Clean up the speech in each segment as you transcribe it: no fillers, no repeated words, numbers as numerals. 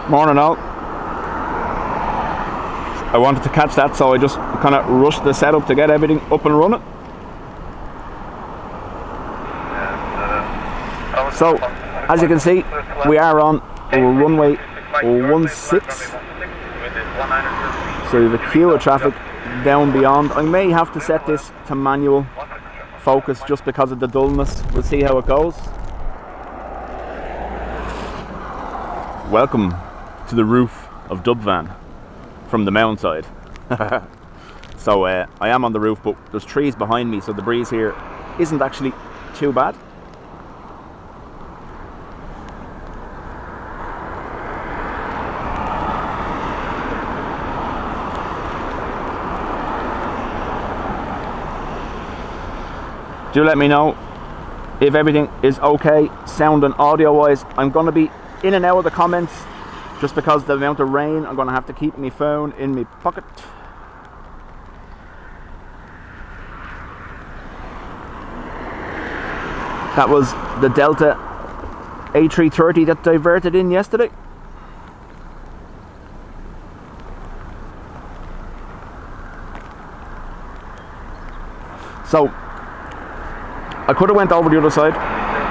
Morning all. I wanted to catch that, so I just kind of rushed the setup to get everything up and running. So, as you can see, we are on runway 16. So we have a queue of traffic down beyond. I may have to set this to manual focus just because of the dullness. We'll see how it goes. Welcome to the roof of Dubvan from the mountainside. So I am on the roof, but there's trees behind me, so the breeze here isn't actually too bad. Do let me know if everything is okay, sound and audio wise. I'm going to be in and out of the comments just because of the amount of rain. I'm going to have to keep my phone in my pocket. That was the Delta A330 that diverted in yesterday. So I could have went over the other side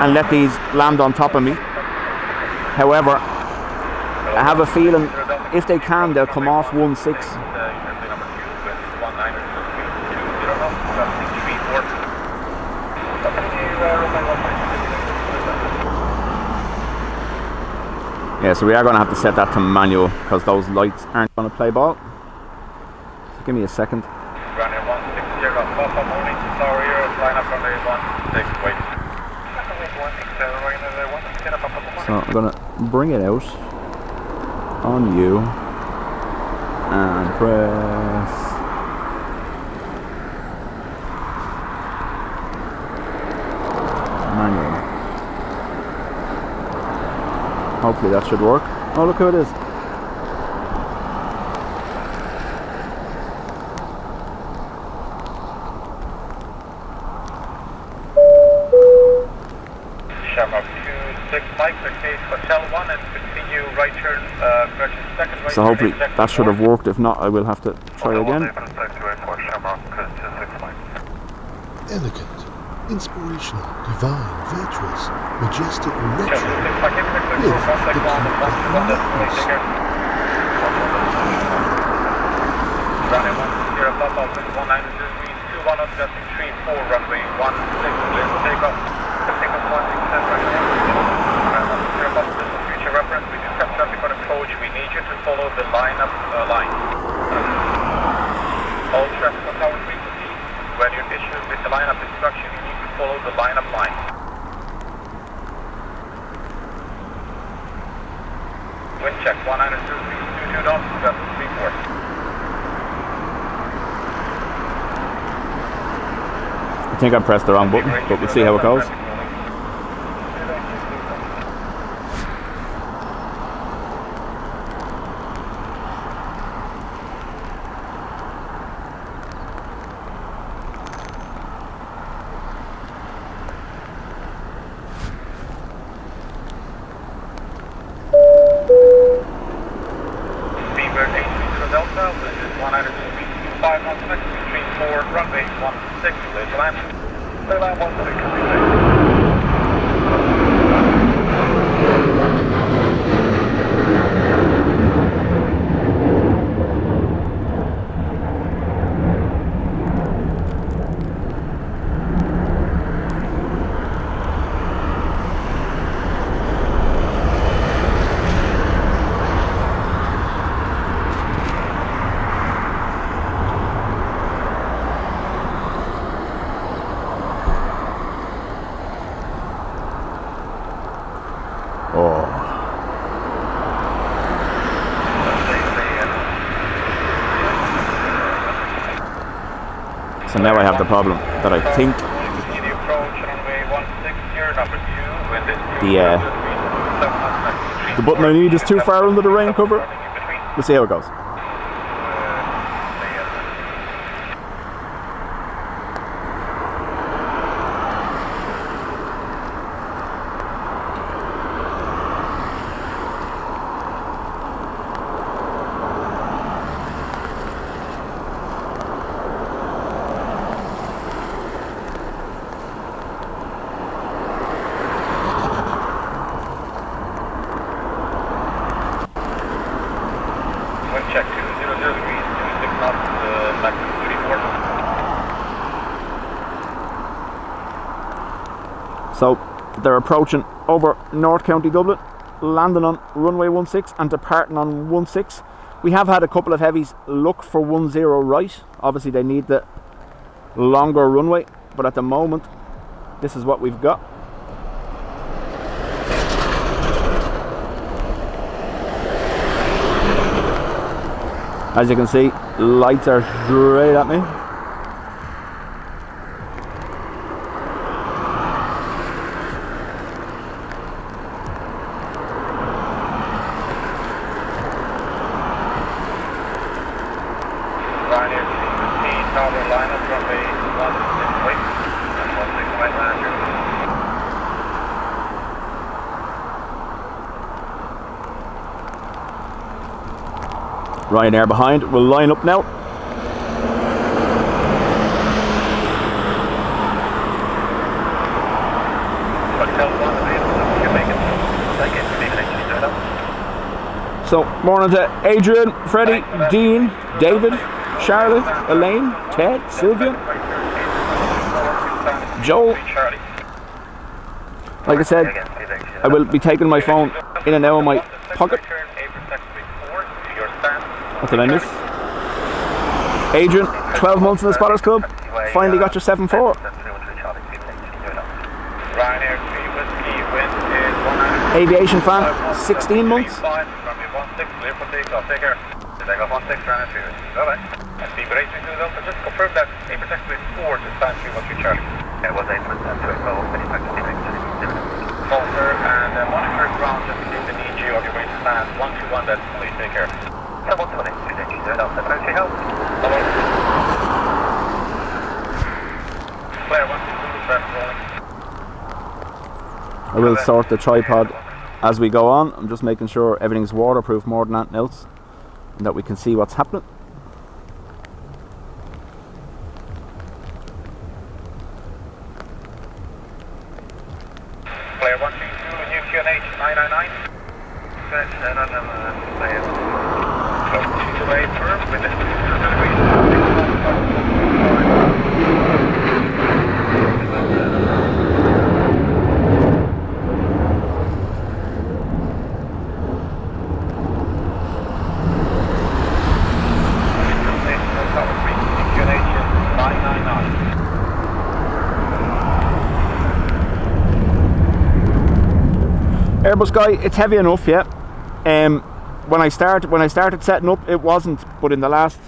and let these land on top of me. However, I have a feeling if they can, they'll come off 16. Yeah, so we are going to have to set that to manual because those lights aren't going to play ball. So give me a second. So I'm going to bring it out on you and press manual. Hopefully that should work. Oh, look who it is. So hopefully that should have worked. If not, I will have to try again. Elegant, inspirational, divine, virtuous, majestic, retro, with the reference, we just got traffic on approach. We need you to follow the lineup line. All traffic on tower frequency. When you're issued with the lineup instruction, you need to follow the lineup line. Wind check 192 knots, that's 34. I think I pressed the wrong button, but we'll see how it goes. Runway 16, clear to land. Clear land 16. So now I have the problem that I think the button I need is too far under the rain cover. We'll see how it goes. select 34. So they're approaching over North County Dublin, landing on runway 16 and departing on 16. We have had a couple of heavies look for 10 right. Obviously they need the longer runway, but at the moment this is what we've got. As you can see, lights are straight at me. Ryanair behind, we'll line up now. So, morning to Adrian, Freddie, Dean, David, Charlotte, Elaine, Ted, Sylvia, Joel. Like I said, I will be taking my phone in and out of my pocket. What did I miss? Adrian, 12 months in the Spotters Club. Finally got your 7-4. Aviation fan, 16 months. I will sort the tripod as we go on. I'm just making sure everything's waterproof more than anything else, and that we can see what's happening. Player 122, new QNH 999. Airbus guy, it's heavy enough, yeah. When I started setting up, it wasn't, but in the last,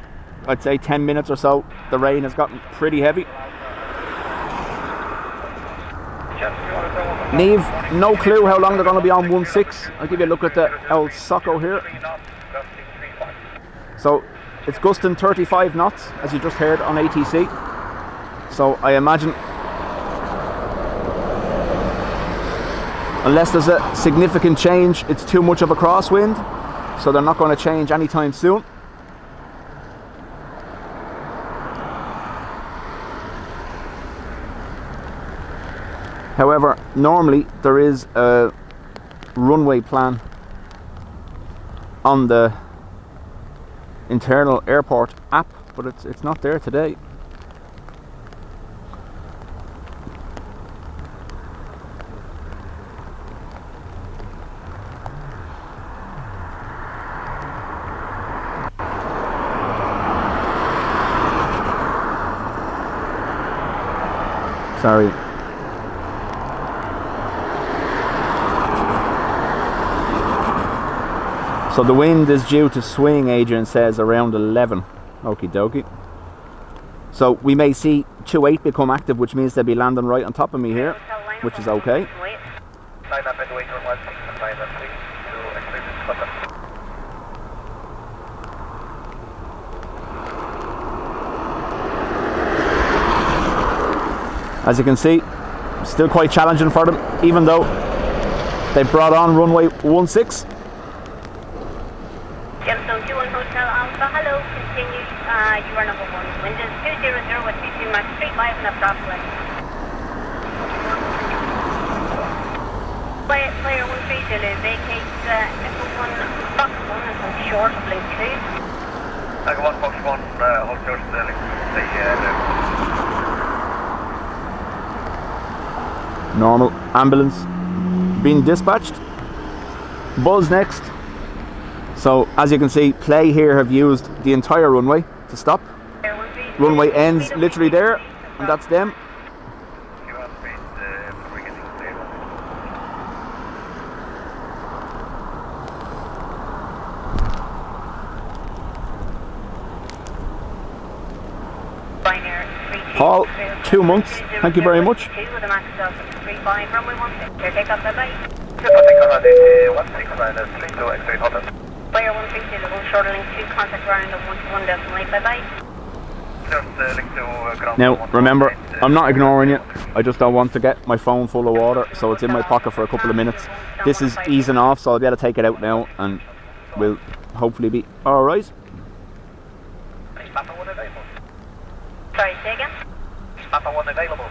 I'd say 10 minutes or so, the rain has gotten pretty heavy. Neve, no clue how long they're going to be on 16. I'll give you a look at the old Socko here. So it's gusting 35 knots, as you just heard on ATC. So I imagine, unless there's a significant change, it's too much of a crosswind, so they're not going to change anytime soon. However, normally there is a runway plan on the internal airport app, but it's not there today. Sorry. So the wind is due to swing, Adrian says, around 11. Okie dokie. So we may see 28 become active, which means they'll be landing right on top of me here, which is okay. As you can see, still quite challenging for them, even though they brought on runway 16. Gemstone 21 Hotel Alpha, hello, continue, you are number 1. Wind is 200 with 22 Max 35 and a crosswind. Player 13 Zulu, vacate Echo 1, Fox 1 and hold short of Blue 2. Echo 1, Fox one, hold yours, Normal. Ambulance being dispatched. Buzz next. So as you can see, Play here have used the entire runway to stop. Runway ends literally there, and that's them. Paul, 2 months. Thank you very much. Player 160 to hold shorter link 2, contact ground of 121.8, bye-bye. Now, remember, I'm not ignoring you. I just don't want to get my phone full of water, so it's in my pocket for a couple of minutes. This is easing off, so I'll be able to take it out now, and we'll hopefully be alright. Sorry, say again? Is Papa 1 available?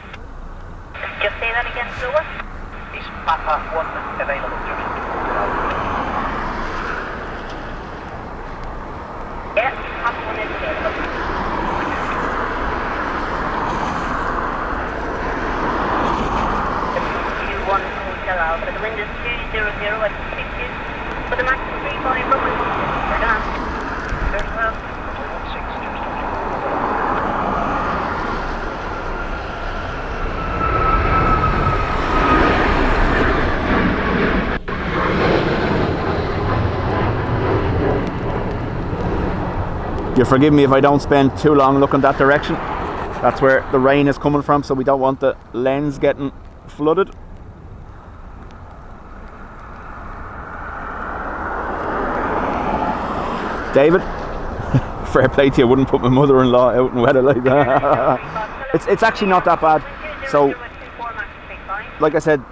Just say that again, slower. Is Papa 1 available? Yeah, Papa 1 is available. One Hotel Alpha. The wind is 200 at 62. For the max 35, runway 16. We're done. There's well. You forgive me if I don't spend too long looking that direction. That's where the rain is coming from, so we don't want the lens getting flooded. David, fair play to you, wouldn't put my mother-in-law out in weather like that. It's actually not that bad. So, like I said,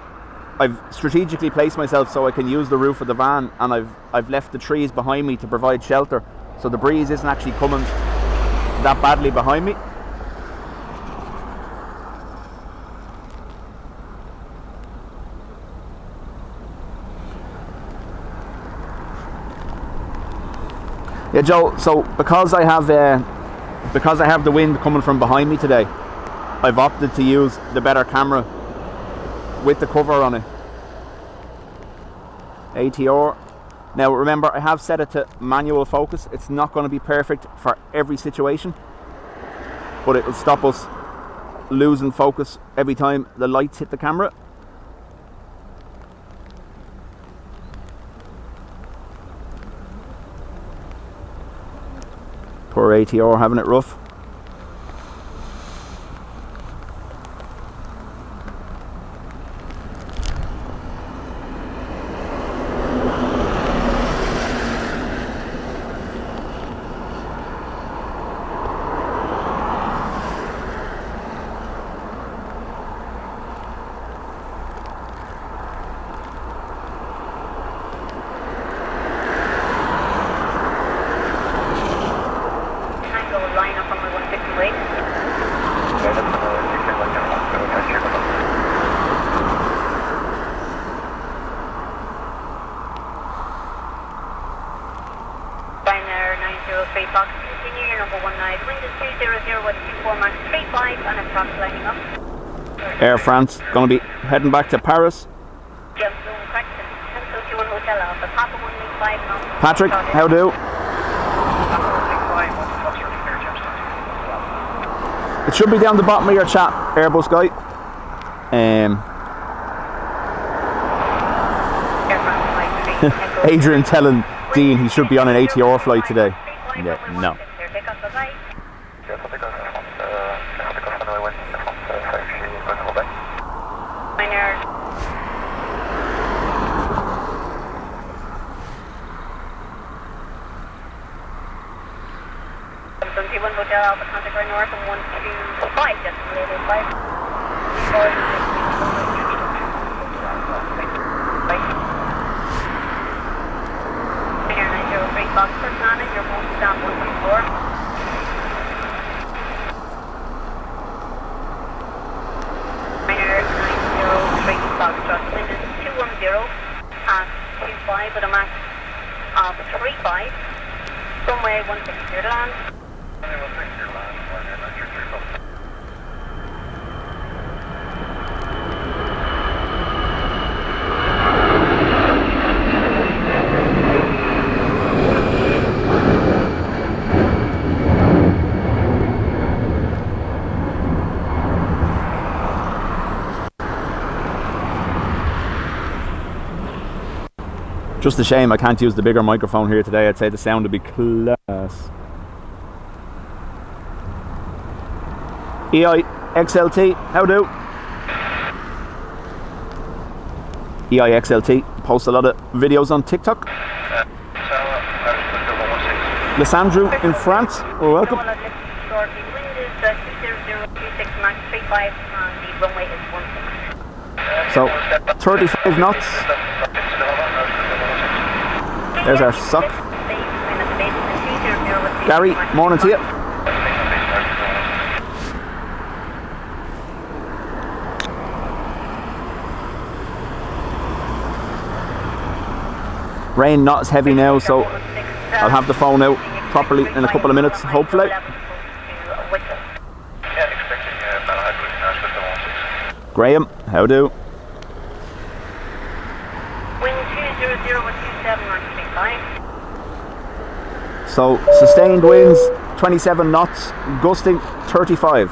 I've strategically placed myself so I can use the roof of the van, and I've left the trees behind me to provide shelter. So the breeze isn't actually coming that badly behind me. Yeah, Joe. So because I have the wind coming from behind me today, I've opted to use the better camera with the cover on it. ATR. Now remember, I have set it to manual focus. It's not going to be perfect for every situation, but it will stop us losing focus every time the lights hit the camera. Poor ATR having it rough. Air France, going to be heading back to Paris. Patrick, how do? It should be down the bottom of your chat, Airbus guy. Adrian telling Dean he should be on an ATR flight today. Yeah, no. Hotel Alpha, contact right north and 125, just related 5. Air 903, Fox Persona, your most down 124. Air 903, Fox Wind is 210, 25 with a max of 35. Runway 16 to land. Just a shame I can't use the bigger microphone here today. I'd say the sound would be class. EIXLT, how do? EIXLT posts a lot of videos on TikTok. Lissandro in France, well, welcome. So 35 knots. There's our suck. Gary, morning to you. Rain not as heavy now, so I'll have the phone out properly in a couple of minutes, hopefully. Graham, how do? Wind 200 So sustained winds 27 knots, gusting 35.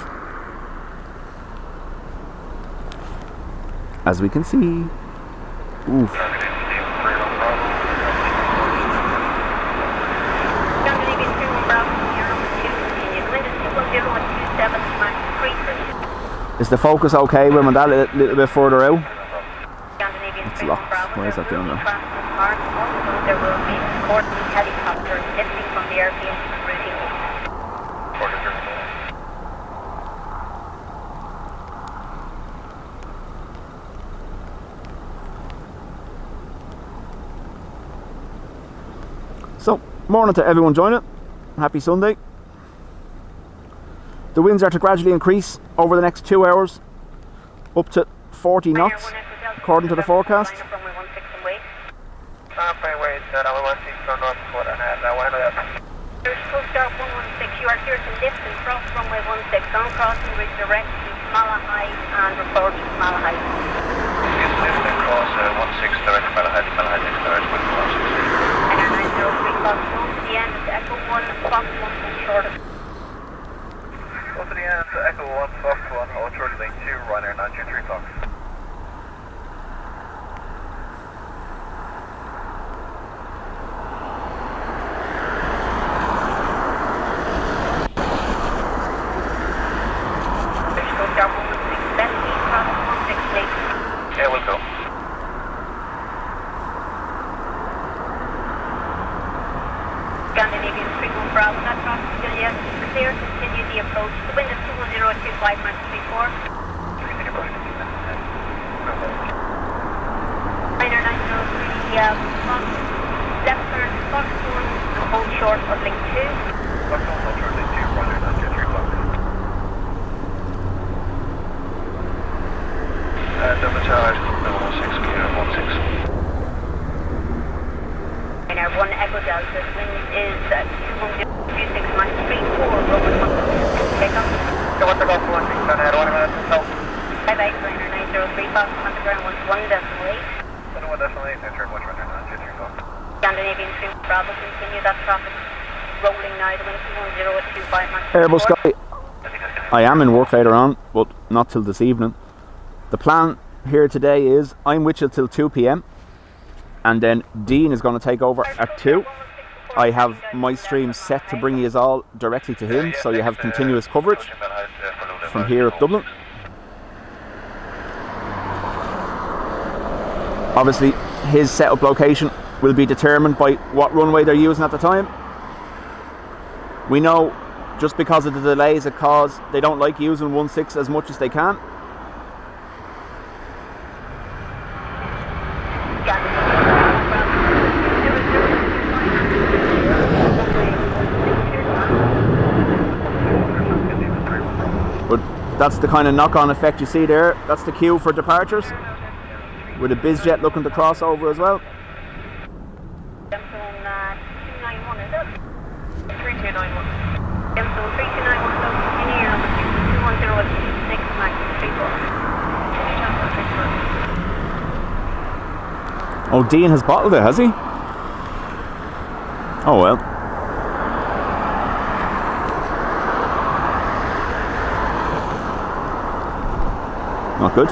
As we can see. Oof. Is the focus okay when we're that a little bit further out? It's locked. Why is that doing that? There will be coordinate helicopters lifting from the airfield routing. So, morning to everyone joining. Happy Sunday. The winds are to gradually increase over the next 2 hours, up to 40 knots, according to the forecast. There's full start 116, you are clear to lift and cross runway 16, on crossing with direct to Malahide and report to Malahide. Yes, lift and cross 16 direct to Malahide, Malahide next direct with 16. And 903 Fox 1 to the end, Echo 1, Fox 1 short. Go to the end, Echo 1, Fox 1, Ultra Link 2, Ryanair 923 Fox. Yeah, we'll go. Scandinavian 31 Bravo, not crossing still yet. Clear, continue the approach. The wind is 21025 miles 34. Liner 903, Fox, left turn, Fox 1, and hold short of link 2. Fox 1, Ultra Link 2, Ryanair 923 Fox. Double charge, 16, gear 16. Liner 1 Echo Delta, wind is 226 miles 34, Roman 1. Take off. So what's the Golf 16, turn ahead, 1 minute, south. Bye-bye, Liner 903, Fox on the ground, 1.8. 1.8, enter, watch Ryanair 923 Fox. Scandinavian 2 Bravo, continue that traffic. Rolling now, the wind 21025 miles 34. Airbus guy, I am in work later on, but not till this evening. The plan here today is I'm with you till 2 p.m. and then Dean is going to take over at 2. I have my stream set to bring you all directly to him, so you have continuous coverage from here at Dublin. Obviously, his setup location will be determined by what runway they're using at the time. We know just because of the delays it caused, they don't like using 16 as much as they can. But that's the kind of knock-on effect you see there. That's the queue for departures, with a BizJet looking to cross over as well. 291, is it? 3291. 3291, so continue number 21026 max 34. Oh, Dean has bottled it, has he? Oh well. Not good.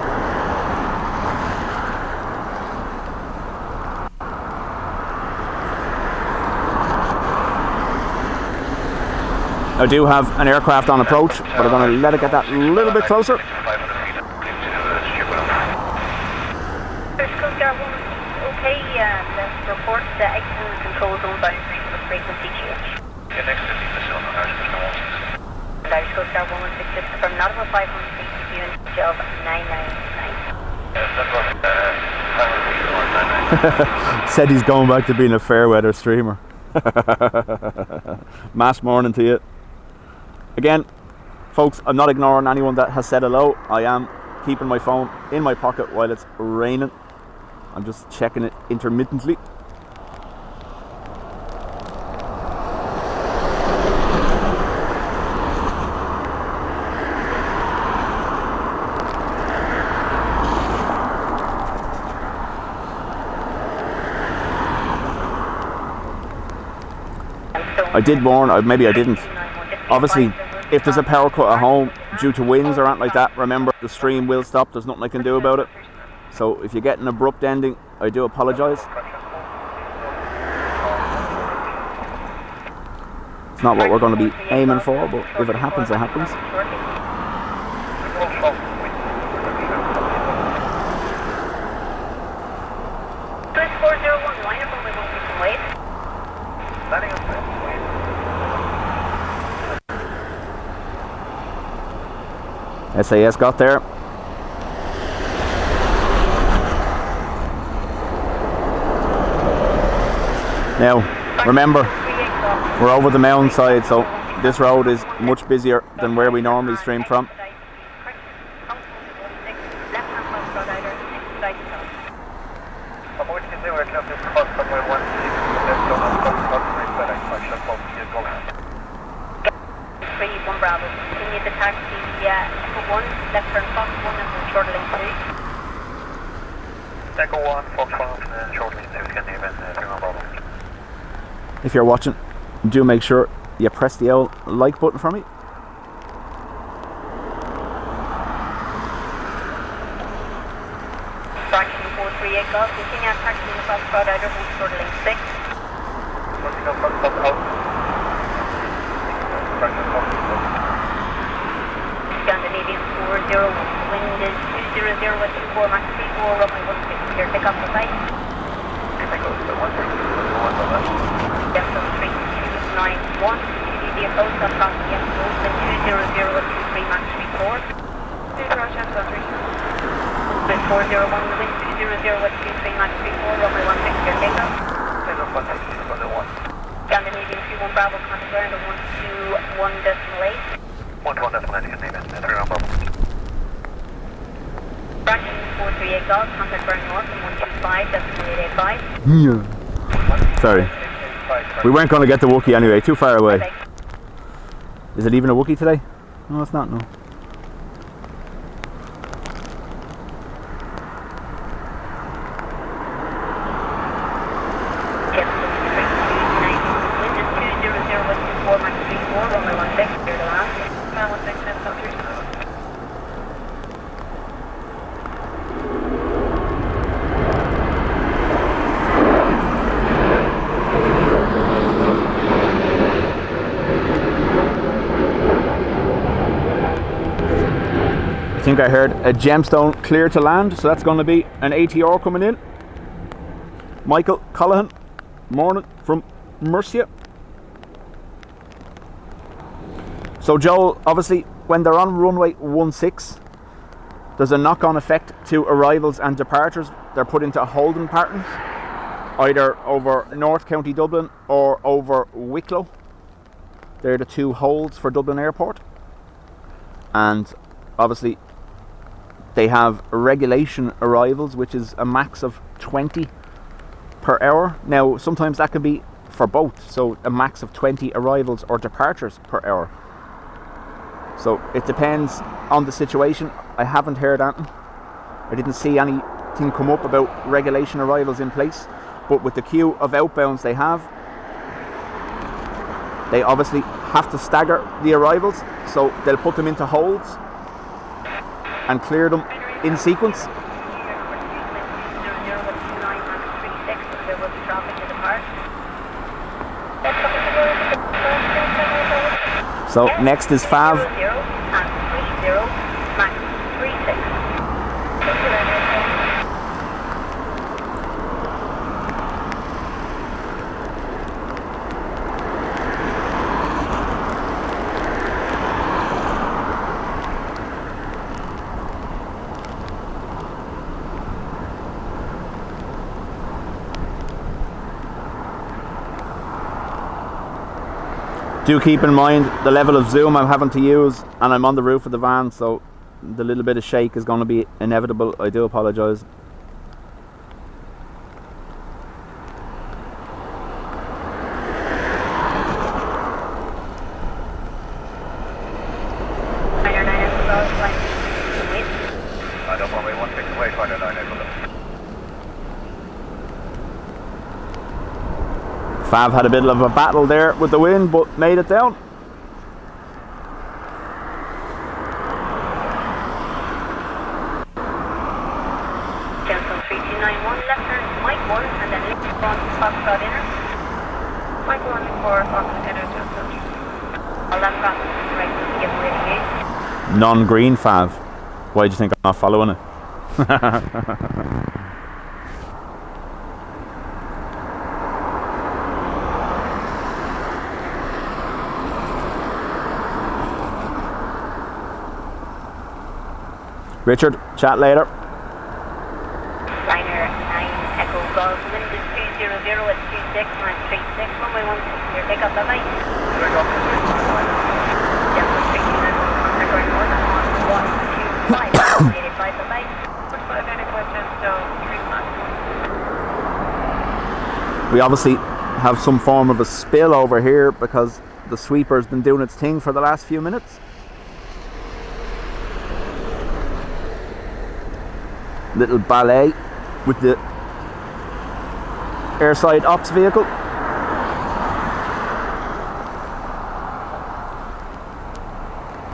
I do have an aircraft on approach, but I'm going to let it get that little bit closer. 500 feet into the stupid. There's Coast Guard 1, okay, let's report the exit and control zone boundary with frequency change. Get next to the missile on Irish Coast Guard 116. And Irish Coast Guard 116 from nautical 500 feet to unit of 999. Said he's going back to being a fair weather streamer. Mass morning to you. Again, folks, I'm not ignoring anyone that has said hello. I am keeping my phone in my pocket while it's raining. I'm just checking it intermittently. I did warn, or maybe I didn't. Obviously, if there's a power cut at home due to winds or anything like that, remember the stream will stop. There's nothing I can do about it. So if you get an abrupt ending, I do apologise. It's not what we're going to be aiming for, but if it happens, it happens. 401, line up only 1 feet from wave. Landing on wave. SAS got there. Now, remember, we're over the mountainside, so this road is much busier than where we normally stream from. Bravo. Continue the taxi, Echo 1, left turn Fox 1 and then short link 2. Echo 1, Fox 1 and then short link 2 to get the event, Bravo. If you're watching, do make sure you press the old like button for me. Fraction 438 Golf, continue taxi in the Fox Rider, short link 6. Scandinavian 401, wind is 200 at 24, max 34, runway 16, clear take off the site. Depth of 3291, TDD approach, across the end, wind 200 at 23, max 34. Wind 401, wind 200 at 23, max 34, runway 16, clear take off. Scandinavian 21 Bravo, contact ground of 121.8. 121.8, get the event, Bravo. Fraction 438 Golf, contact ground north of 125.885. Yeah. Sorry. We weren't going to get the Wookiee anyway, too far away. Is it even a Wookiee today? No, it's not, no. I think I heard a gemstone clear to land, so that's going to be an ATR coming in. Michael Collahan, morning from Murcia. So Joel, obviously when they're on runway 16, there's a knock-on effect to arrivals and departures. They're put into a holding pattern, either over North County Dublin or over Wicklow. They're the two holds for Dublin Airport. And obviously they have regulation arrivals, which is a max of 20 per hour. Now sometimes that can be for both, so a max of 20 arrivals or departures per hour. So it depends on the situation. I haven't heard anything. I didn't see anything come up about regulation arrivals in place, but with the queue of outbounds they have, they obviously have to stagger the arrivals, so they'll put them into holds and clear them in sequence. So next is Fav. 00 and 30, max 36. Do keep in mind the level of zoom I'm having to use, and I'm on the roof of the van, so the little bit of shake is going to be inevitable. I do apologise. Runway 16 away, Finder 9 April. Fav had a bit of a battle there with the wind, but made it down. Council 3291, left turn, Mike 1, and then left on Foxtrot inner. Mike 1 for Foxtrot inner, just all that process is right to give away the gate. Non-green Fav. Why do you think I'm not following it? Richard, chat later. Liner 9 Echo Golf, wind is 200 at 26, max 36, runway 16, your take off that light. Council 3291, contact right north on 125, 85 the light. We obviously have some form of a spill over here because the sweeper's been doing its thing for the last few minutes. Little ballet with the airside ops vehicle.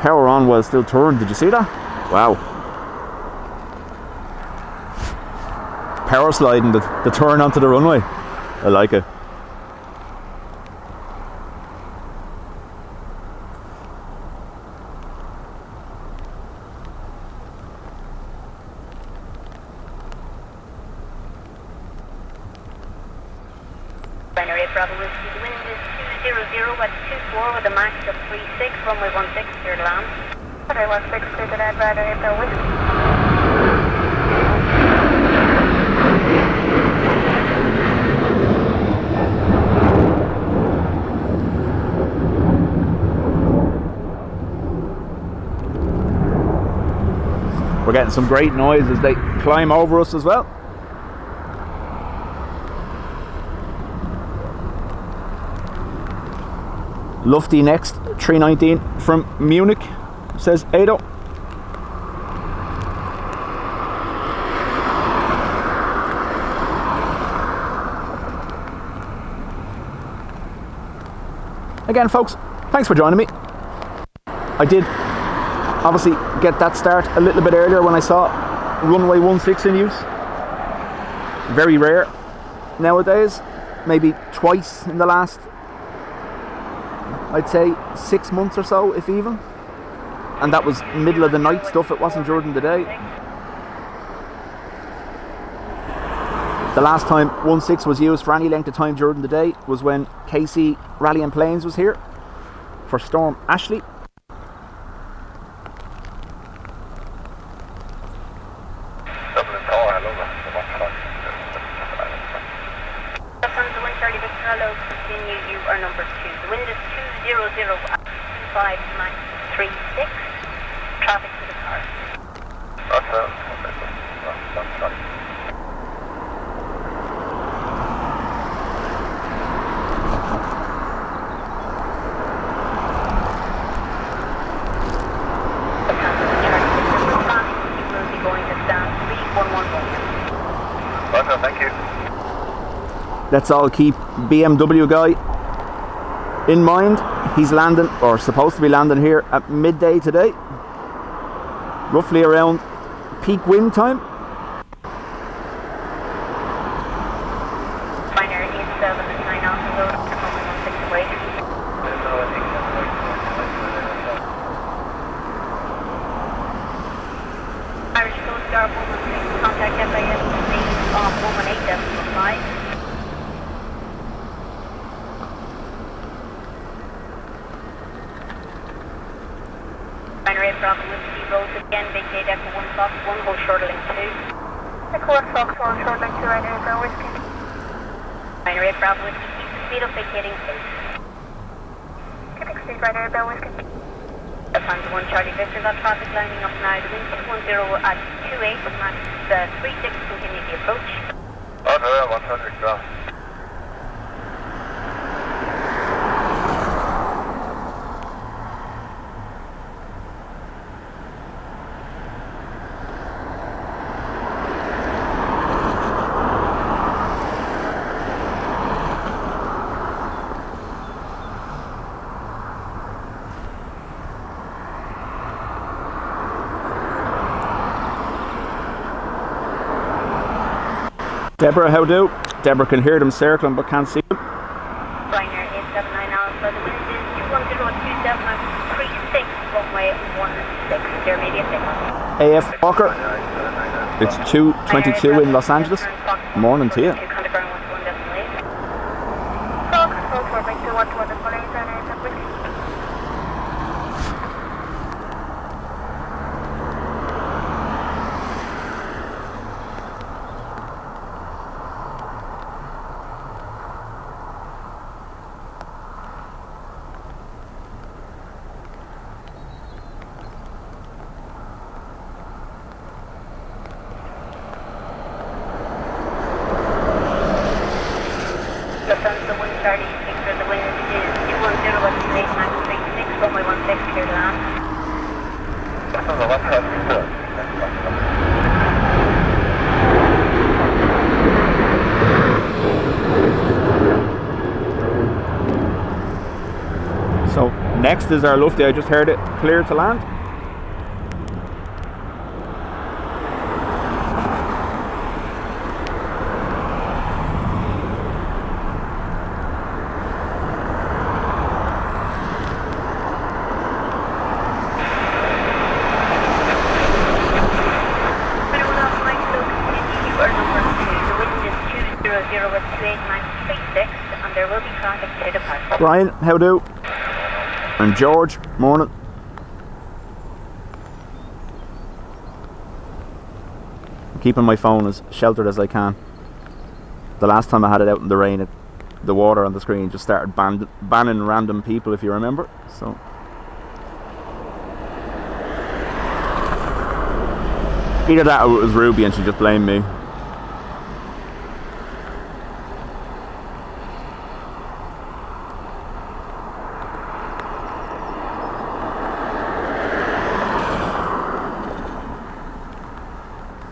Power on while still turned. Did you see that? Wow. Power sliding the turn onto the runway. I like it. Binary Bravo Whiskey, the wind is 200 at 24 with a max of 36, runway 16, clear to land. Runway 16, clear to land, Binary Bravo Whiskey. We're getting some great noise as they climb over us as well. Lufty next, 319 from Munich, says Ado. Again, folks, thanks for joining me. I did obviously get that start a little bit earlier when I saw Runway 16 in use. Very rare nowadays, maybe twice in the last, I'd say 6 months or so, if even. And that was middle of the night stuff, it wasn't during the day. The last time 16 was used for any length of time during the day was when KC Rallying Planes was here for Storm Ashley. Dublin Tower, hello. From the wind 30 Victor, hello, continue, you are number 2. The wind is 200 at 25, max 36, traffic to the car. Sorry. Thank you. Let's all keep BMW guy in mind. He's landing, or supposed to be landing, here at midday today, roughly around peak wind time. Binary 87 and 9 off the road, runway 16 away. Star 113, contact FIS on 118.5. Binary Bravo Whiskey Road again, vacate Echo 1 Fox 1, hold short link 2. Echo 1 Fox 1, short link 2, Ryanair Bravo Whiskey. Binary Bravo Whiskey, keep the speed up, vacating 6. Keeping speed, Ryanair Bravo Whiskey. Lufthansa 1 Charlie Victor, got traffic lining up now, the wind 210 at 28, max 36, continue the approach. Roger, 100 ground. Deborah, how do? Deborah can hear them circling but can't see them. Ryanair 879 Alpha, the wind is 21027 at 36, runway 16, clear media signal. AF Walker, it's 2:22 in Los Angeles. Morning to you. Contact ground 121.8. Fox, hold short link 2, 121.8, Ryanair Bravo Whiskey. Lufthansa 1 Charlie Victor, the wind is 210 at 28, max 36, runway 16, clear to land. Lufthansa 1 Charlie Victor. So next is our lofty. I just heard it clear to land. Anyone else might still continue our number 2. The wind is 200 at 28, max 36, and there will be traffic to depart. Brian, how do? And George, morning. I'm keeping my phone as sheltered as I can. The last time I had it out in the rain, the water on the screen just started banning random people, if you remember. So either that or it was Ruby and she just blamed me.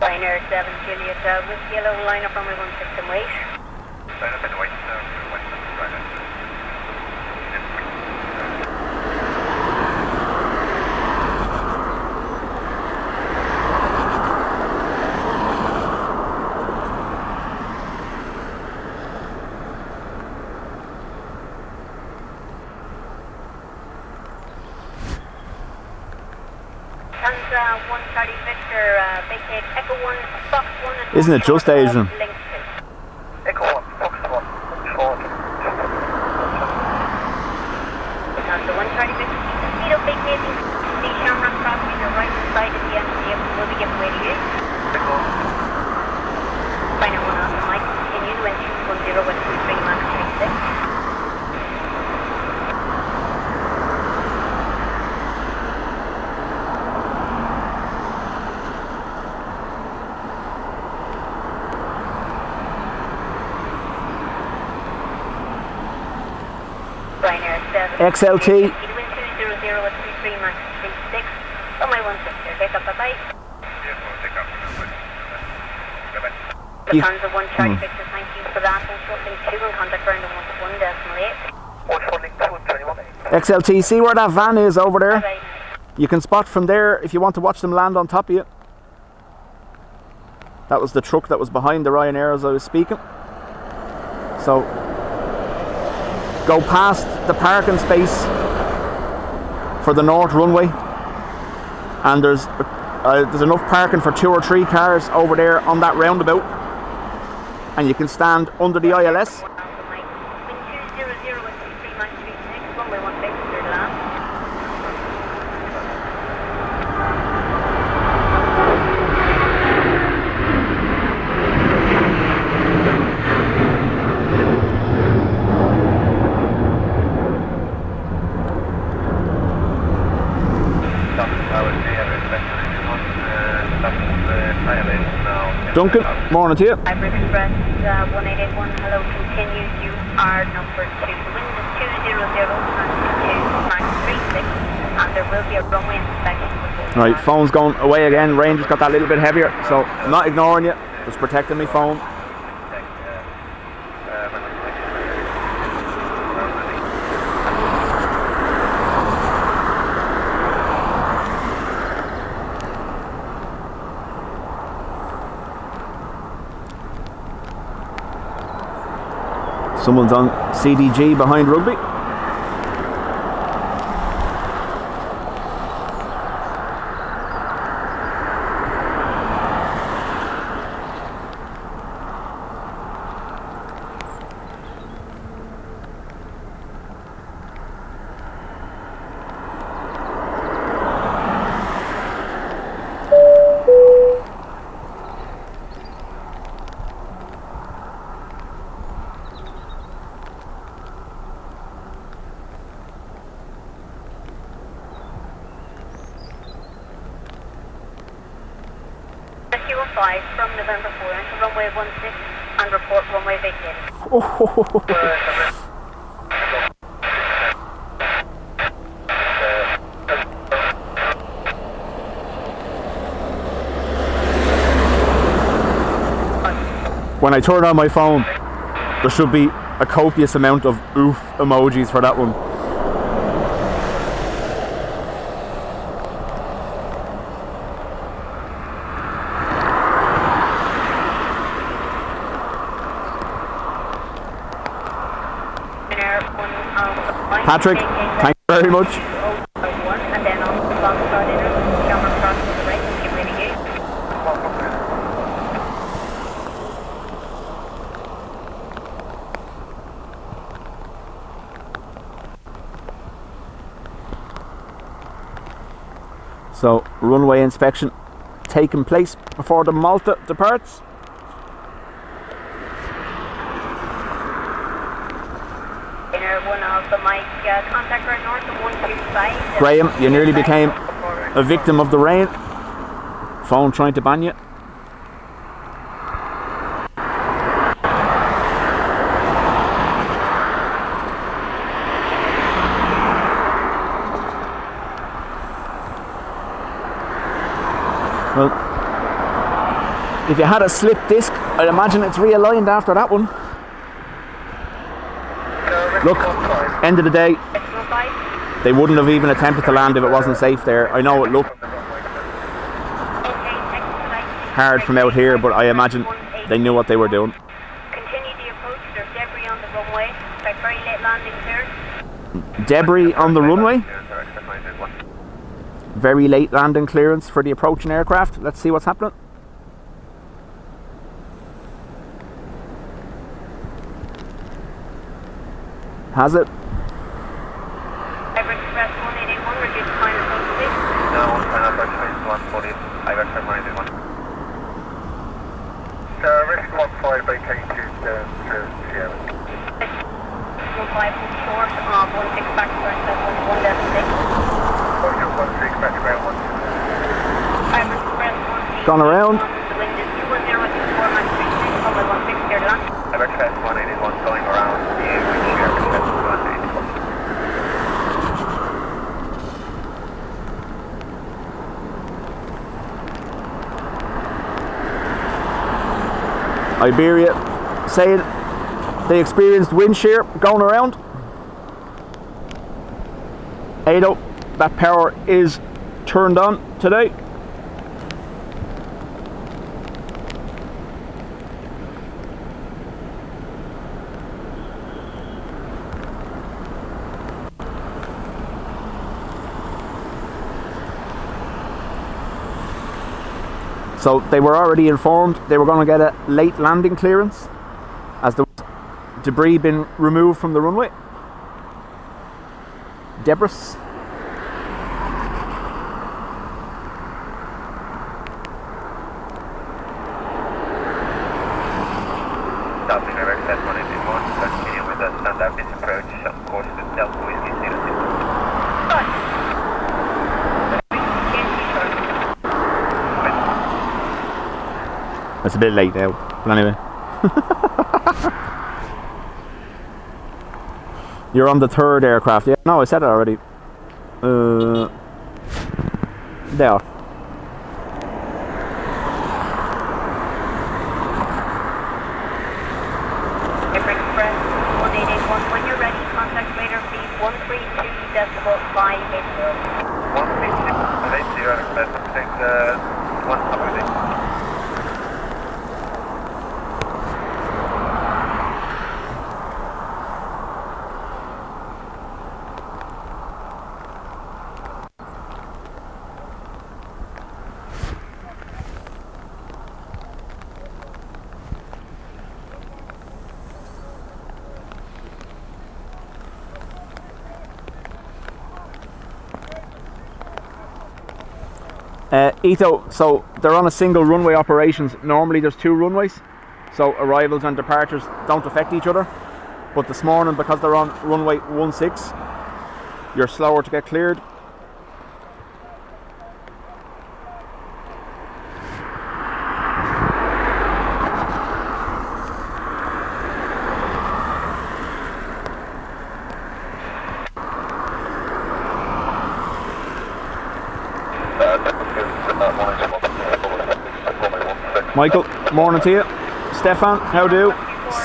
Ryanair 7 Juliet, with yellow line up runway 16 and wait. Line up and wait, Ryanair. Lufthansa 1 Charlie Victor, vacate Echo 1 Fox 1 and Isn't it just Asian? link 2. Echo 1, Fox 1, short. Lufthansa 1 Charlie Victor, keep the speed up, vacating the Shamrock property, the right side of the end of the vehicle will be given way to you. Echo 1. Final 1 off, might continue, wind 210 with 23, max 36. Ryanair 7 XLT. Wind 200 at 23, max 36. Runway 16, take up, bye-bye. Lufthansa 1 Charlie Victor, thank you for that. Hold short link 2 and contact ground 121.8. One short link 2 and 21.8. XLT, see where that van is over there? Bye-bye. You can spot from there if you want to watch them land on top of you. That was the truck that was behind the Ryanair as I was speaking. So go past the parking space for the north runway, and there's There's enough parking for 2 or 3 cars over there on that roundabout, and you can stand under the ILS. Wind 200 with 3936, runway 16, clear to land. Duncan, morning to you. Hybrid Express 1881, hello, continue. You are number 2. Wind is 200, altitude Max 36, and there will be a runway inspection before. Right, phone's going away again. Rain just got that little bit heavier, so I'm not ignoring you, just protecting my phone. Someone's on CDG behind Rugby. From November 4 into runway 16 and report runway vacated. When I turn on my phone, there should be a copious amount of oof emojis for that one. Patrick, thank you very much. And then on the long start inner, camera cross to the right, get ready gate. So, runway inspection taking place before the Malta departs. Contact right north of 125. Graham, you nearly became a victim of the rain. Phone trying to ban you. Well, if you had a slip disc, I'd imagine it's realigned after that one. Look, end of the day, they wouldn't have even attempted to land if it wasn't safe there. I know it looked hard from out here, but I imagine they knew what they were doing. Continue the approach, there's debris on the runway. Expect very late landing clearance. Debris on the runway? Very late landing clearance for the approaching aircraft. Let's see what's happening. Has it? Hybrid Express 1881, reduce final approach speed. No, final approach speed is 140. Hybrid Express 1881. Risk 15 by K2 to Sierra. 15 short of 16 back to ground level 1.6. 16 back to ground 1. Hybrid Express 1881. Gone around. The wind is 210 Max 36, runway 16 clear to land. Hybrid Express 181 going around the Aviation. Iberia saying they experienced wind shear going around. Ado, that power is turned on today. So they were already informed they were going to get a late landing clearance as the debris been removed from the runway. Debris. Dublin Airport, set 181, continue with the standard base approach, on course to Delta Whiskey 06. It's a bit late now, but anyway. You're on the third aircraft, yeah? No, I said it already. There. Airport Express 1881. When you're ready, contact radar speed 132.580. 132.80, Express, take the 170. Ito, so they're on a single runway operations. Normally there's two runways, so arrivals and departures don't affect each other. But this morning, because they're on runway 16, you're slower to get cleared. Michael, morning to you. Stefan, how do?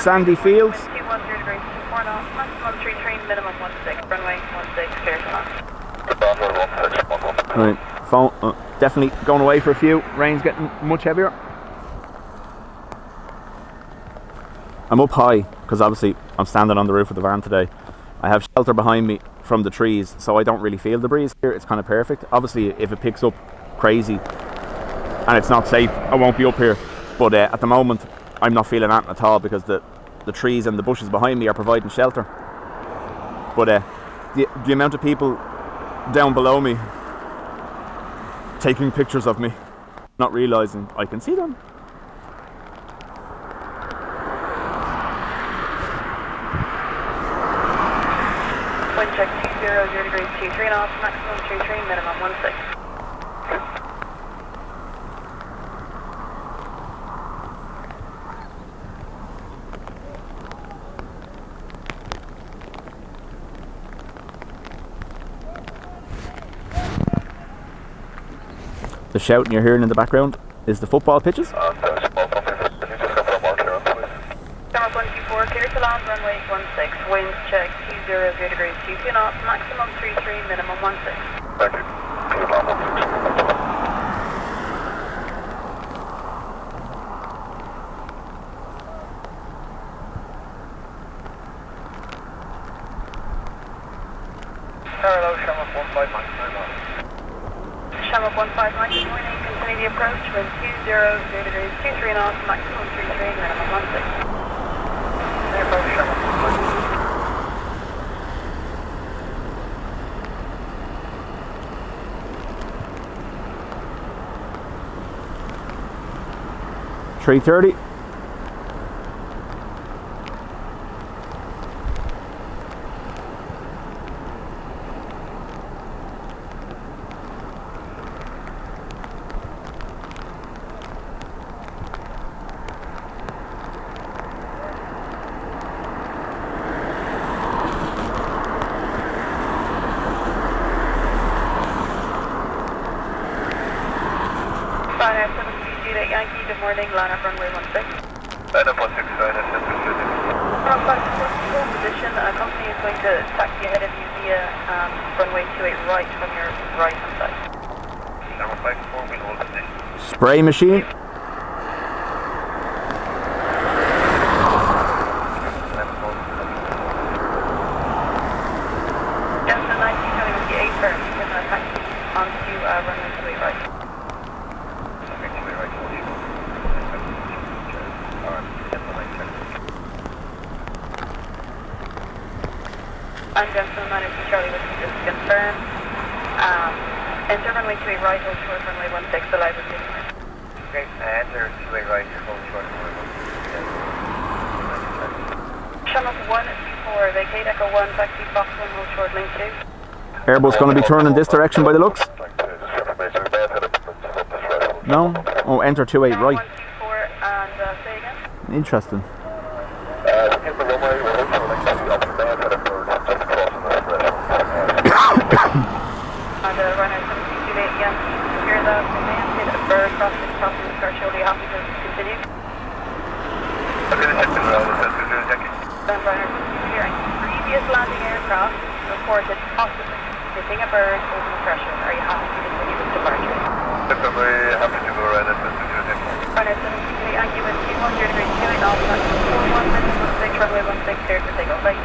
Sandy Fields. 210 degrees, 24 knots, maximum 33, minimum 16, runway 16, clear to land. Right, phone, definitely going away for a few. Rain's getting much heavier. I'm up high because obviously I'm standing on the roof of the van today. I have shelter behind me from the trees, so I don't really feel the breeze here. It's kind of perfect. Obviously, if it picks up crazy and it's not safe, I won't be up here. But at the moment, I'm not feeling that at all because the trees and the bushes behind me are providing shelter. But the amount of people down below me taking pictures of me, not realising I can see them. Wind check 200 degrees, 23 knots, maximum 33, minimum 16. The shouting you're hearing in the background is the football pitches. Camera 124, clear to land, runway 16, wind check 200 degrees, 22 knots, maximum 33, minimum 16. Thank you. Clear to land 16. Parallel Shamrock 159. Shamrock 159, good morning, continue the approach, wind 200 degrees, 23 knots, maximum 33, minimum 16. Approach Shamrock 159. .330. Yankee, good morning, line up runway 16. Line up 16, From position, company is going to taxi ahead of you via runway 28 right from your right hand side. Number 54, we hold position. Spray machine. Delta 90 coming with the 8 firm, you can taxi onto runway 28 right. Runway 28 right. I'm Jensen, managed to Charlie with just to confirm. Enter runway 28 right, hold short, runway 16, alive with you. Okay, enter 28 right, hold short, runway 16. Channel 124, vacate Echo 1, taxi Fox 1, hold short, link 2. Airbus going to be turning this direction by the looks. No? Oh, enter 28 right. 124 and say again. Interesting. And runner 728 again. Hear that command, hit a bird, crossing the threshold. Are you happy to continue? Then runner 728 hearing. Previous landing aircraft reported possibly hitting a bird over the threshold. Are you happy to continue this departure? Very happy to go right at the Runner 728 and you with 21 degrees 28 off, 41 minutes 16, runway 16, clear for takeoff. Bye.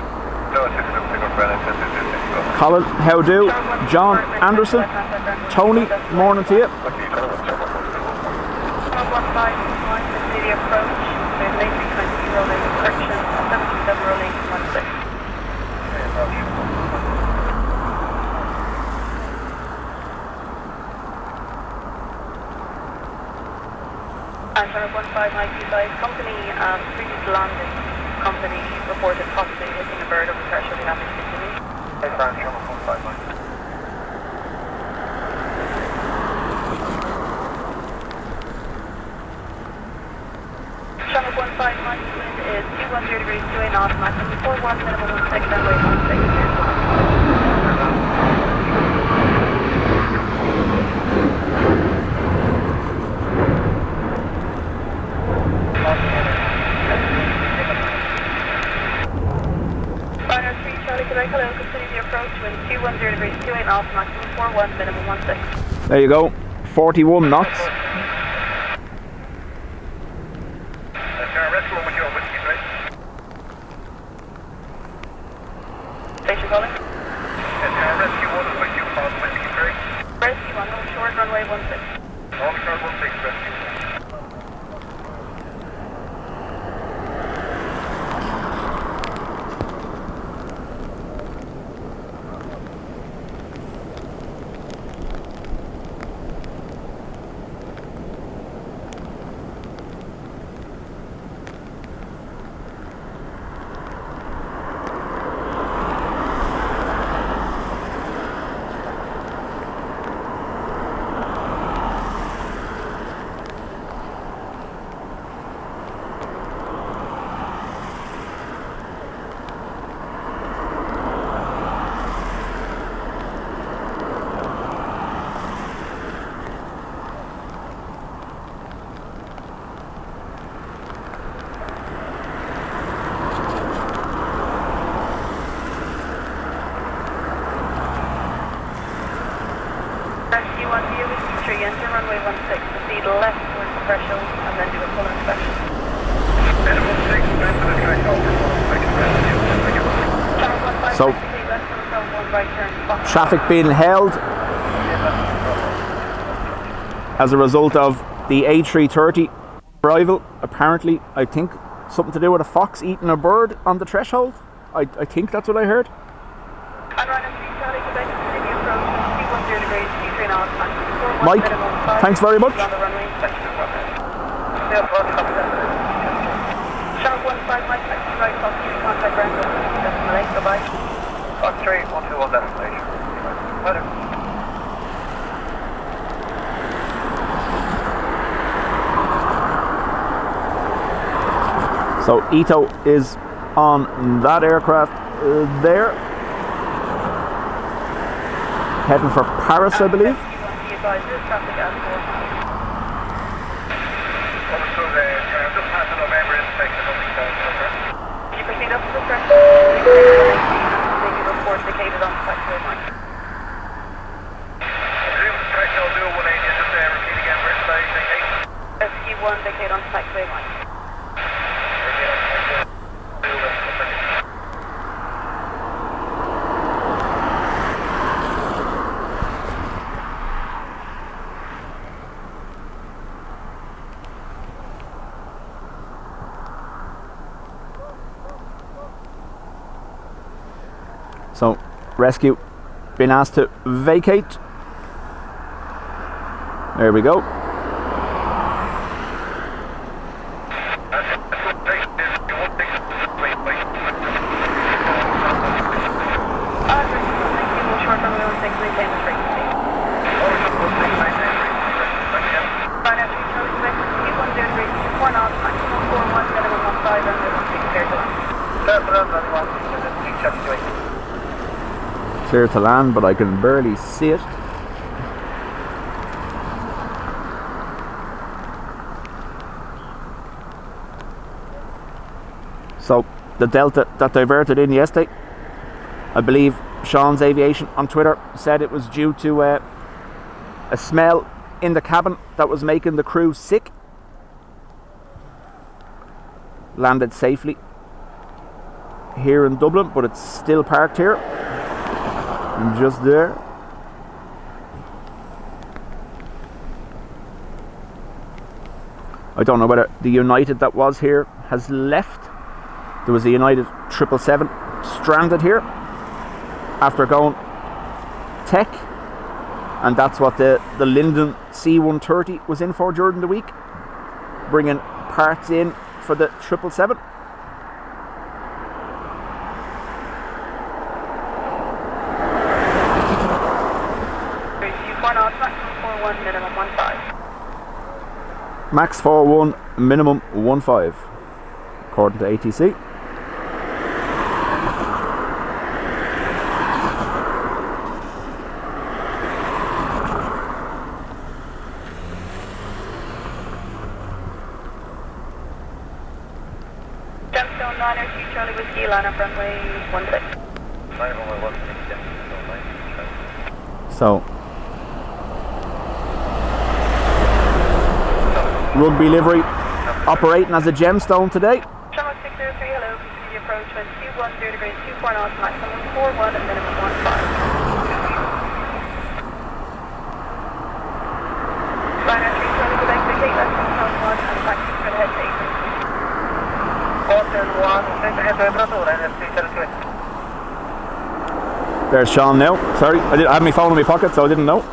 No, 6 take off, Brennan, 10 Colin, how do? John Anderson, Tony, morning to you. 115, city approach. There's an A320 rolling correction, 727 rolling 16. And for 15925 company, previous landing company reported possibly hitting a bird over the threshold. You happy to continue? Hey, Frank, channel 159. Channel 159 wind is 210 degrees 28 knots, maximum 41, minimum 16, runway 16. Runner 3 Charlie Quebec, hello, continue the approach, wind 210 degrees 28 knots, maximum 41, minimum 16. There you go. 41 knots. Rescue 1 with your whiskey, right? Station calling. Rescue 1 with you, whiskey, right? Rescue 1, hold short, runway 16. Hold short, 16, rescue. Rescue 1 view with 3, enter runway 16, proceed left towards the threshold and then do a full inspection. Minimum 6, went to the threshold, Channel 15, So- left on the 1 right turn, Fox. Traffic being held as a result of the A330 arrival. Apparently, I think something to do with a fox eating a bird on the threshold. I think that's what I heard. And runner 3 Charlie Quebec, continue approach, 210 degrees, 23 knots, maximum 41, Mike, minimum 5. thanks very much. On the runway. Channel 15, Mike, taxi right, Fox 3, contact ground, decimal 8, goodbye. Fox 3, 121 destination. Later. So Ito is on that aircraft there, heading for Paris, I believe. Rescue 1, be advised, this traffic at 4 miles. Understood, just past the November inspection of the over. Can you proceed up to the threshold? Maybe report indicated on the taxiway line. Resume the threshold, do 180, just repeat again, we're inside, vacate. Rescue 1, vacate on the taxiway line. So rescue been asked to vacate. There we go. Clear to land, but I can barely see it. So the Delta that diverted in yesterday, I believe Sean's Aviation on Twitter said it was due to a smell in the cabin that was making the crew sick. Landed safely here in Dublin, but it's still parked here. And just there. I don't know whether the United that was here has left. There was a United 777 stranded here after going tech, and that's what the Linden C-130 was in for during the week, bringing parts in for the 777. Max 41, minimum 15, according to ATC. Gemstone 902 Charlie Whiskey, line up runway 16. So, Rugby livery operating as a gemstone today. Channel 603, hello, continue approach with 210 degrees, 24 knots, maximum 41 and minimum 15. Liner 3 Charlie Quebec, vacate less than 1 and taxi for the head to 8. There's Sean now. Sorry, I had my phone in my pocket, so I didn't know.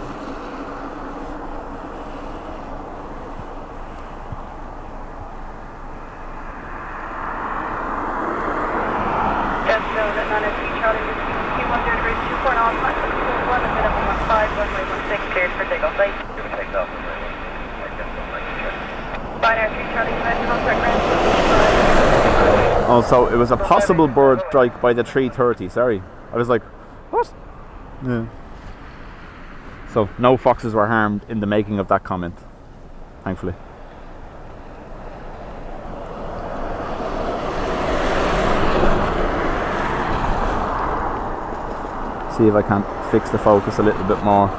Oh, so it was a possible bird strike by the 330. Sorry, I was like, what? Yeah. So no foxes were harmed in the making of that comment, thankfully. See if I can fix the focus a little bit more.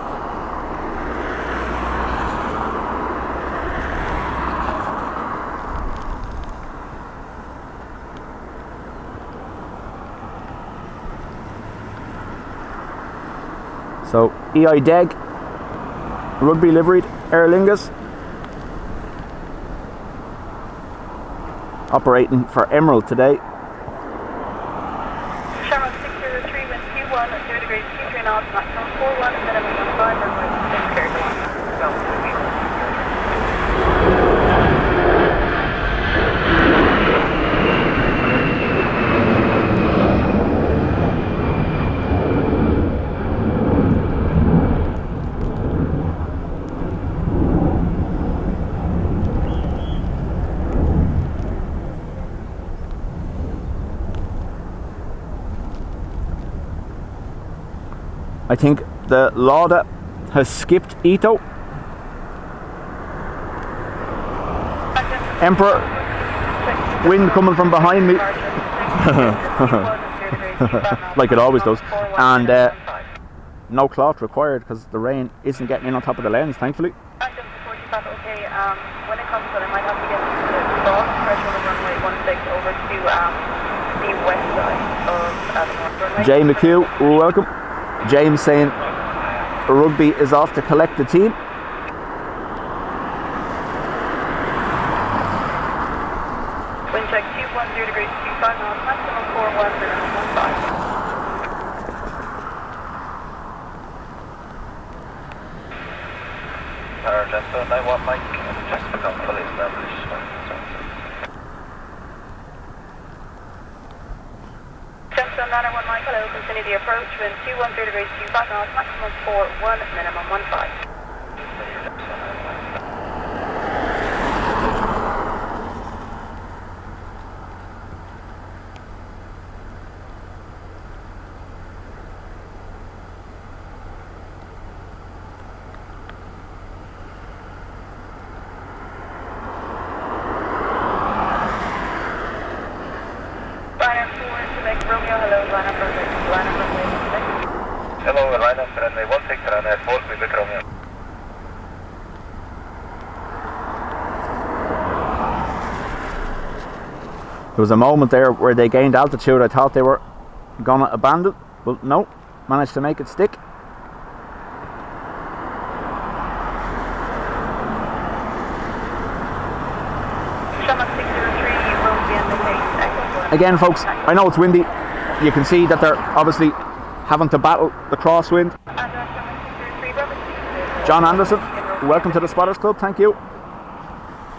So EIDW, rugby liveried Aer Lingus, operating for Emerald today. Channel 603 with Q1 at 0 degrees, 23 knots, maximum 41 and minimum 15, runway 16 clear to land. I think the Lauda has skipped Ito. Emperor, wind coming from behind me, like it always does, and no cloth required because the rain isn't getting in on top of the lens, thankfully. Okay, when it comes to it, I might have to get the cross threshold of runway 16 over to the west side of the north runway. Jay McHugh, welcome. James saying rugby is off to collect the team. Wind check 210 degrees, 25 knots, maximum 41, minimum 15. Delta 91 Mike, check the console established. Delta 91 Mike, hello, continue the approach, wind 210 degrees 25 knots, maximum 41, minimum 15. Hello, line up runway 16 runway 4, Quebec Romeo. There was a moment there where they gained altitude. I thought they were gonna abandon, but no, managed to make it stick. Again, folks, I know it's windy. You can see that they're obviously having to battle the crosswind. John Anderson, welcome to the Spotters Club, thank you.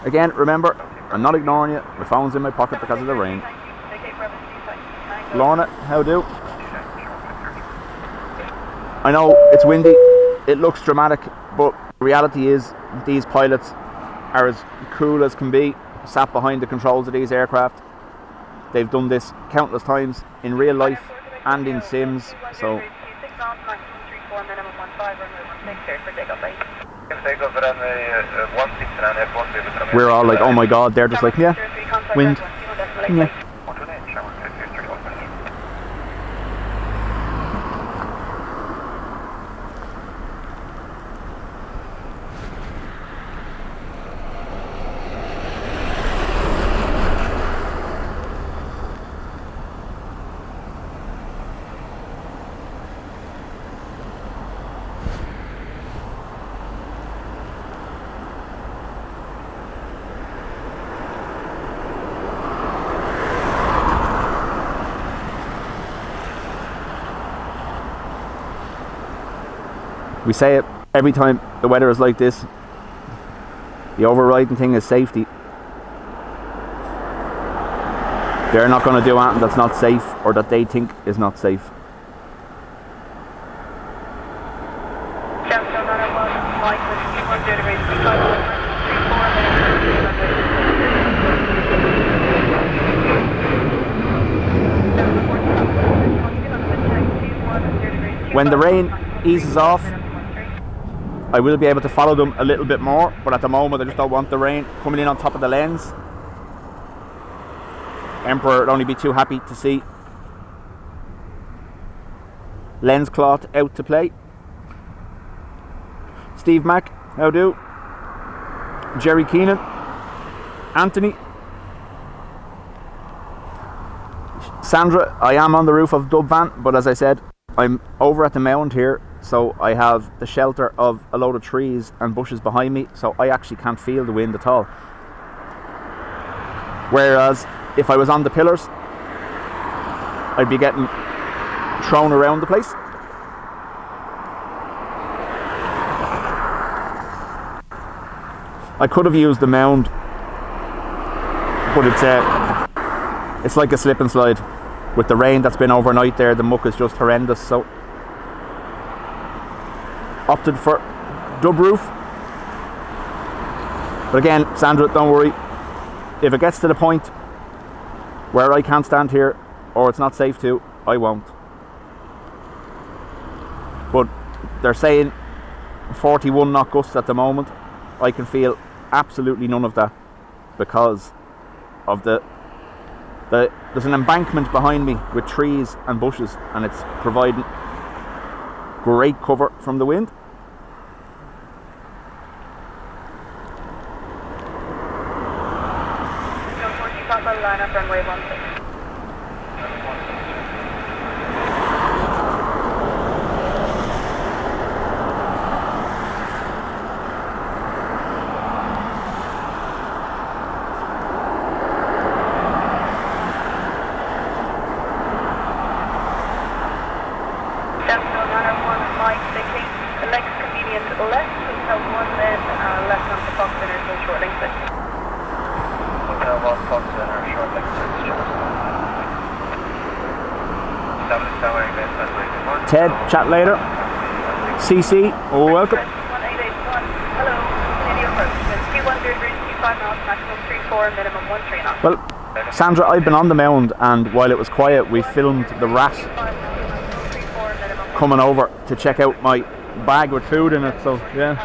Again, remember, I'm not ignoring you. My phone's in my pocket because of the rain. Lorna, how do? I know it's windy, it looks dramatic, but the reality is these pilots are as cool as can be, sat behind the controls of these aircraft. They've done this countless times in real life and in sims, so we're all like, oh my god, they're just like, yeah, wind, yeah. We say it every time the weather is like this. The overriding thing is safety. They're not going to do anything that's not safe or that they think is not safe. When the rain eases off, I will be able to follow them a little bit more, but at the moment I just don't want the rain coming in on top of the lens. Emperor would only be too happy to see lens cloth out to play. Steve Mack, how do? Jerry Keenan, Anthony, Sandra, I am on the roof of Dub Van, but as I said, I'm over at the mound here, so I have the shelter of a load of trees and bushes behind me, so I actually can't feel the wind at all. Whereas if I was on the pillars, I'd be getting thrown around the place. I could have used the mound, but it's like a slip and slide. With the rain that's been overnight there, the muck is just horrendous, so opted for dub roof. But again, Sandra, don't worry. If it gets to the point where I can't stand here or it's not safe to, I won't. But they're saying 41 knot gusts at the moment. I can feel absolutely none of that because of there's an embankment behind me with trees and bushes, and it's providing great cover from the wind. Line up runway 16. Mike 16, the next convenient left, hotel 1 then Ted, chat later. CC, welcome. 1881. Hello. Video approach. 21 knots, maximum 34, minimum 13 knots. Well, Sandra, I've been on the mound, and while it was quiet, we filmed the rat coming over to check out my bag with food in it, so yeah.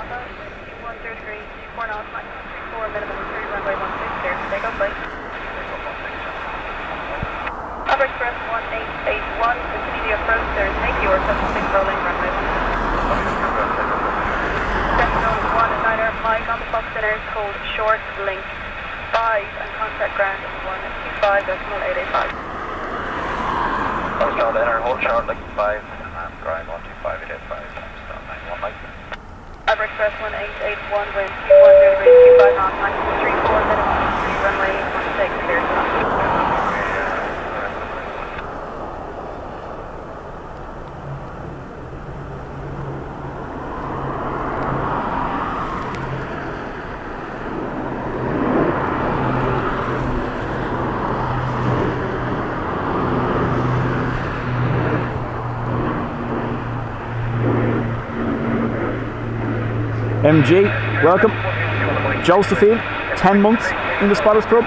Upper Express 1881, continue the approach, there is 80 or 76 rolling runway 16. Sentinel 1 and 9 Mike on the Fox Center, code short link 5 and contact ground 125.885. Fox Center, hold short link 5 and ground 125.885. Stand 91 Mike. Upper Express 1881, wind 210 degrees, 25 knots, maximum 34, minimum 3, runway 16, clear to land. MG, welcome. Josephine, 10 months in the Spotters Club.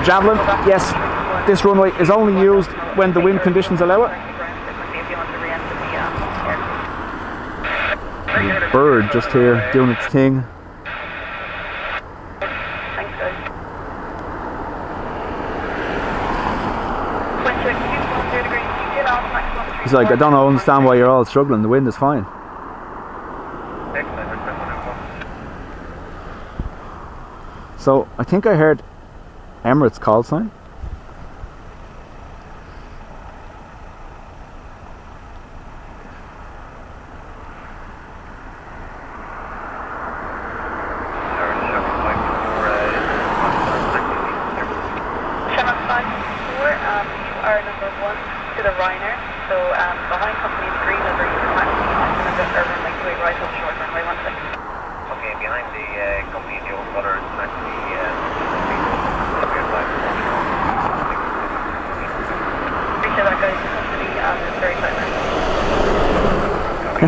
Javelin, yes, this runway is only used when the wind conditions allow it. Bird just here doing its thing. He's like, I don't understand why you're all struggling, the wind is fine. So, I think I heard Emirates call sign.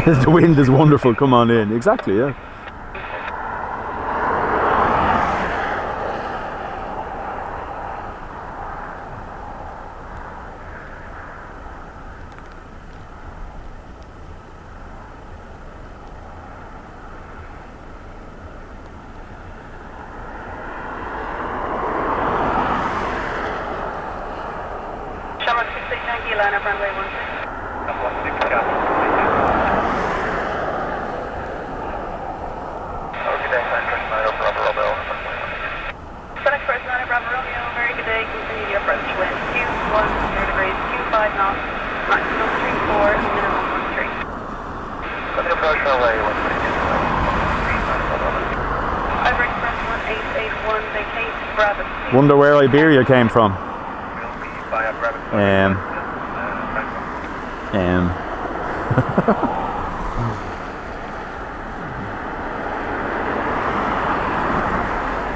The wind is wonderful, come on in. Exactly, yeah. Shamrock 6890, line up runway 16. Very good day, continue the approach. Wind 210 degrees, 25 knots, maximum 34, minimum 13. Continue approach runway 16. Ivory Express 1881, vacate, Brabant. Wonder where Iberia came from.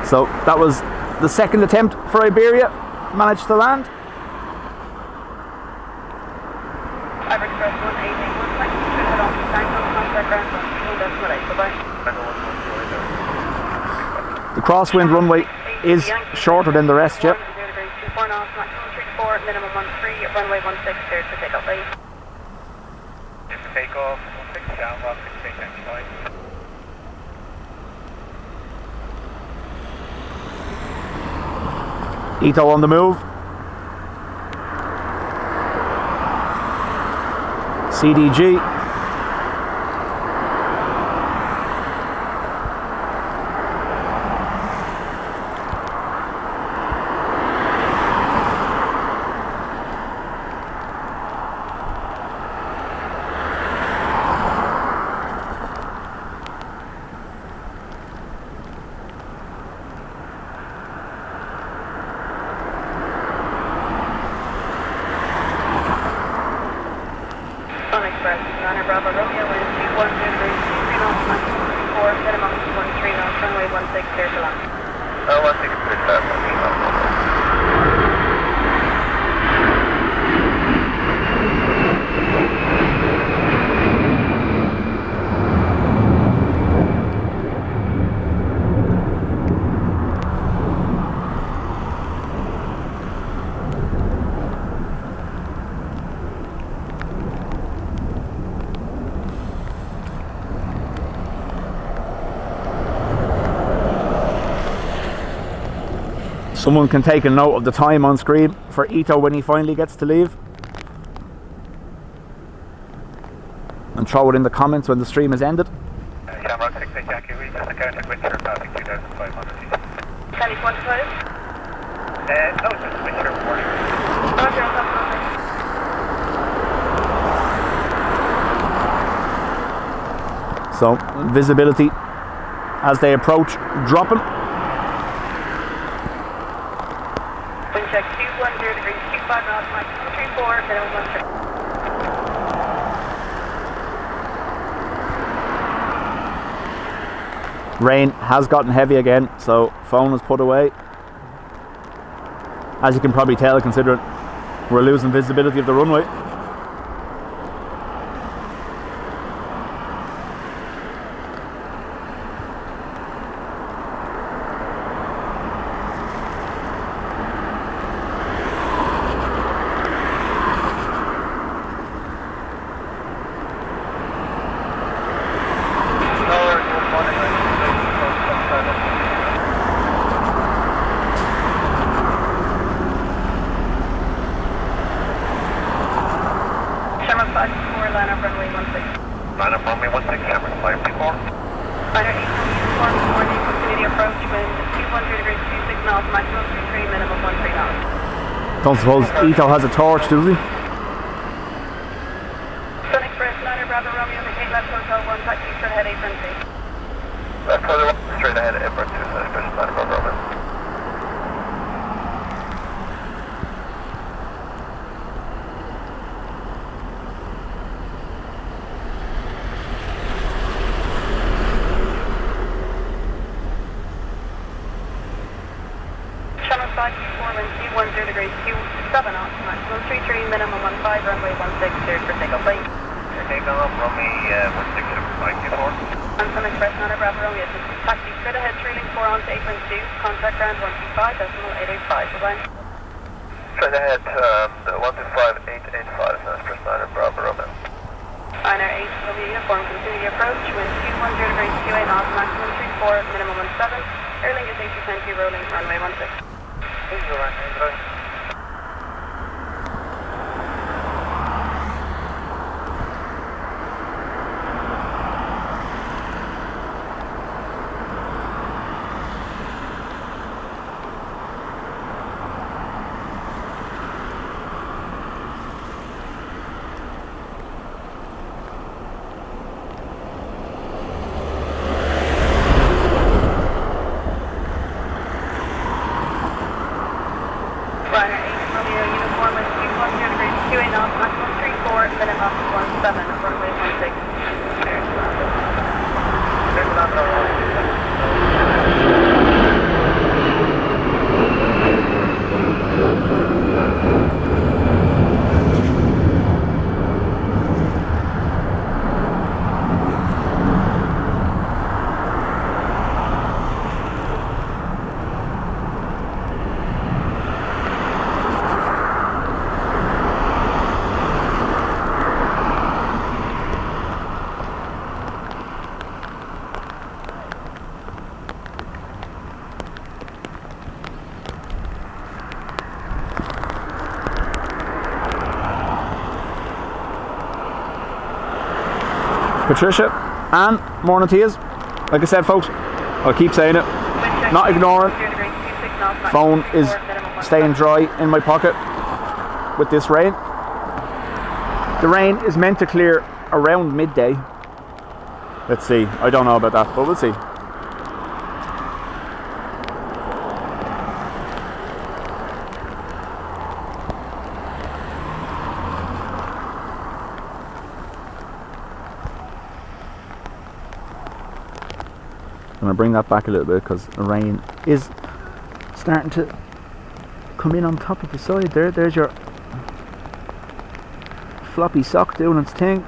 So that was the second attempt for Iberia, managed to land. Ivory Express 1881, thanks. Should head on to Tango, contact ground 1, bye-bye. The Crosswind runway is shorter than the rest, yep. 24 knots, maximum 34, minimum 13, runway 16, cleared for takeoff, please. Just to take off, 16 down, 16 95. Ito on the move. CDG. Bravo Romeo, wind 210 degrees, 3 knots, maximum 4, minimum 13 knots, runway 16, clear to land. 16, clear to land. Someone can take a note of the time on screen for Ito when he finally gets to leave. And throw it in the comments when the stream is ended. Shamrock 68 Yankee, we just accounted with your traffic 2,500 feet. Can you quantify it? No, just with your warning. Roger, I'll have So, visibility as they approach, dropping. Wind check 210 degrees, 25 knots, maximum 34, minimum 13. Rain has gotten heavy again, so phone is put away. As you can probably tell, considering we're losing visibility of the runway. Don't suppose Ito has a torch, does he? Sun Express, Liner Bravo Romeo, Machine Left Hotel 1, taxi straight ahead, apron 2. Left further one, straight ahead, apron 2, Sun Express, Liner Bravo Romeo. Channel 5, 4 wind 210 degrees, 27 knots, maximum 33, minimum 15, runway 16, cleared for takeoff lane. Takeoff up, runway 16, 524. And Sun Express, Liner Bravo Romeo, taxi straight ahead, trailing 4 on to apron 2, contact ground 125.885, bye-bye. Straight ahead, 125.885, Sun Express, Liner Bravo Romeo. Liner 8, Romeo uniform, continue your approach, wind 210 degrees, 28 knots, maximum 34, minimum 17, airlink is 8020, rolling, runway 16. Patricia, Anne, morning to you. Like I said, folks, I'll keep saying it, not ignoring. Phone is staying dry in my pocket with this rain. The rain is meant to clear around midday. Let's see, I don't know about that, but we'll see. I'm going to bring that back a little bit because the rain is starting to come in on top of the side there. There's your floppy sock doing its thing.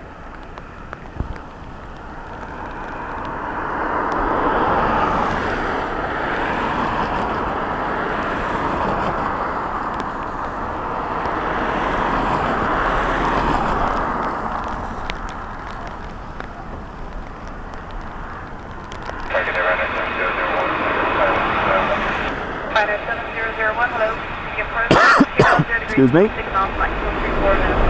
Excuse me. 6 knots, maximum 34 minutes.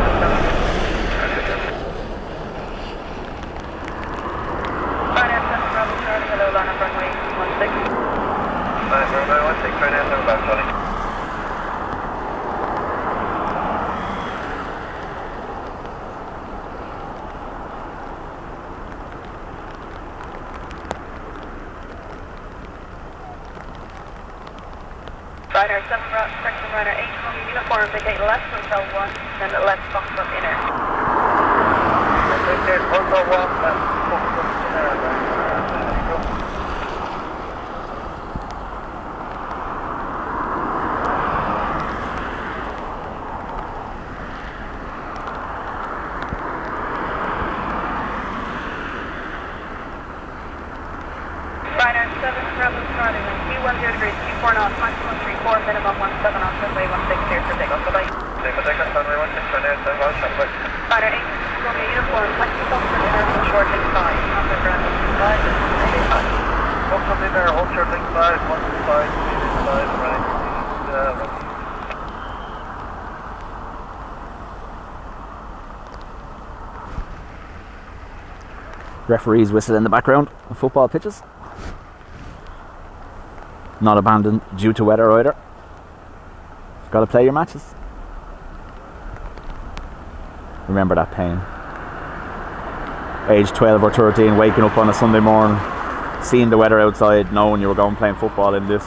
Ryanair 7 Bravo Charlie, hello, line up runway 16. Runway 16, Ryanair 7 Bravo Charlie. Ryanair 7 Bravo, correction, Ryanair 8 Romeo uniform, indicate left hotel 1, then left Foxtrot inner. Indicate hotel 1, left Foxtrot inner. Ryanair 7 Bravo Charlie, wind 210 degrees, 24 knots, maximum 34, minimum 17 knots, runway 16 clear for takeoff, bye-bye. Clear for takeoff, runway 16, Ryanair 7 Bravo Charlie. Ryanair 8 Romeo uniform, taxi Foxtrot inner, hold short link 5, contact ground 5, Foxtrot inner, hold short link 5, 125, right. Referees whistle in the background of football pitches. Not abandoned due to weather either. Got to play your matches. Remember that pain. Age 12 or 13, waking up on a Sunday morning, seeing the weather outside, knowing you were going playing football in this.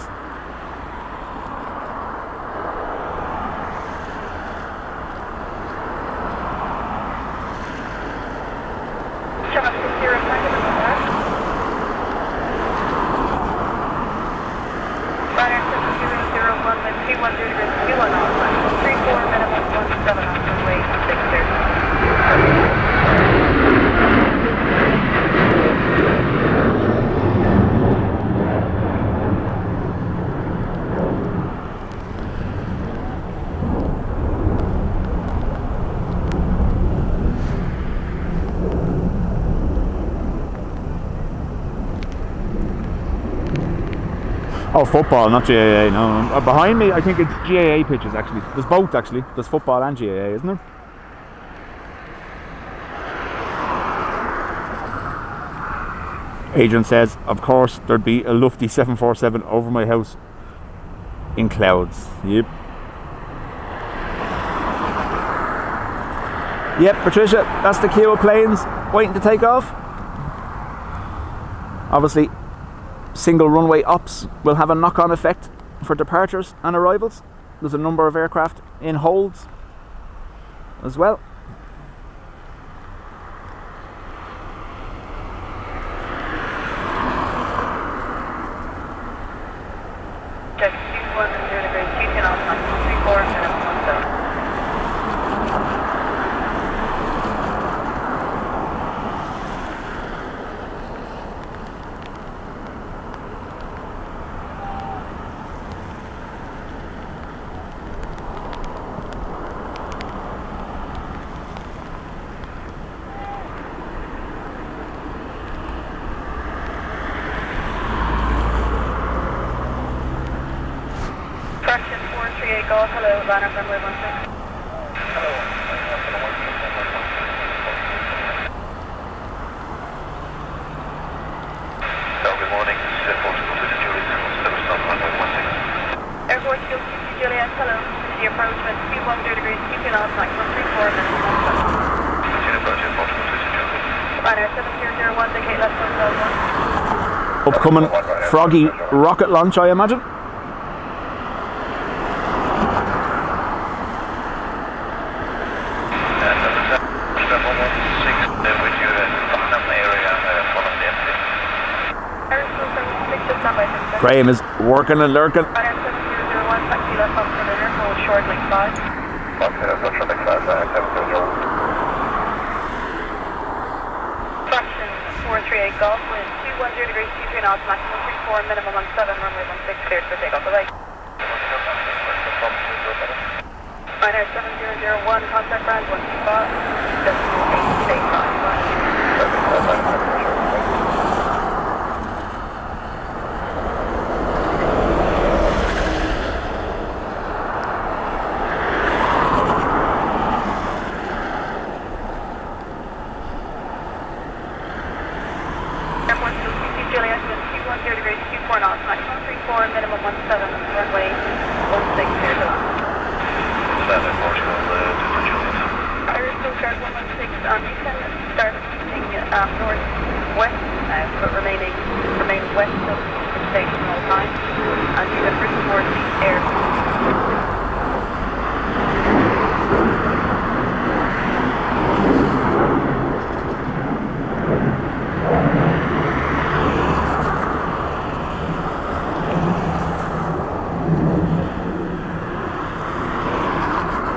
Oh, football, not GAA, no. Behind me, I think it's GAA pitches, actually. There's both, actually. There's football and GAA, isn't there? Adrian says, of course, there'd be a lofty 747 over my house in clouds. Yep. Yep, Patricia, that's the queue of planes waiting to take off. Obviously, single runway ops will have a knock-on effect for departures and arrivals. There's a number of aircraft in holds as well. Check 210 degrees, 210 off, 34 minutes, 17. Golf, hello, Runner runway 16. Hello. So, good morning. This is Portugal to the Juliet. Stop runway 16. Airport Fuel to Juliet, hello. The approach with 210 degrees, 2 knots, maximum 34 minutes. Continue approaching Portugal to the Juliet. Runner 7001, indicate left hotel 1. Upcoming Froggy rocket launch, I imagine. Graham is working and lurking. Ryanair 7001, taxi left Foxtrot inner, hold short link 5. Foxtrot link 5, 700. Fraction 438 Golf, wind 210 degrees, 23 knots, maximum 34, minimum on 7, runway 16, cleared for takeoff, bye-bye. Ryanair 7001, contact ground 125, decimal 885. 0 degrees, 24 knots, maximum 34, minimum 17, runway 16, clear to land. Standard Portugal, 2 Juliet. Irish Coast Guard 116, you can start moving north-west now, but remain west of the station all the time, and you have written towards the air.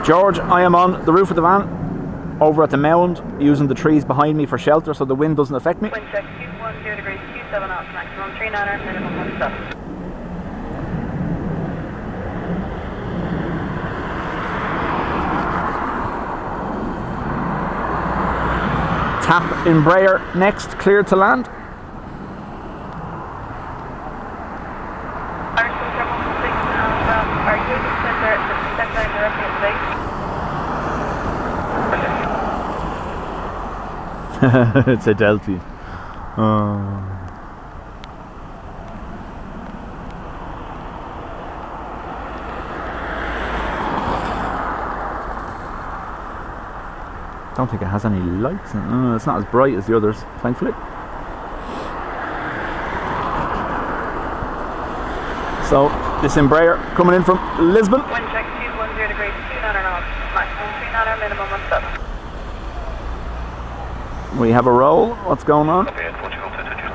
George, I am on the roof of the van, over at the mound, using the trees behind me for shelter so the wind doesn't affect me. Wind check 210 degrees, 27 knots, maximum 39er, minimum 17. Tap Embraer next, clear to land. Irish Coast Guard 116, are you able to step down directly at the base? It's a Delphi. Don't think it has any lights in it. It's not as bright as the others, thankfully. So, this Embraer coming in from Lisbon. Wind check 210 degrees, 29 knots, maximum 39er, minimum 17. We have a roll. What's going on? Copy, Portugal, 2 Juliet.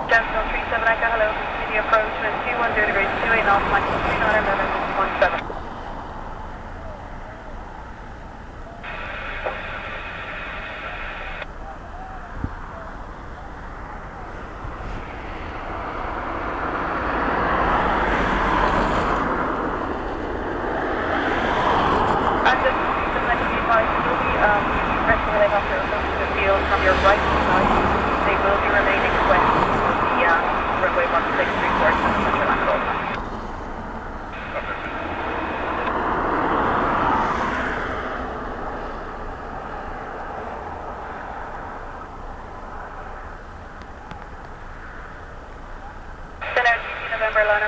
Gentleman 37 Echo, hello, continue approach with 210 degrees, 28 knots, maximum 39er, minimum 17.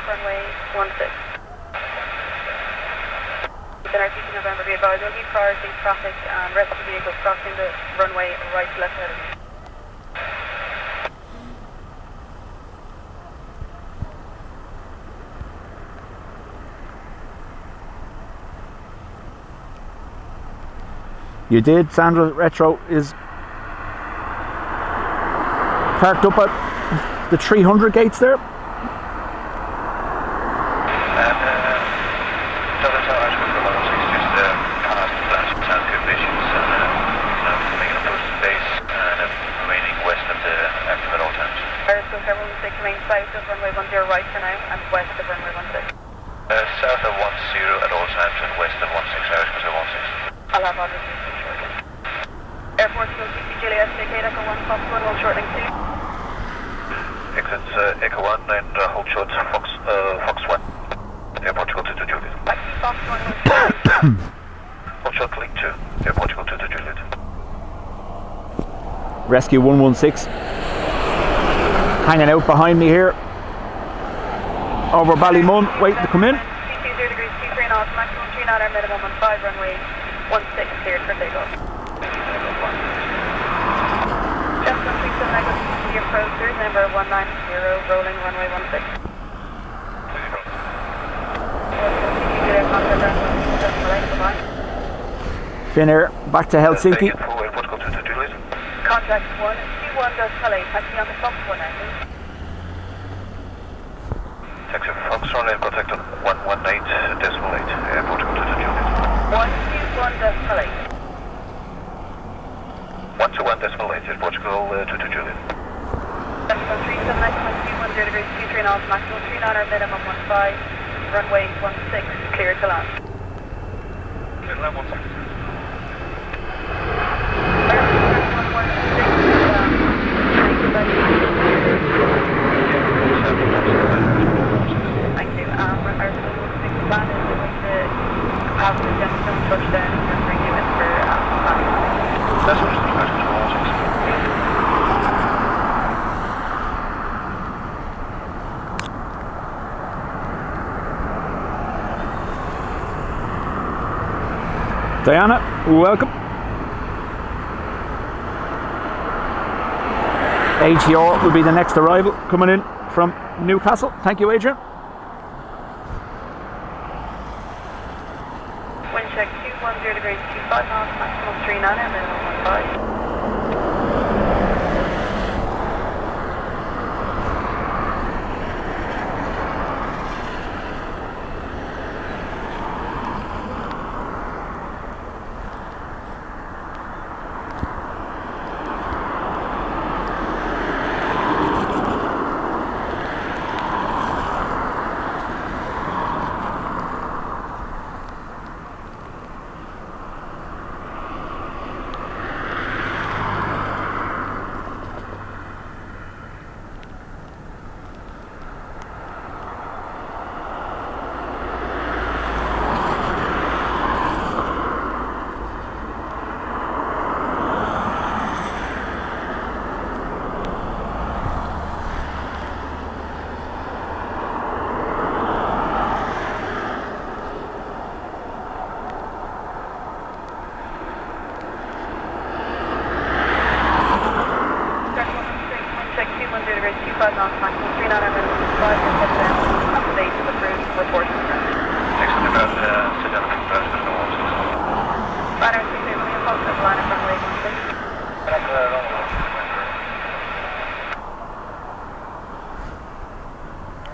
Runway 16. Within our future November, be advised, we'll keep priority traffic and rest of the vehicles crossing the runway right to left ahead of you. You did. Sandra Retro is parked up at the 300 gates there. Remain south of runway 10 right for now and west of runway 16. South of 10 at all times and west of 16 Irish Coast 16. I'll have others shortly. Airport will keep you Juliet, vacate Echo 1, Fox 1, hold shortening 2. Exits Echo 1 and hold short Fox 1. Airport Portugal 2 Juliet. Taxi Fox 1, hold short. Hold short link 2. Airport Portugal 2 Juliet. Rescue 116. Hanging out behind me here. Over Ballymun, waiting to come in. 220 degrees, 23 knots, maximum 3 knot, minimum on 5 runway 16 cleared for takeoff. Gentlemen, 37 Echo, the approach, there's number 190, rolling runway 16. Finnair, back to Helsinki. Contact 1, 21 does Calais, taxi on the Fox 1 now, please. Taxi Fox runway, contact on 118.8, Airport Portugal 2 Juliet. 121 does Calais. 121.8, Airport Portugal 2 Juliet. Gentlemen, 37 Echo, 210 degrees, 23 knots, maximum 3 knot, minimum 15, runway 16, clear to land. Diana, welcome. ATR will be the next arrival coming in from Newcastle. Thank you, Adrian. Wind check 210 degrees 25 knots, maximum 39 and minimum 15.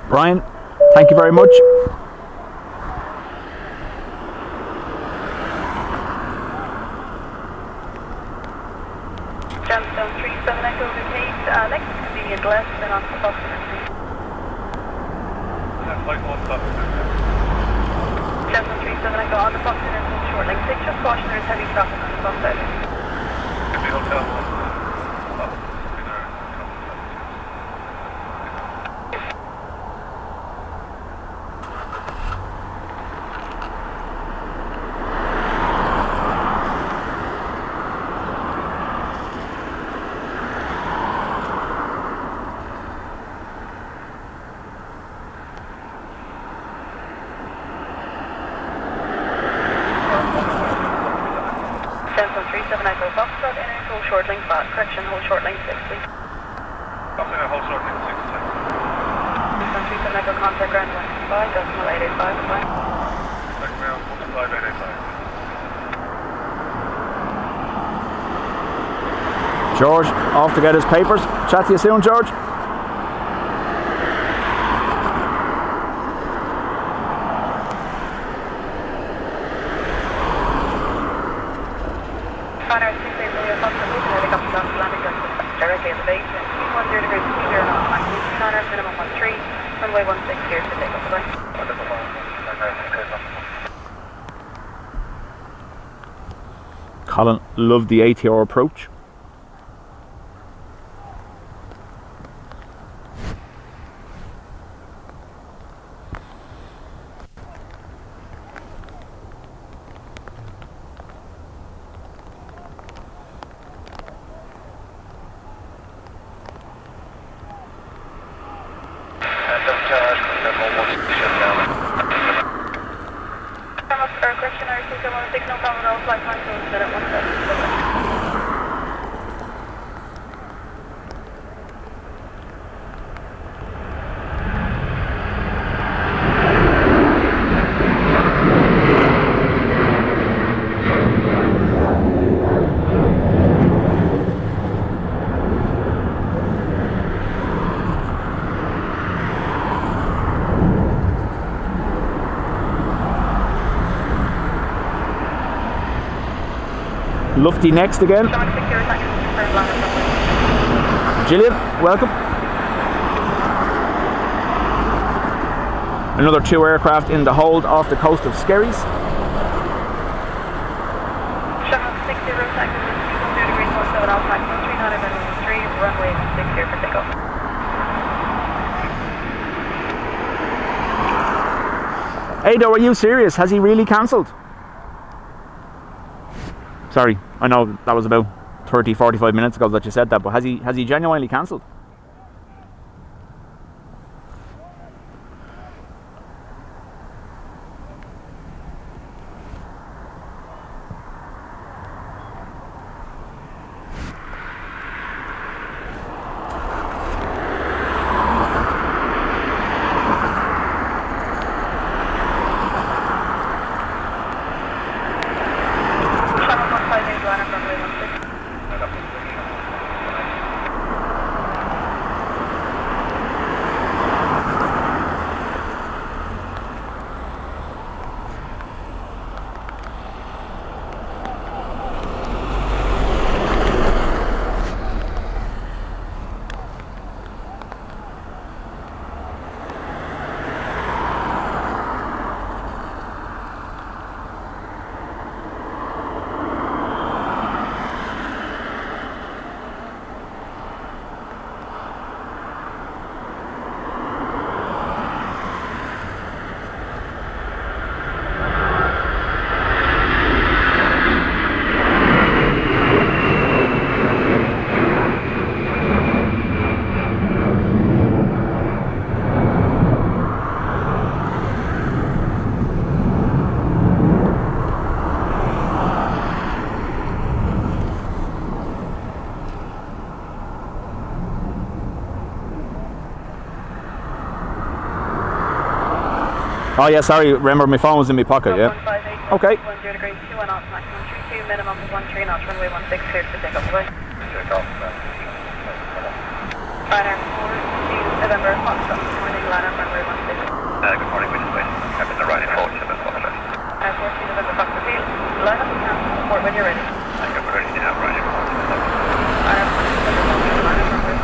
Brian, thank you very much. Gemstone 37 Echo repeat, next convenient left, then on to Boston. Gemstone 37 Echo on the Boston and short link 6, just caution there is heavy traffic on the bus side. Short link 5, correction, hold short link 6, please. Hold short link 6, please. 37 Echo contact ground 125, decimal 885, goodbye. Contact ground 125, 885. George, off to get his papers. Chat to you soon, George. Directly at the base, 210 degrees 20 knots, maximum 29, minimum 13, runway 16 here to take off the line. Colin loved the ATR approach. Lufty next again. Gillian, welcome. Another 2 aircraft in the hold off the coast of Skerries. Ado, are you serious? Has he really cancelled? Sorry, I know that was about 30-45 minutes ago that you said that, but has he genuinely cancelled? Oh yeah, sorry, remember my phone was in my pocket, yeah. 158, Okay. 10 degrees, 21 knots, maximum 32, minimum 13 knots, runway 16 clear for takeoff, away. Liner 42, November, Foxtrot, morning, liner, runway 16. Good morning, which is waiting. Captain the right 47 Foxtrot. 14, November, Foxtrot, field. Line up and cancel, report when you're ready. Good, we're ready now, right? Liner 42, November, liner, runway.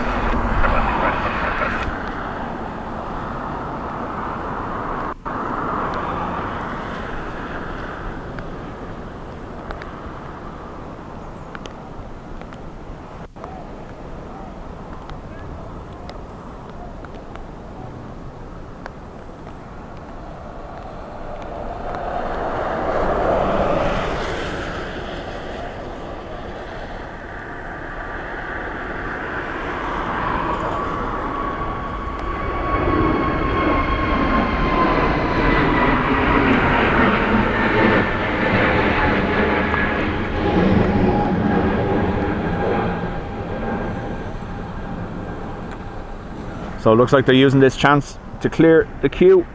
So it looks like they're using this chance to clear the queue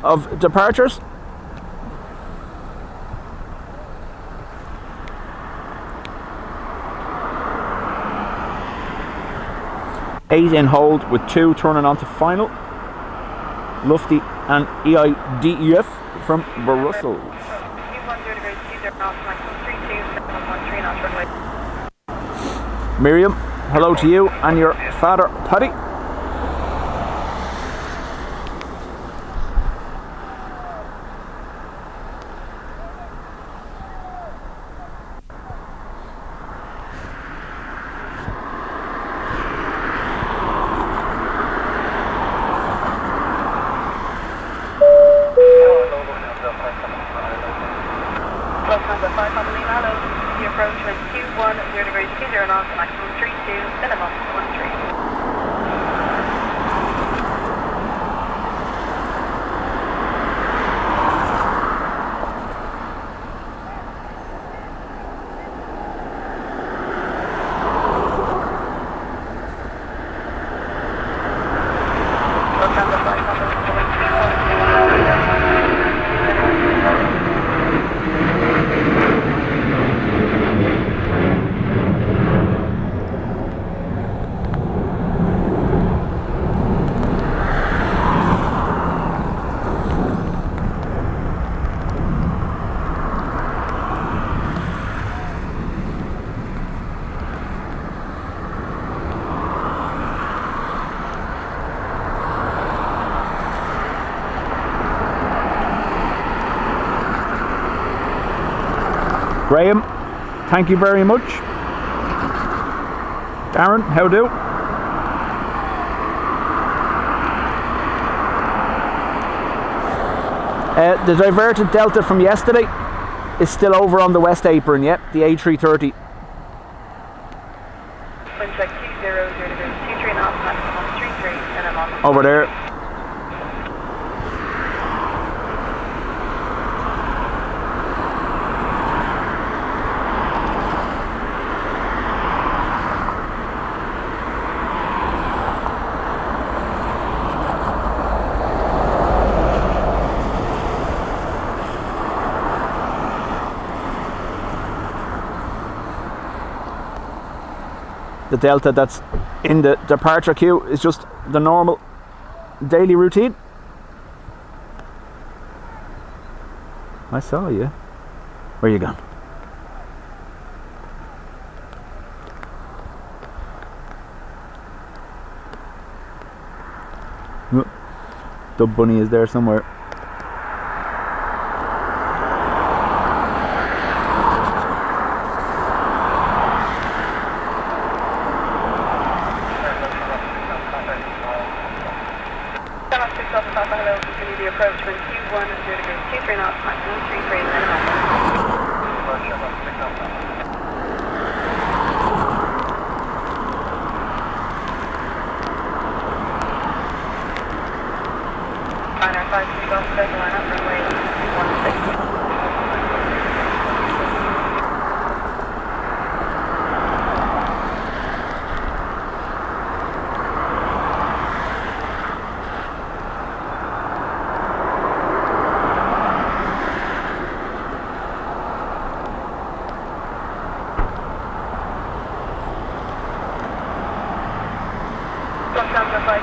of departures. Eight in hold with 2 turning on to final. Lufty and EIDW from Brussels. Miriam, hello to you and your father, Paddy. Graham, thank you very much. Darren, how do? The diverted Delta from yesterday is still over on the west apron, yep, the A330. Over there. The Delta that's in the departure queue is just the normal daily routine. I saw you. Where you gone? Oh, Dub Bunny is there somewhere.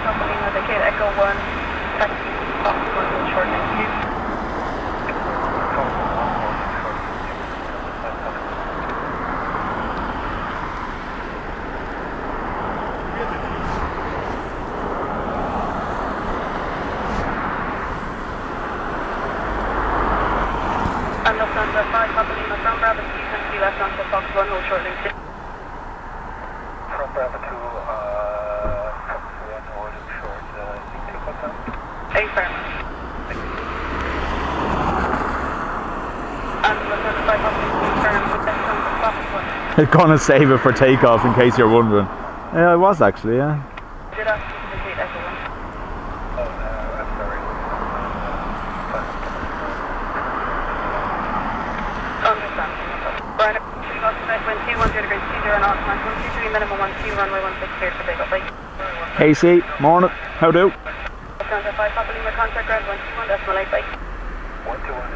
Papa Lima, the Kate Echo 1, taxi, Foxwood, short next to you. And Lufthansa 5 Papa Lima from Bravo 2, taxi left onto Foxwood, hold short next to you. From Bravo 2, Foxwood, holding short, 2 A firm. And Lufthansa 5 Papa Lima firm, left onto Foxwood. Gonna save it for takeoff in case you're wondering. Yeah, I was actually, yeah. Did ask you to the Kate Echo 1. I'm sorry. Understand. Brian, we got to wind 210 degrees, 20 knots, 123 minimum 12, runway 16 cleared for takeoff. KC, morning, how do? Lufthansa 5 Papa Lima, contact ground 121, decimal 8 bye. 121.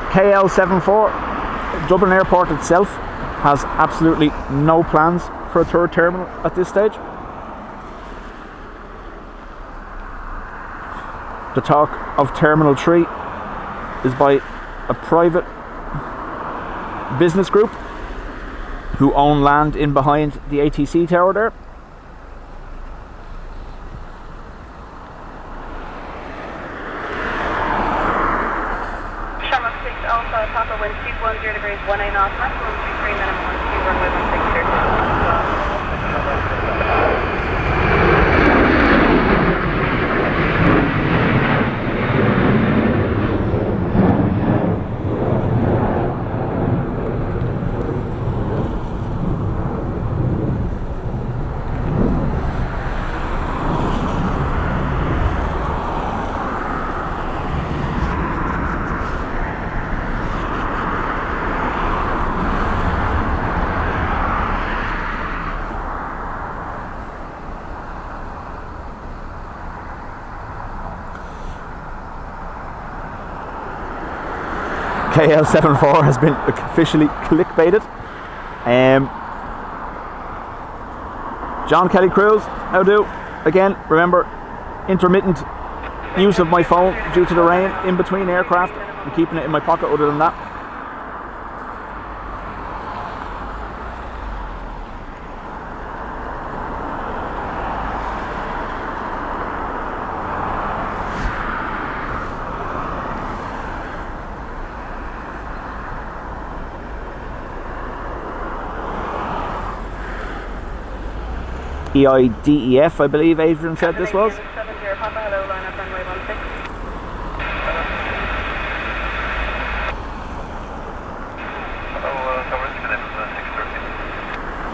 KL74, Dublin Airport itself has absolutely no plans for a third terminal at this stage. The talk of Terminal 3 is by a private business group who own land in behind the ATC tower there. Shamrock 6 Alpha, Papa wind 210 degrees, 18 knots, maximum 23 minimum 12, runway 16 cleared. KL74 has been officially clickbaited. John Kelly Cruz, how do? Again, remember, intermittent use of my phone due to the rain in between aircraft. I'm keeping it in my pocket other than that. EIDEF, I believe Adrian said this was. 70 Papa, hello, line up runway 16.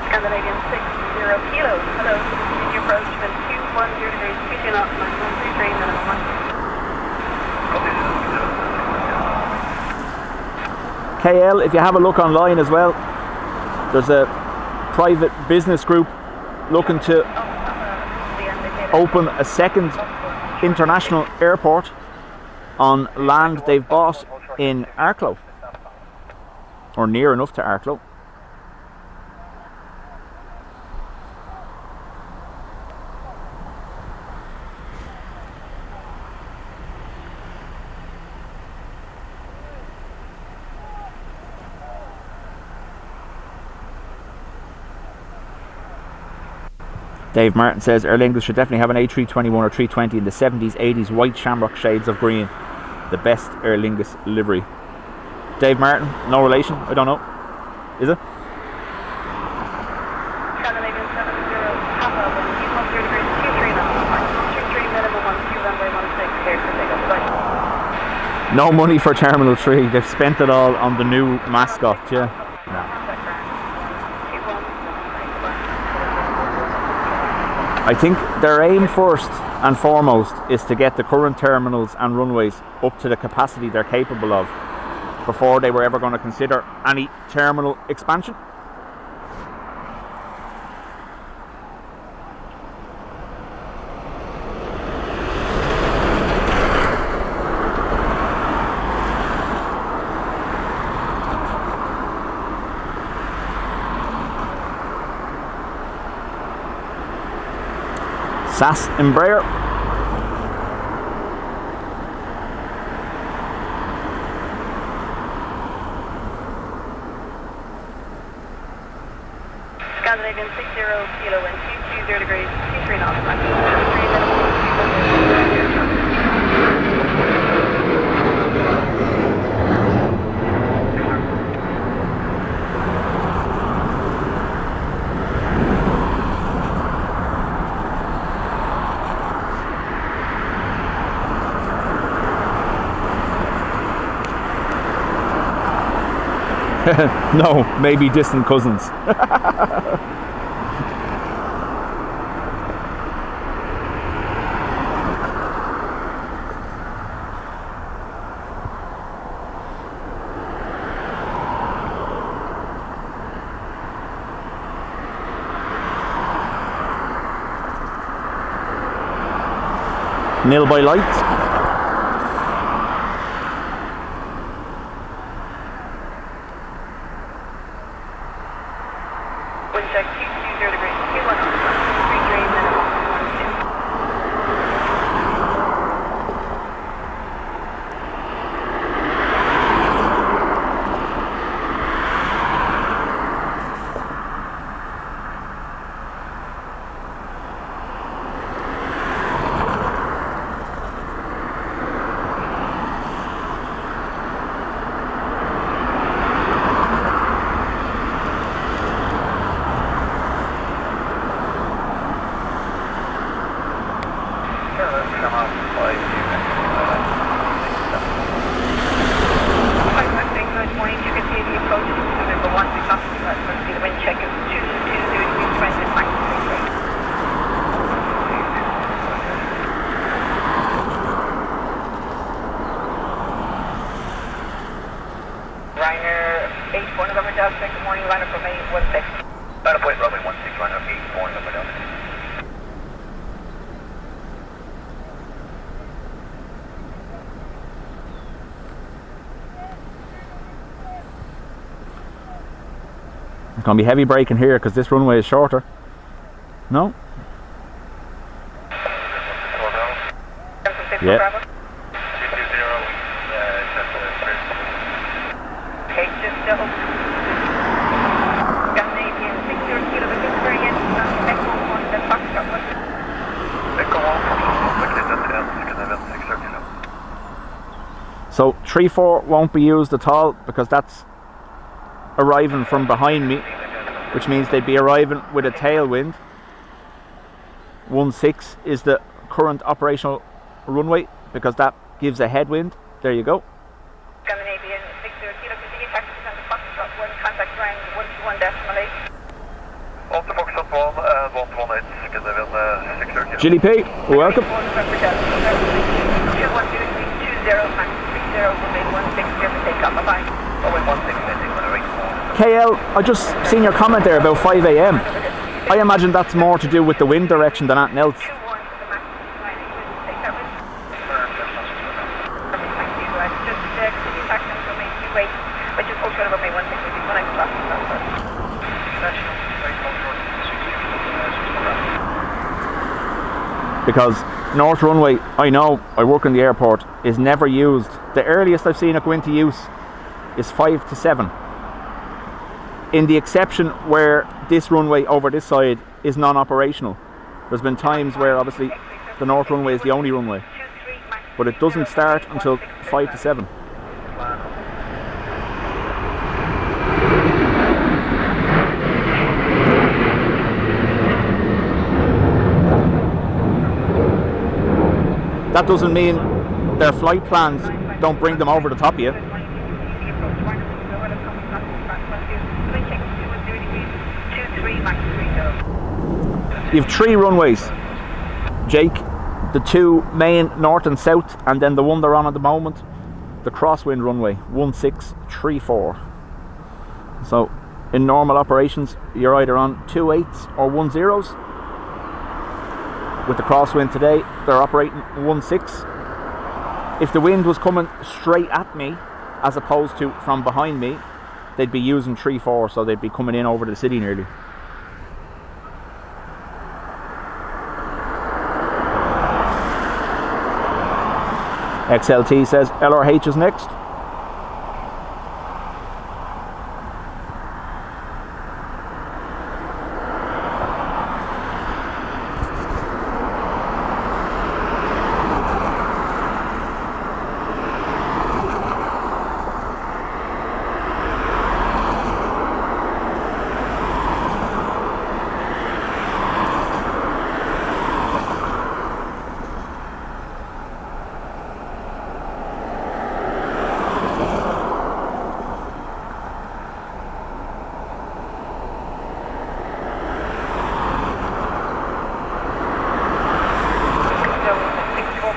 Scandinavian 60 Kilo, hello, continue approach, wind 210 degrees, 20 knots, maximum 33 minimum 1. KL, if you have a look online as well, there's a private business group looking to open a second international airport on land they've bought in Arklow, or near enough to Arklow. Dave Martin says Aer Lingus should definitely have an A321 or 320 in the 70s, 80s, white shamrock shades of green. The best Aer Lingus livery. Dave Martin, no relation, I don't know. Is it? Scandinavian 70 Papa, wind 210 degrees, 23 knots, maximum 33 minimum 12, runway 16, cleared for takeoff. Bye. No money for Terminal 3. They've spent it all on the new mascot, yeah. No. I think their aim first and foremost is to get the current terminals and runways up to the capacity they're capable of before they were ever going to consider any terminal expansion. SAS Embraer. Scandinavian 60 kilo and 220 degrees, 23 knots. No, maybe distant cousins. Nil by light. Wind check 220 degrees, 21 knots, 3 drains and a 112. Good morning, liner from 816. Line point runway 16, liner 8, morning, up and down. It's going to be heavy braking here because this runway is shorter. No? Yeah. Okay, just double. Scandinavian 60 kilo, but just very end. Echo 1, the Foxtrot 1. Echo 1, Scandinavian 60 kilo. So 3-4 won't be used at all because that's arriving from behind me, which means they'd be arriving with a tailwind. 16 is the current operational runway because that gives a headwind. There you go. Scandinavian 60 kilo, continue taxis on the Foxtrot 1, contact range 121.8. Off the Foxtrot 1 and 118, Scandinavian 60 kilo. GDP, welcome. 212 max 30 runway 16 for takeoff. Bye-bye. Runway 16, landing on the right. KL, I just seen your comment there about 5 a.m. I imagine that's more to do with the wind direction than anything else. 21 for the max line. Take that risk. Perfect, thank you. Just continue taxi on runway 28, which is also runway 16 when I'm crossing that. Because North Runway, I know, I work in the airport, is never used. The earliest I've seen it go into use is 5 to 7. In the exception where this runway over this side is non-operational. There's been times where obviously the North Runway is the only runway, but it doesn't start until 5 to 7. That doesn't mean their flight plans don't bring them over the top of you. You have 3 runways, Jake. The 2 main north and south, and then the one they're on at the moment, the Crosswind runway 1634. So in normal operations you're either on 28s or 10s. With the Crosswind today they're operating 16. If the wind was coming straight at me as opposed to from behind me, they'd be using 3-4, so they'd be coming in over the city nearly. XLT says LRH is next.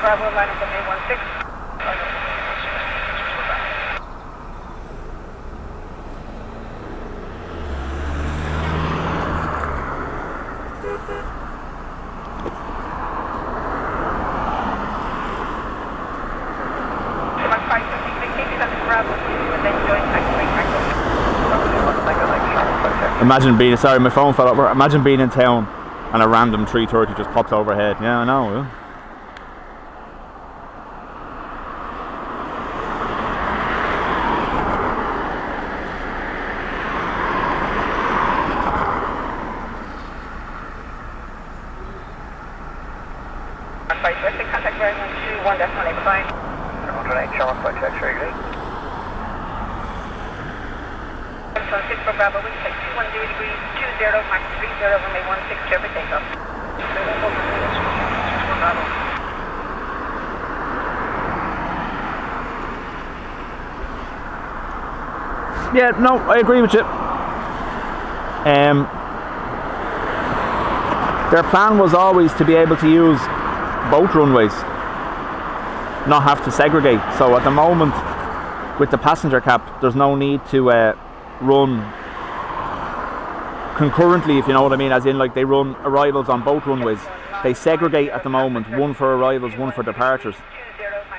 Bravo, line up on A16. Imagine being, sorry, my phone fell over. Imagine being in town and a random 330 just pops overhead. Yeah, I know. Yeah. Contact very much to 1.85. 108 Charles, contact regularly. 6 for Bravo, wind check 210 degrees, 20, max 30, runway 16, traffic takeoff. Yeah, no, I agree with you. Their plan was always to be able to use both runways, not have to segregate. So at the moment, with the passenger cap, there's no need to run concurrently, if you know what I mean, as in like they run arrivals on both runways. They segregate at the moment, one for arrivals, one for departures.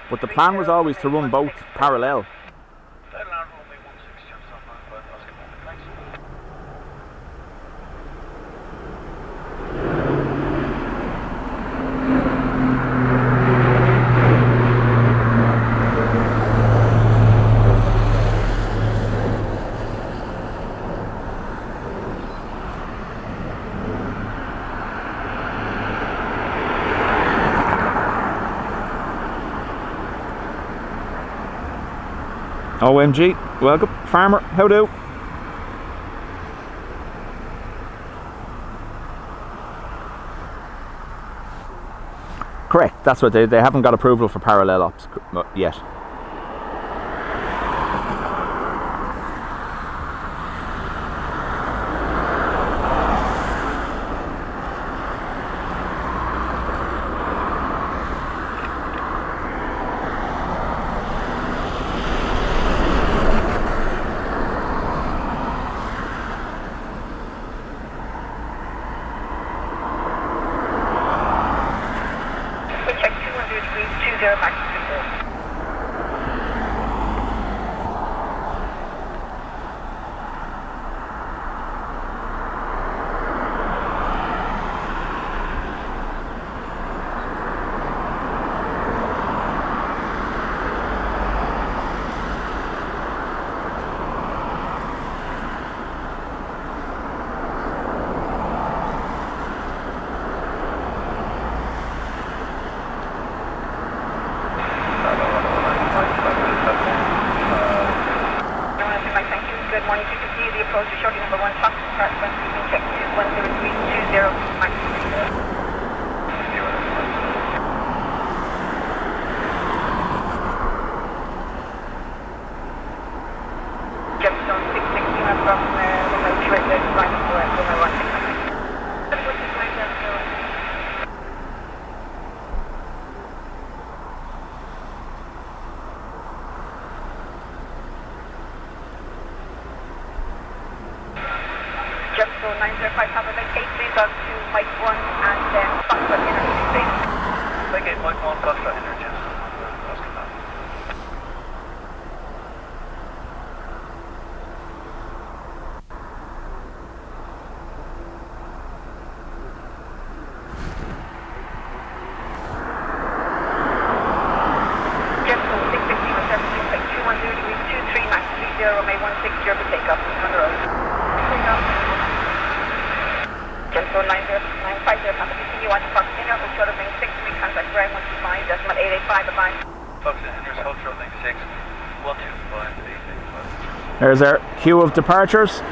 But the plan was always to run both parallel. OMG, welcome. Farmer, how do? Correct, that's what they haven't got approval for parallel ops yet. So 950, continue on to Fox Inner, hold short of link 6, recontact ground 125, decimal 885, goodbye. Fox Inner, hold short link 6, 125, 885. There's our queue of departures.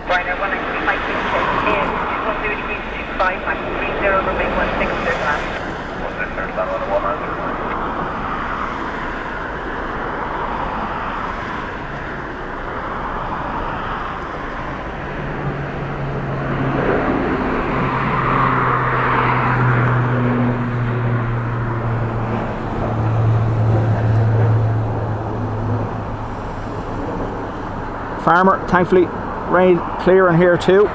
Ryanair 193, my team check is 210 degrees 25, max 30, remain 16, third land. 16, third land on the 193. Farmer, thankfully, rain clear in here too.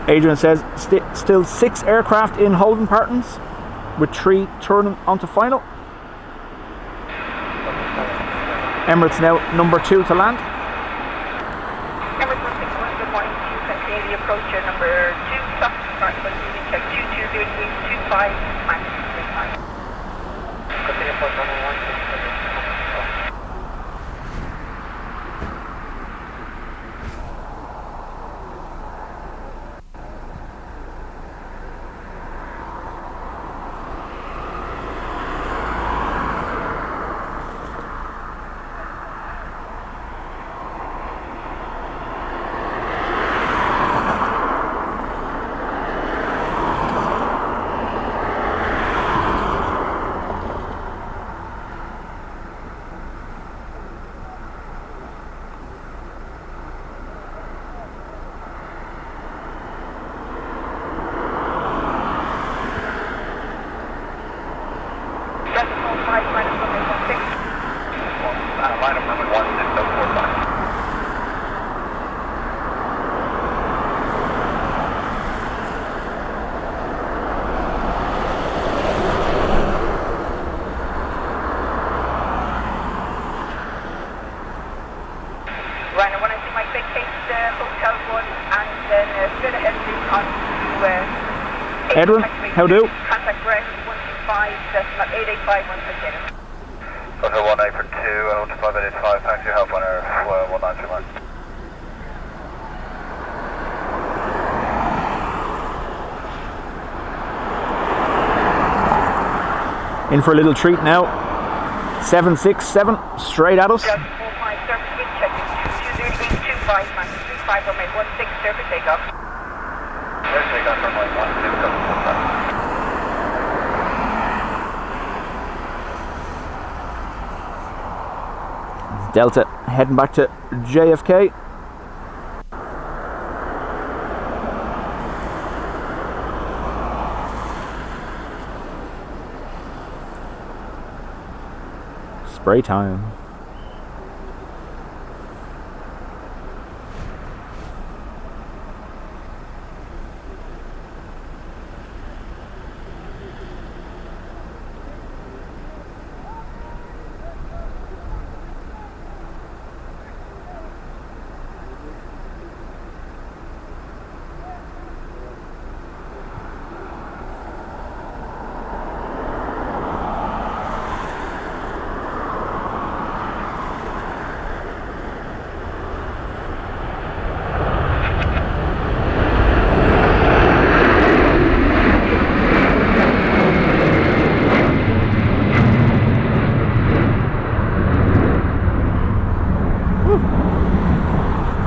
Adrian says still 6 aircraft in holding patterns with 3 turning onto final. Emirates now number 2 to land. Emirates 161, good morning to you. Continue the approach at number 2, stop department, moving check 220 degrees 25, max 35. Continue approach on 163. Ryanair 193, Mike vacate Hotel 1 and then straight ahead to Edwin, how do? Contact ground 125, decimal 885, 160. Hotel 18 for 2, 125, 885, thanks for your help on our 193 mark. In for a little treat now. 767 straight at us. Just 45, surface wind check 20825, max 35, runway 16, surface takeoff. Surface takeoff from runway 16, coming full time. Delta heading back to JFK. Spray time.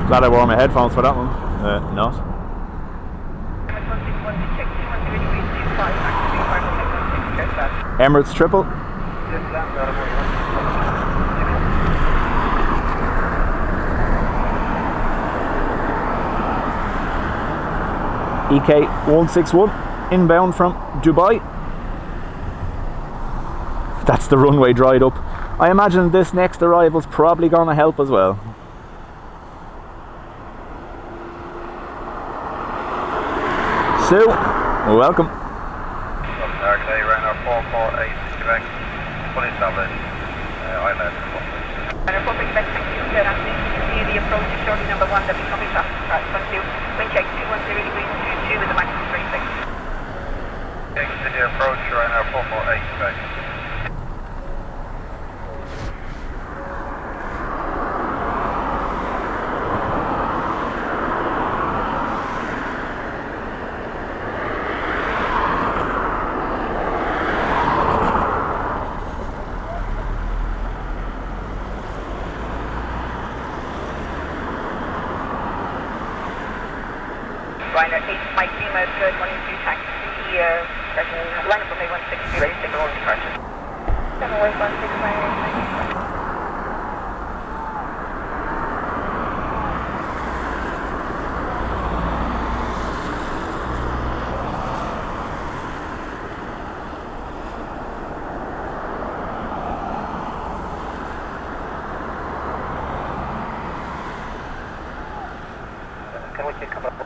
Glad I wore my headphones for that one. Not. Emirates triple. EK 161 inbound from Dubai. That's the runway dried up. I imagine this next arrival's probably going to help as well. Sue, welcome. Okay, Runner 448, Quebec. Fully established. ILS. Runner 448, thank you. Good afternoon. You can see the approach is shortly number 1 that becoming fast. Front 2. Wind check 210 degrees 22 with the maximum 36. Okay, continue approach, Runner 448, Quebec. Ryanair 8, Mike Lima, good, 1-2 taxi, line up with 160, ready to take a roll departure. 7-way 16, Ryanair 8, Can we take a couple of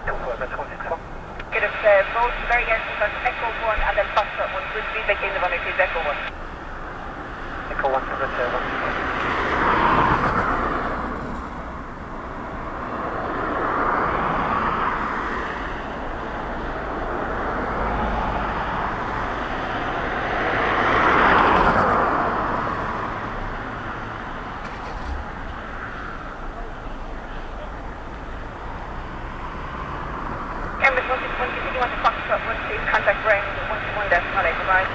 Good, it's both very early, but Echo 1 and then Foxtrot 1, good feedback in the runner, please, Echo 1. Echo 1 to the 1. Airbus 161, continue on to Foxtrot 1, please, contact ground 121 decimal 8, goodbye.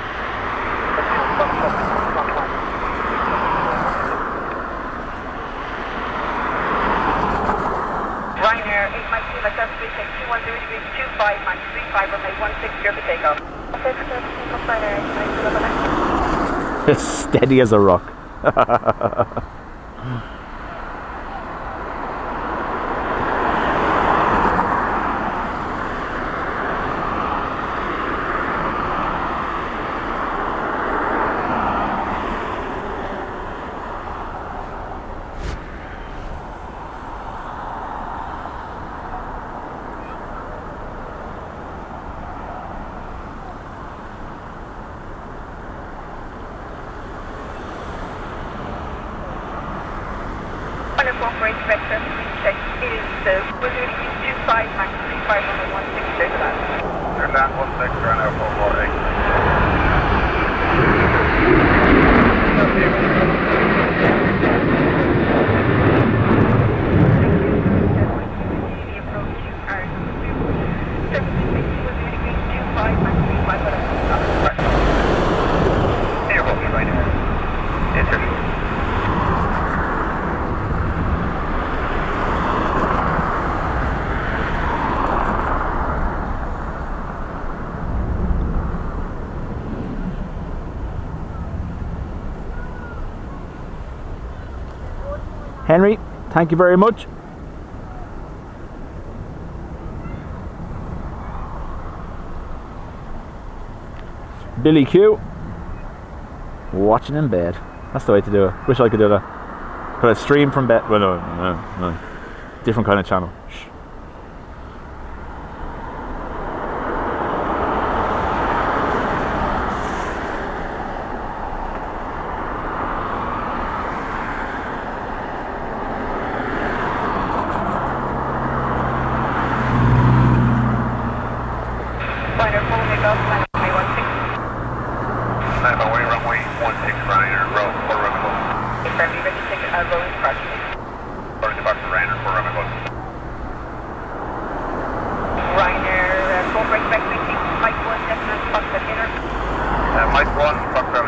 Ryanair 8, Mike Lima, service reach check 210 degrees 25, max 35, runway 16 for takeoff. Steady as a rock. Runner 448, direct service reach check is the 25, max 35, runway 16 for that. Turn down 16, Runner 448. Henry, thank you very much. Billy Q, watching in bed. That's the way to do it. Wish I could do that. Put a stream from bed. Well, no. Different kind of channel. Shh.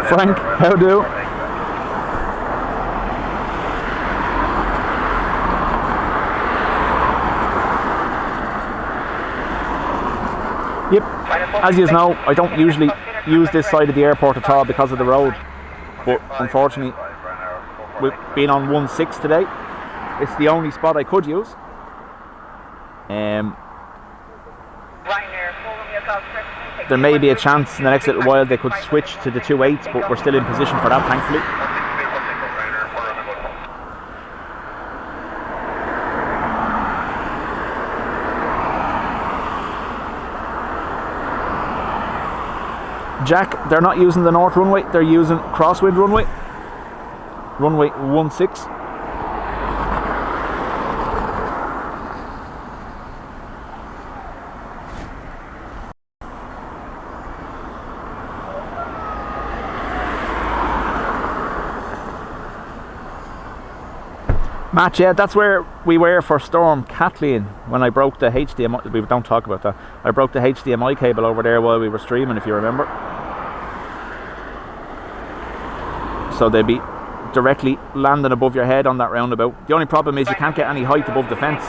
Frank, how do? Yep, as you know, I don't usually use this side of the airport at all because of the road, but unfortunately, with being on 1-6 today, it's the only spot I could use. There may be a chance in the next little while they could switch to the 2-8s, but we're still in position for that, thankfully. Jack, they're not using the north runway, they're using crosswind runway. Runway 16. Matt, yeah, that's where we were for Storm Kathleen when I broke the HDMI. We don't talk about that. I broke the HDMI cable over there while we were streaming, if you remember. So they'd be directly landing above your head on that roundabout. The only problem is you can't get any height above the fence.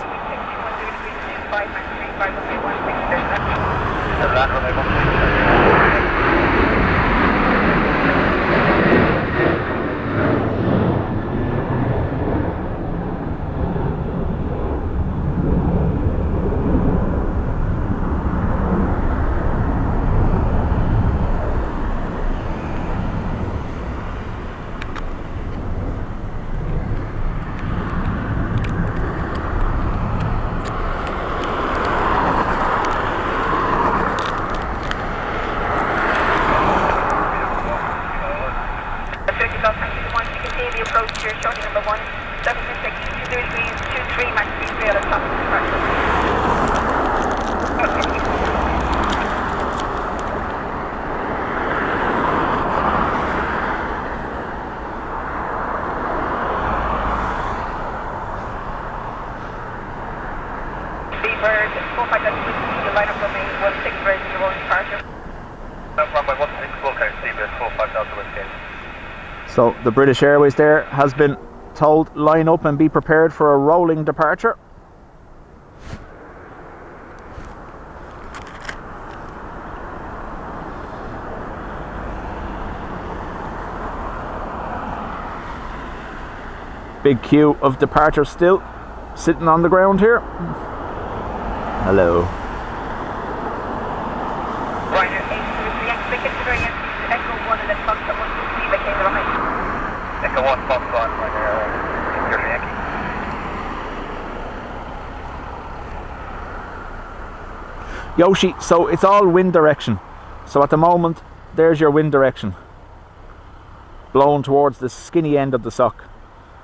So the British Airways there has been told line up and be prepared for a rolling departure. Big queue of departures still sitting on the ground here. Hello. Yoshi, so it's all wind direction. So at the moment, there's your wind direction. Blowing towards the skinny end of the sock.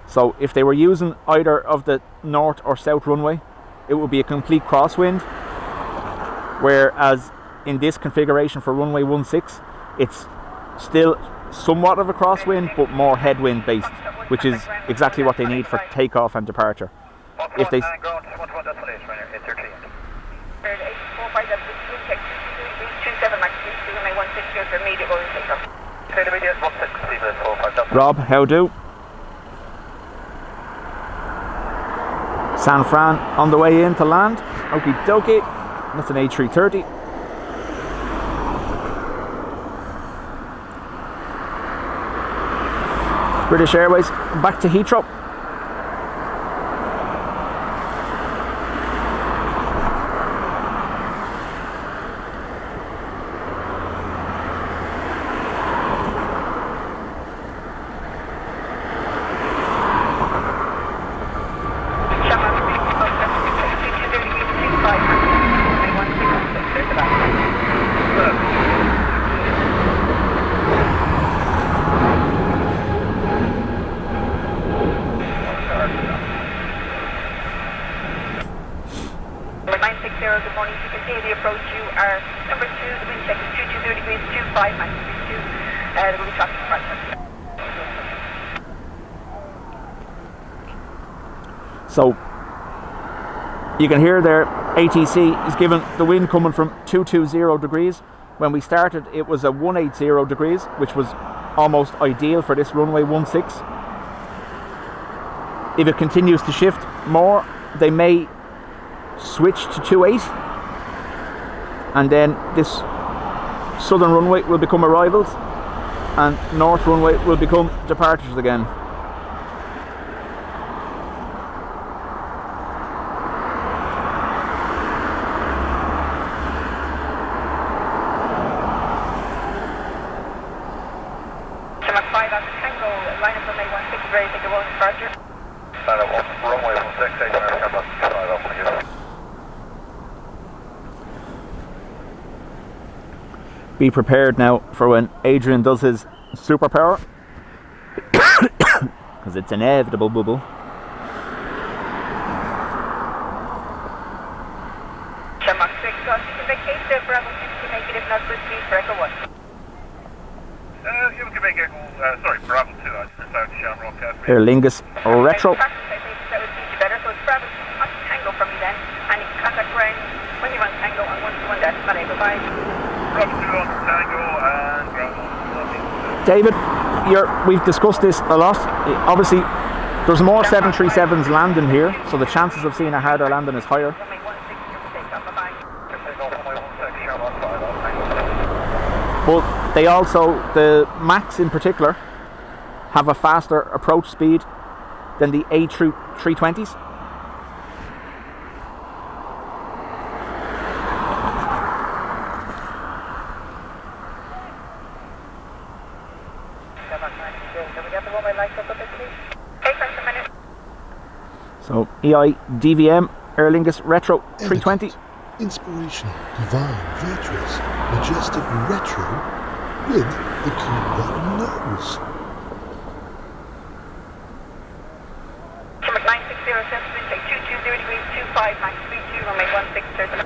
So if they were using either of the north or south runway, it would be a complete crosswind. Whereas in this configuration for runway 16, it's still somewhat of a crosswind, but more headwind based, which is exactly what they need for takeoff and departure. If they Rob, how do? San Fran on the way in to land. Okie dokie. That's an A330. British Airways back to Heathrow. So you can hear there ATC is given the wind coming from 220 degrees. When we started it was a 180 degrees, which was almost ideal for this runway 16. If it continues to shift more, they may switch to 28, and then this southern runway will become arrivals and north runway will become departures again. be prepared now for when Adrian does his superpower. Because it's inevitable, bubble. Shamrock 6, you can vacate the Bravo 6 negative, not proceed for Echo 1. You can make Echo, sorry, Bravo 2, I just found Shamrock. Aer Lingus Retro. That would suit you better, so it's Bravo 2 on Tango from you then, and you can contact Brian when you're on Tango on 121 dash, bye bye. Bravo 2 on Tango and Bravo 2. David, we've discussed this a lot. Obviously, there's more 737s landing here, so the chances of seeing a harder landing is higher. But they also, the Max in particular, have a faster approach speed than the A320s. So EIDW Aer Lingus Retro 320. Inspirational, divine, virtuous, majestic retro with the cute button nose. Number 9607, wind take 220 degrees, 25, max 32, runway 1630.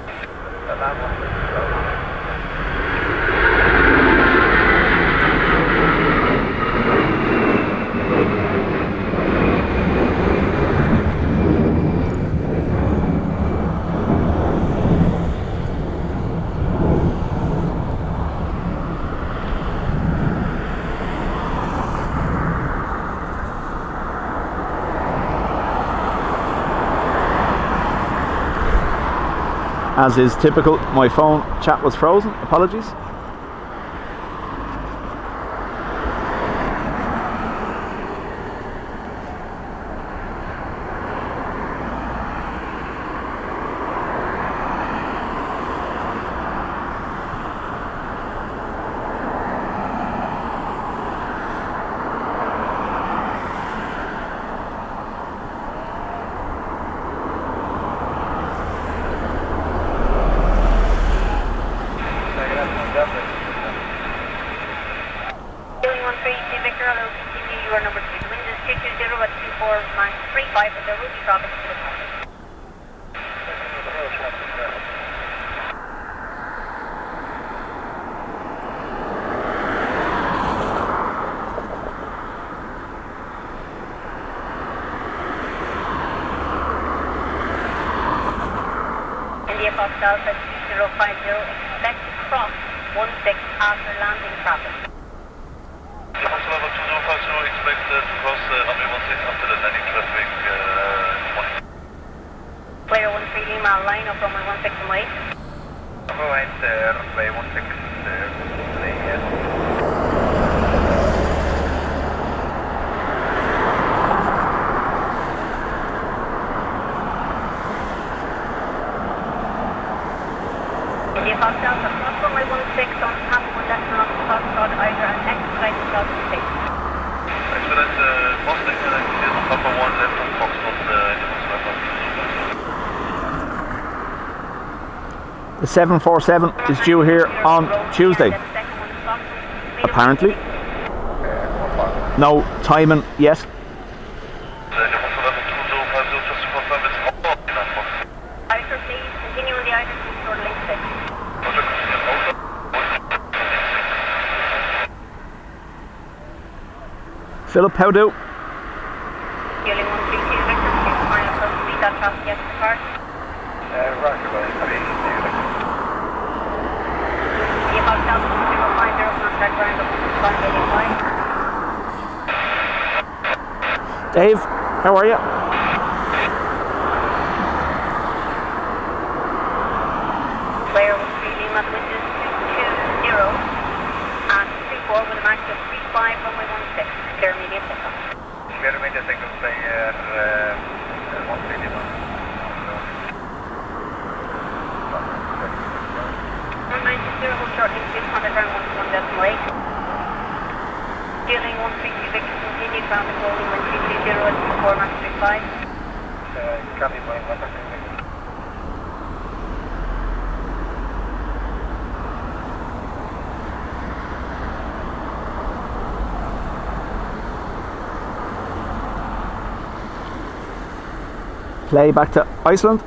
As is typical, my phone chat was frozen. Apologies. Delta 2050, expect to cross 16 after landing traffic. Delta level 2050, expect to cross runway 16 after the landing traffic. Player 13 Lima, line up runway 16 and wait. Runway 16, Delta, cross runway 16 on top of decimal on Foxtrot, either an expedite to Delta 6. Expedite Boston, on top of 1 left on Foxtrot, The 747 is due here on Tuesday. Apparently. No timing yet. Philip, how do? Fueling 132, Victor, final close to meet that traffic yet to depart. Roger, Aviation, The above Delta 2050, contact ground up to 585. Dave, how are you? Player 13 Lima, the wind is 220 and 34 with a max of 35, runway 16. Clear immediate takeoff. Clear immediate takeoff, player 13 Lima. 1960, hold short increase, contact ground 121.8. Fueling 132, Victor, continue, ground and holding 1330 at 24, max 35. Copy, Boeing 132. play back to Iceland.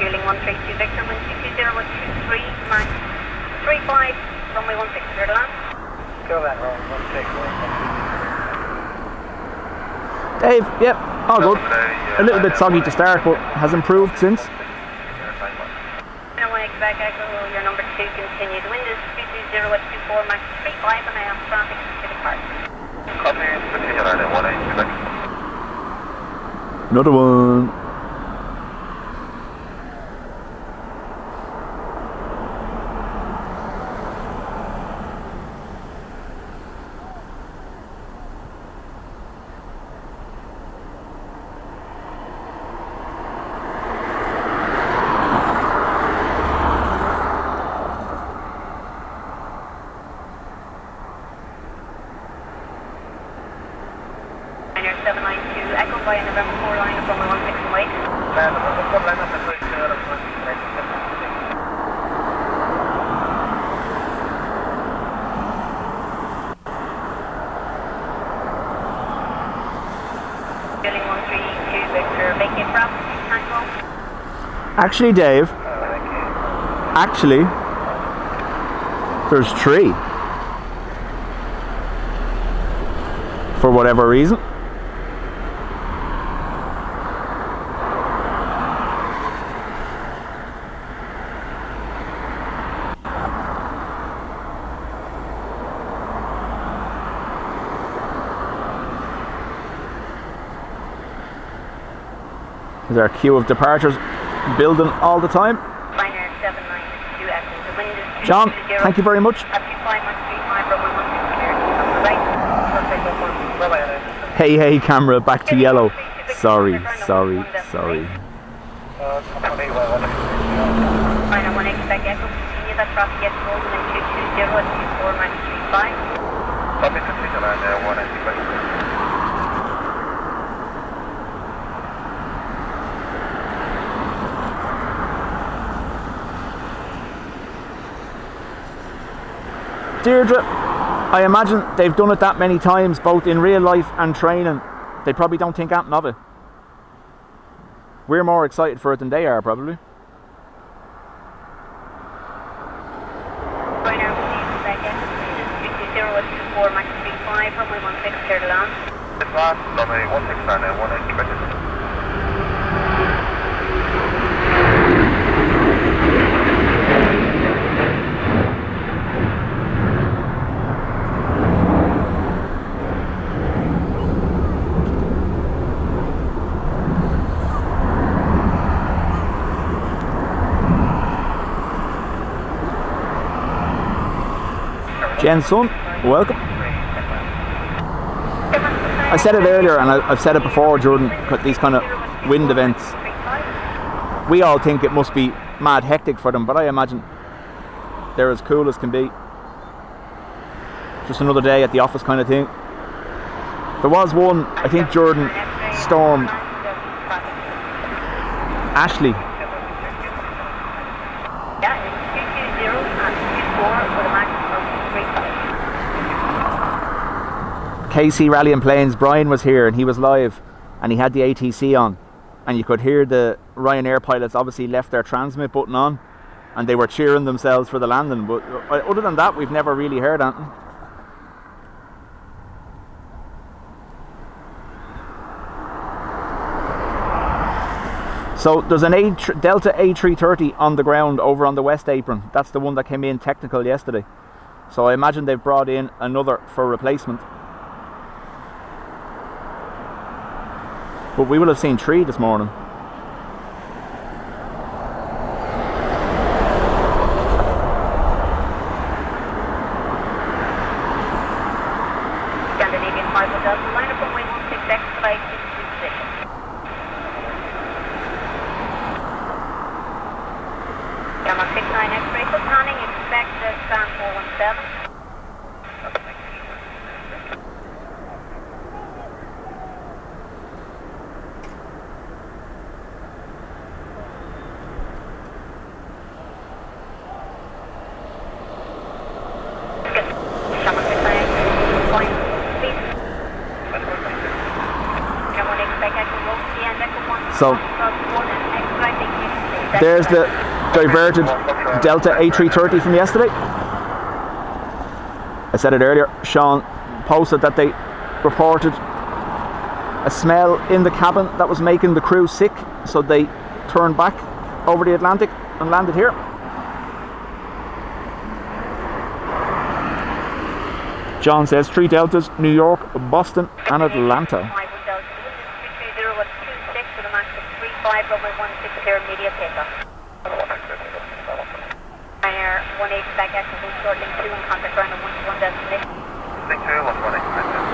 Fueling 132 Victor, 120, 123, Max 35, runway 16, clear to land. Go then, roll 16. Dave, yep, all good. A little bit soggy to start, but has improved since. Runway Quebec Echo, your number 2 continued. Wind is 220 at 24, Max 35, and I have traffic to depart. Copy, continue line at 18 Quebec. Another one. Niner 792 Echo by November 4 line of runway 16 and wait. Fueling 132 Victor, vacate for altitude, Tango. Actually, Dave, there's 3. For whatever reason. Is our queue of departures building all the time? Niner 792 Echo, the wind is John, 220. thank you very much. Up to 535, runway 16 clear. On the right. Hey, camera, back to yellow. Sorry. Niner 1 Quebec Echo, continue that traffic gets rolling in 220 at 24, Max 35. Copy, continue line at 18 Quebec. Deirdre, I imagine they've done it that many times, both in real life and training. They probably don't think anything of it. We're more excited for it than they are, probably. Niner 1 Quebec Echo, 220 at 24, Max 35, runway 16 clear to land. Advance, runway 16 line at 18 Quebec. Jensen, welcome. I said it earlier, and I've said it before, Jordan, these kind of wind events, we all think it must be mad hectic for them, but I imagine they're as cool as can be. Just another day at the office kind of thing. There was one, I think, Jordan, storm Ashley. Yeah, it's 220 and 24 for the max of 35. KC Rally and Planes, Brian was here and he was live and he had the ATC on and you could hear the Ryanair pilots obviously left their transmit button on and they were cheering themselves for the landing, but other than that we've never really heard anything. So there's an Delta A330 on the ground over on the west apron. That's the one that came in technical yesterday. So I imagine they've brought in another for replacement. But we will have seen 3 this morning. Marble Delta, line up runway 16 expedite into position. Gamma 69 X-ray for panning, expect span 417. So there's the diverted Delta A330 from yesterday. I said it earlier, Sean posted that they reported a smell in the cabin that was making the crew sick, so they turned back over the Atlantic and landed here. John says 3 Deltas, New York, Boston and Atlanta. Runway 16 immediate takeoff. Ryanair 18 back at the short link 2 and contact ground 121 destination. Link 2, 118.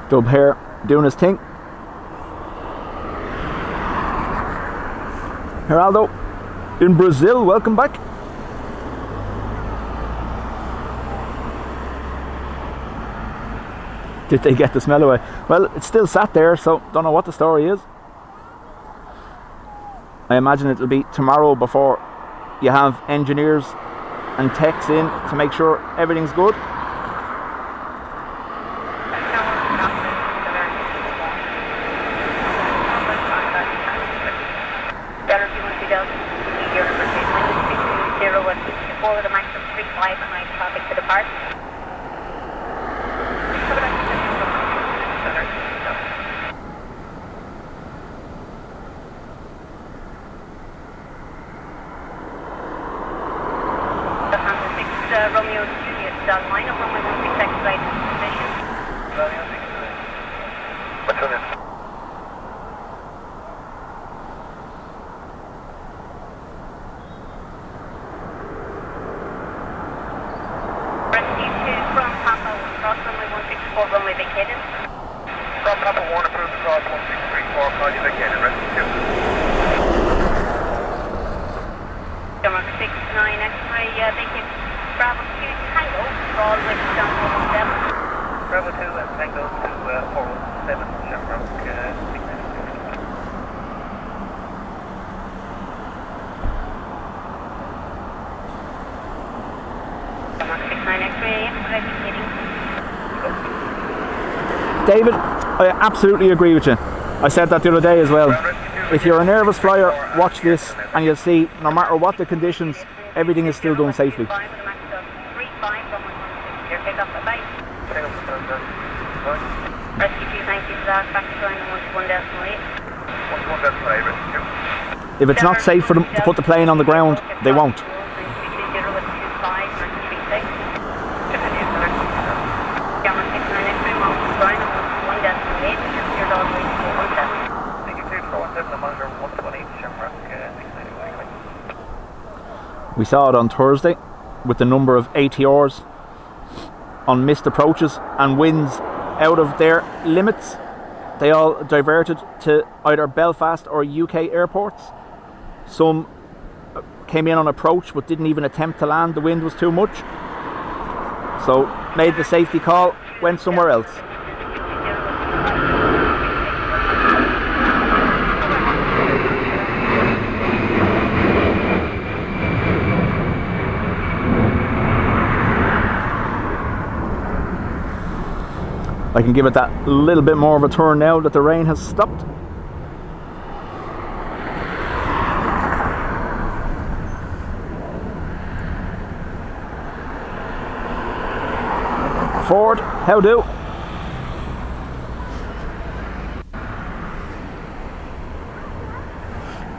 Dub here doing his thing. Geraldo in Brazil, welcome back. Did they get the smell away? Well, it still sat there, so don't know what the story is. I imagine it'll be tomorrow before you have engineers and techs in to make sure everything's good. Romeo Juliet, line up runway 16 expedite position. What's on it? Rescue 2 from Papa, cross runway 164, runway vacated. From Papa 1, approved cross 1634, call you vacated, rescue 2. Gamma 69 X-ray, vacated. Bravo 2 Tango, all the way to down 417. Bravo 2 and Tango to 417, Shamrock 696. Gamma 69 X-ray, vacating. David, I absolutely agree with you. I said that the other day as well. If you're a nervous flyer, watch this and you'll see no matter what the conditions, everything is still done safely. If it's not safe for them to put the plane on the ground, they won't. We saw it on Thursday with the number of ATRs on missed approaches and winds out of their limits. They all diverted to either Belfast or UK airports. Some came in on approach but didn't even attempt to land, the wind was too much. So made the safety call, went somewhere else. I can give it that little bit more of a turn now that the rain has stopped. Forward, how do?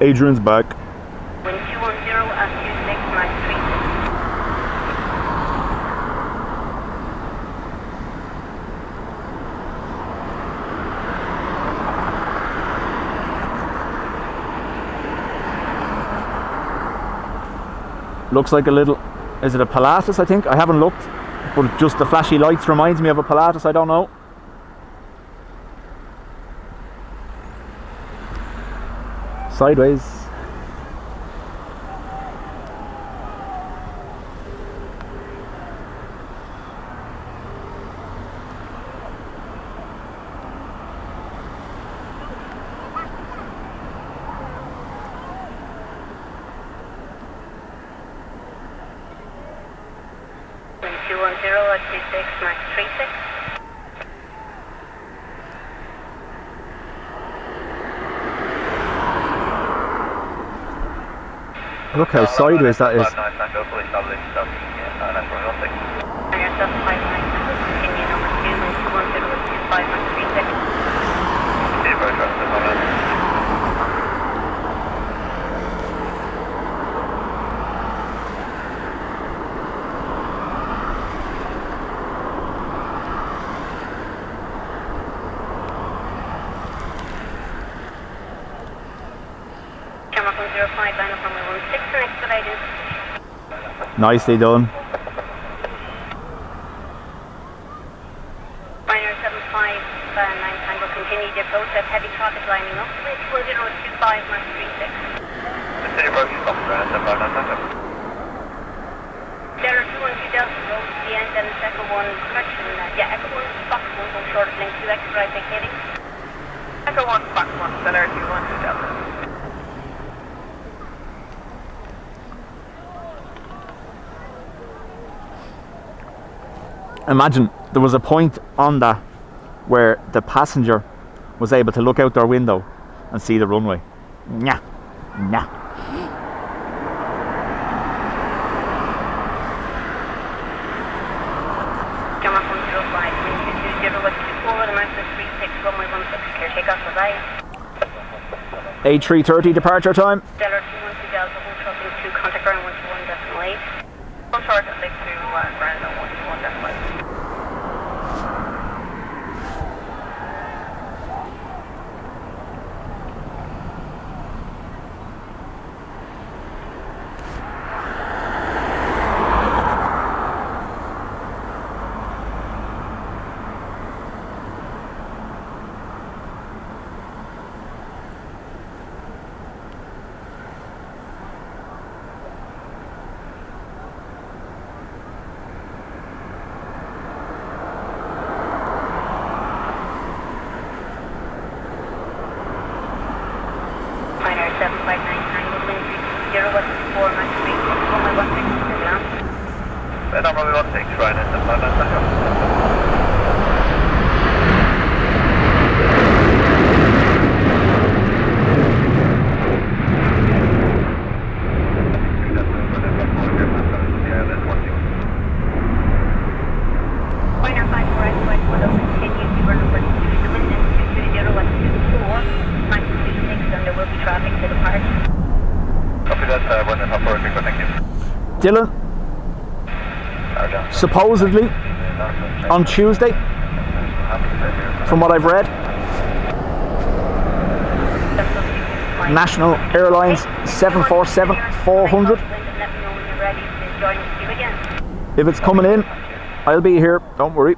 Adrian's back. Wind 210 at 26 Max 36. Looks like a little, is it a Pilatus I think? I haven't looked, but just the flashy lights reminds me of a Pilatus, I don't know. Sideways. Wind 210 at 26 Max 36. Look how sideways that is. And your 759 will continue number 2 and 210 with 25 Max 36. Camera from 05, line up runway 16 and expedited. Nicely done. Minor 75 9 Tango continue the process. Heavy traffic lining up. Wind 210 with 25 Max 36. Delta 212 Delta goes to the end and the second one correction. Yeah, Echo 1 box 1 go short of link 2 expedite vacating. Echo 1 box 1 Delta 212 Delta. Imagine there was a point on that where the passenger was able to look out their window and see the runway. Nah, nah. Camera from 05, wind 220 with 24 with a max of 36, runway 16, clear takeoff for bye. A330 departure time. Delta 212 Delta, hold trucking to contact ground 121.8. Hold short at link to ground 121.8. Minor 7599 with wind 320 with 4 Max 36, runway 16, clear down. Runway 16, right in the front. Minor 54X will continue to run over 2. The wind is 220 with 24 Max 36 and there will be traffic to the park. Copy that, running up for a thank you. Dylan, supposedly on Tuesday, from what I've read, National Airlines 747-400. If it's coming in, I'll be here, don't worry.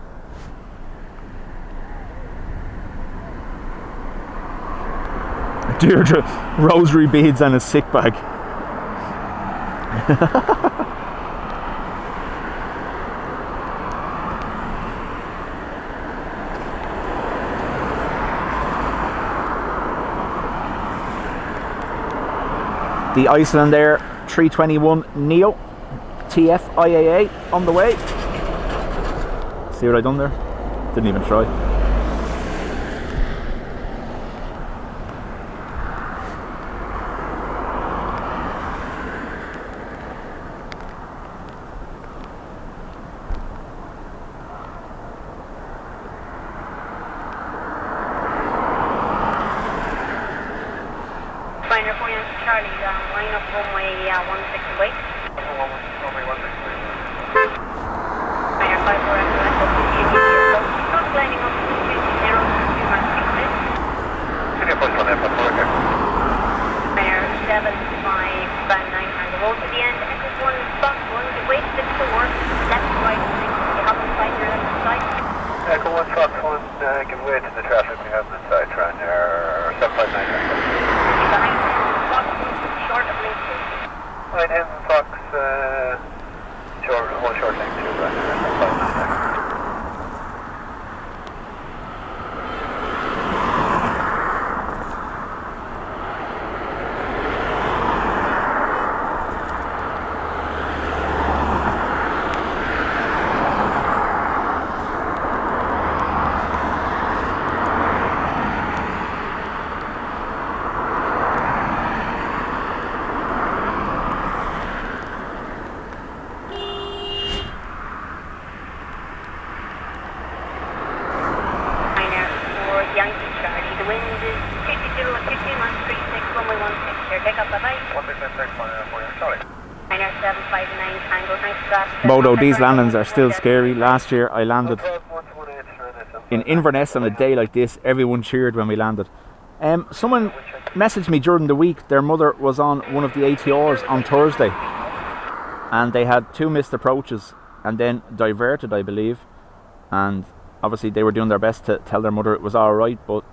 Deirdre, rosary beads and a sick bag. The Iceland Air 321 Neo TF IAA on the way. See what I done there? Didn't even try. Minor 4 Yankee Charlie, line up runway 16 away. Runway 16 away. Minor 54 Echo Echo, not lining up 220, 2 miles 6 minutes. City approach on Airport 4, okay. Minor 75 band 9 and the road to the end. Echo 1, box 1, the way to the door, left to right, you have on side, your left side. Echo 1, Fox 1, give way to the traffic we have on the side, trying our 759. Behind Fox 1, short of link 2. Behind him, Fox, short link 2, 759. Bodo, these landings are still scary. Last year I landed in Inverness on a day like this. Everyone cheered when we landed. Someone messaged me during the week. Their mother was on one of the ATRs on Thursday and they had 2 missed approaches and then diverted, I believe, and obviously they were doing their best to tell their mother it was alright, but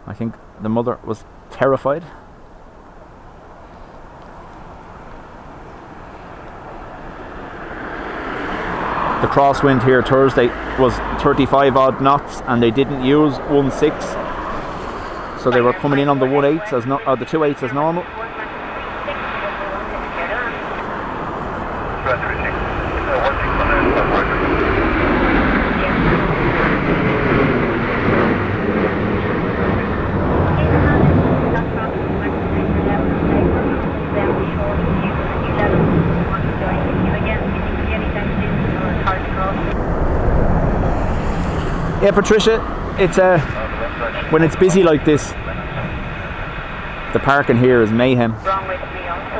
I think the mother was terrified. The crosswind here Thursday was 35 odd knots and they didn't use 16, so they were coming in on the 18s as the 28s as normal. Yeah, Patricia, it's when it's busy like this, the parking here is mayhem. Wrong way to me also.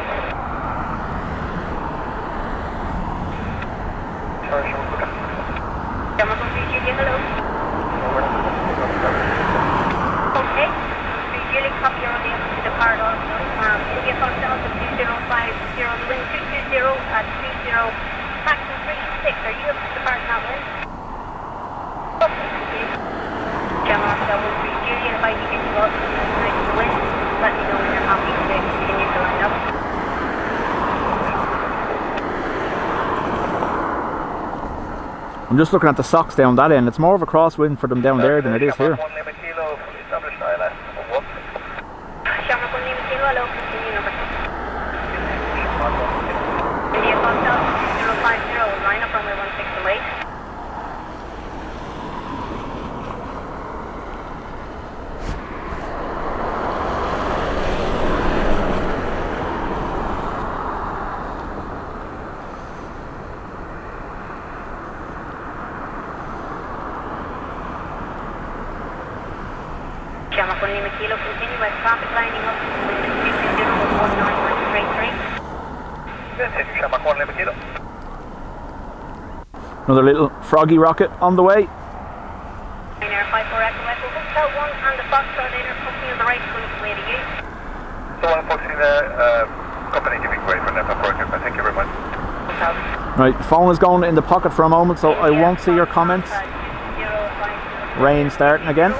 Camera from VGD, hello. Okay, VGD, copy your name to the card also. India Fox Delta 2050, the wind 220 at 30, taxi 36. Are you able to depart now, wind? Gemma, that will be Julia, if I can get you up to the wind, let me know when you're happy to continue to line up. I'm just looking at the socks down that end. It's more of a crosswind for them down there than it is here. Gemma, 1 Lima Kilo, hello, continue number 2. India Fox Delta 2050, line up runway 16 away. Gemma 1 Lima Kilo, continue with traffic lining up, wind 220 Gemma 1 Lima Kilo. Another little froggy rocket on the way. Air 54 Echo Echo, Hotel 1 and the Foxtrot Inner company on the right going way to you. So I'm posting the company giving way for that project. Thank you very much. Right, phone is going in the pocket for a moment, so I won't see your comments. Rain starting again.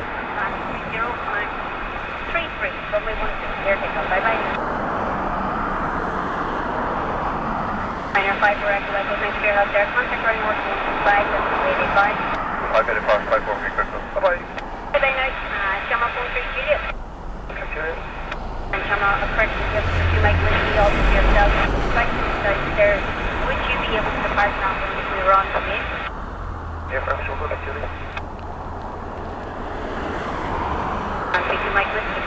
Minor 5 for Echo Echo, thanks for your help there. Contact running 125, 885. 584, bye-bye. Bye-bye now. Gemma 43 Juliet. And Gemma, a correction, you might listen to also to yourself. Right there, would you be able to depart now if we were on the way? Yeah, I'm sure, like Juliet. And if you might listen.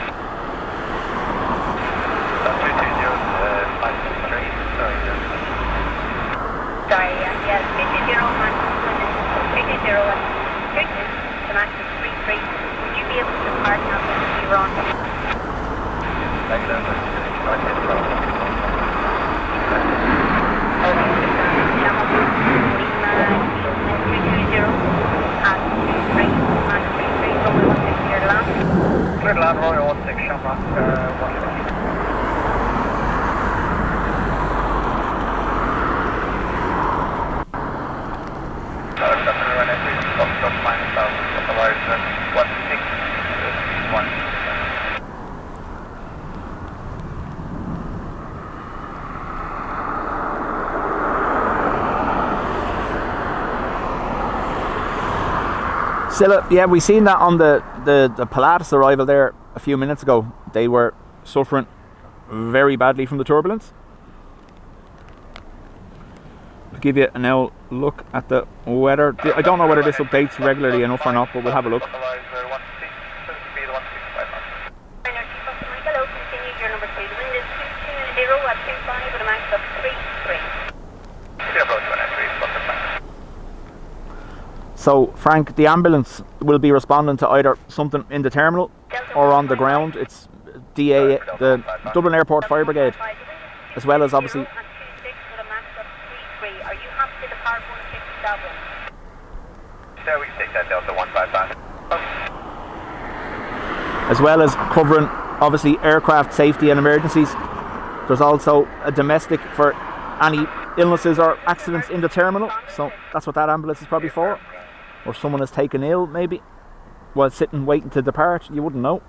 Sorry, yes, 220 man, 220 and 32, the max is 33. Would you be able to depart now if we were on? Good land, Royal 16 Shamrock, Washington. Scylla, yeah, we seen that on the Pilatus arrival there a few minutes ago. They were suffering very badly from the turbulence. I'll give you an old look at the weather. I don't know whether this updates regularly enough or not, but we'll have a look. So, Frank, the ambulance will be responding to either something in the terminal or on the ground. It's DA, the Dublin Airport Fire Brigade, as well as obviously covering obviously aircraft safety and emergencies. There's also a domestic for any illnesses or accidents in the terminal, so that's what that ambulance is probably for. Or someone is taken ill, maybe, while sitting waiting to depart. You wouldn't know.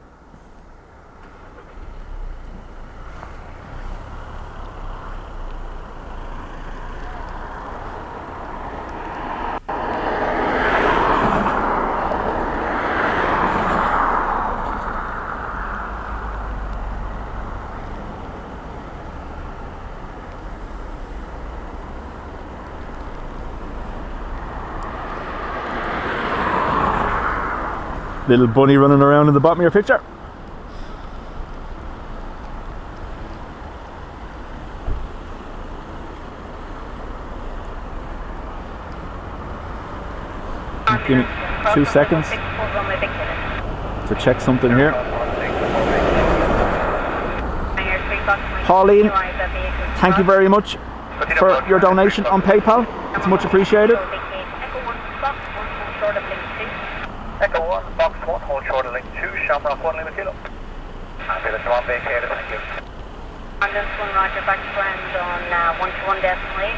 Little bunny running around in the bottom of your picture. Give me 2 seconds to check something here. Pauline, thank you very much for your donation on PayPal. It's much appreciated. Echo 1, box 1, hold short of link 2, Shamrock 1, Lima Kilo. Ambulance 1, vacated, thank you. Ambulance 1, roger, back to ground on 121 decimal 8.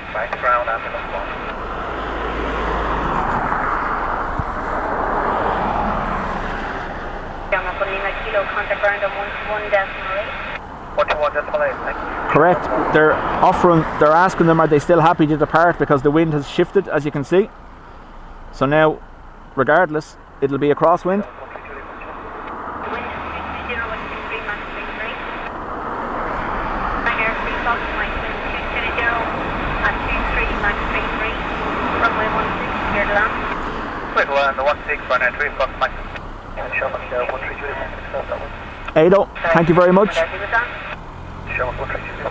Back to ground, ambulance 1. Shamrock 1, Lima Kilo, contact ground on 121 decimal 8. 121 decimal 8, thank you. Correct. They're asking them, are they still happy to depart, because the wind has shifted, as you can see. So now, regardless, it'll be a crosswind. Wind is 220, 123, max 33. Hangar 3 Fox, Mike 220 at 23, max 33. Runway 16, clear to land. Quick one, the 16, runway 3 Fox, Mike. Shamrock 132, Ado, thank you very much. Shamrock 132.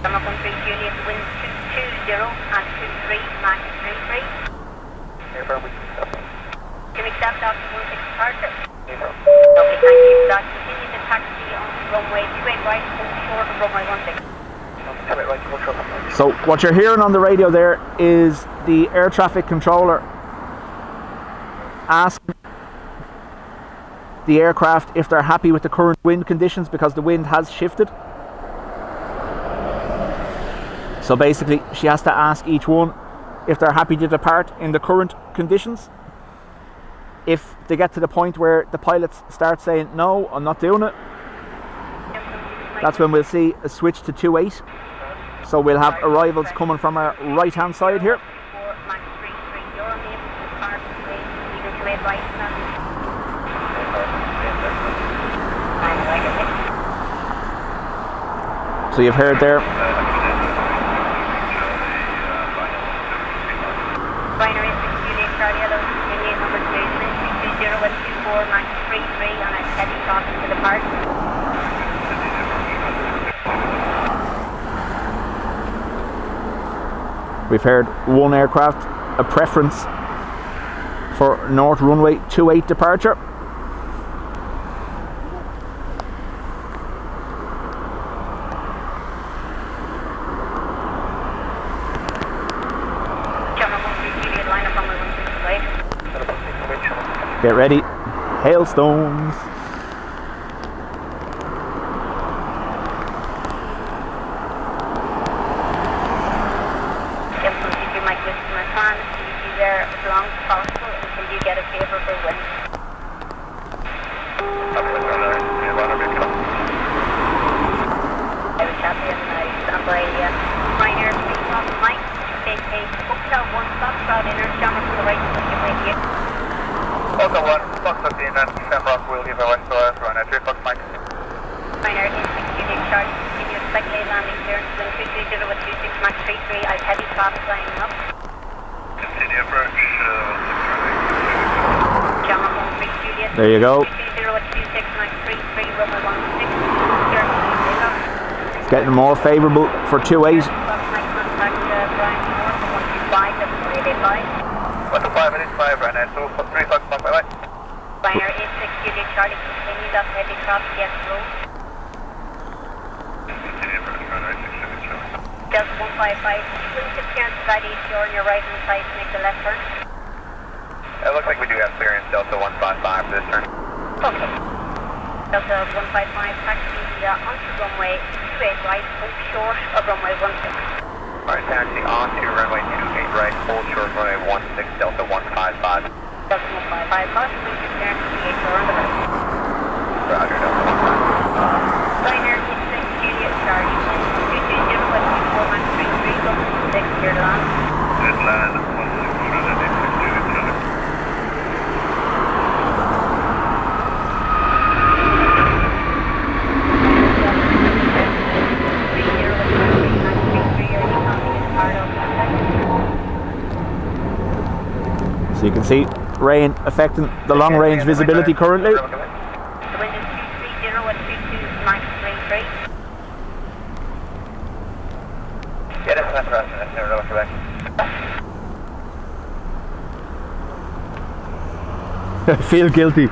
Shamrock 132, Juliet, wind 220 at 23, max 33. Airborne, we can stop. Can we accept after 16 departure? Lovely, thank you for that. Continue the taxi on runway 28 right, short of runway 16. 28 right, hold short. So what you're hearing on the radio there is the air traffic controller asking the aircraft if they're happy with the current wind conditions, because the wind has shifted. So basically she has to ask each one if they're happy to depart in the current conditions. If they get to the point where the pilots start saying, no, I'm not doing it, that's when we'll see a switch to 28. So we'll have arrivals coming from our right hand side here. So you've heard there. Binary 6 Juliet Charlie, hello, Juliet number 2, 320 max 33 on a heavy crossing to depart. We've heard one aircraft, a preference for North Runway 28 departure. Get ready, hailstones. Delta 1, Fox 15 and Shamrock will give a west to us, run at 3 Fox Mike. Minor executed charge, continue speculate landing clearance, wind 230 with 26 Max 33, I've heavy traffic lining up. Continue approach, John 13 Juliet. There you go. 230 with 26 Max 33, runway 16, clear to It's getting more favourable for 28. Fox Mike contact Brian Moore for 125, that's 885. 125 minutes 5, run at 3 Fox Mike, bye bye. Minor executed Charlie, continue that heavy traffic, yes, road. Continue approach, run at 6 Juliet, Charlie. Delta 155, wind to clearance side east, you're on your right hand side to make the left turn. It looks like we do have clearance Delta 155 for this turn. Okay. Delta 155, taxi onto runway 28 right, hold short of runway 16. Alright, taxi on to runway 28 right, hold short runway 16, Delta 155. Delta 155, cross wind to clearance 28, you're on the right. Roger, Delta 155. Liner, it's Juliet, Charlie, 220 with 24 Max 33, Delta 16, clear to land. Good land, 16, run at 6 Juliet, Charlie. So you can see rain affecting the long range visibility currently. The wind is 230 with 22 Max 33. Yeah, that's right, that's never Quebec. I feel guilty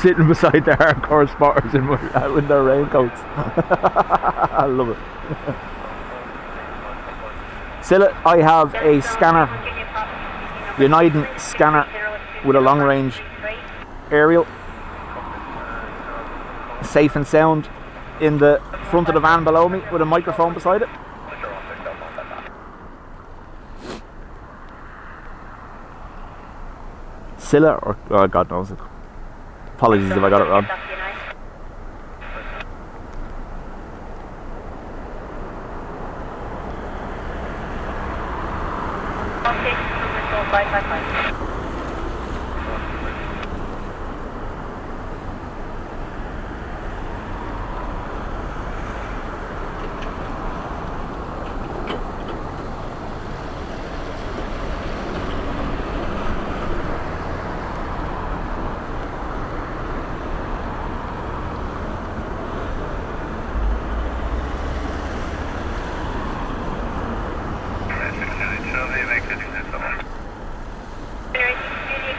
sitting beside the hardcore spotters in their raincoats. I love it. Scylla, I have a scanner, United scanner with a long range aerial, safe and sound in the front of the van below me with a microphone beside it. Scylla, or oh, God knows it. Apologies if I got it wrong. Okay, 555.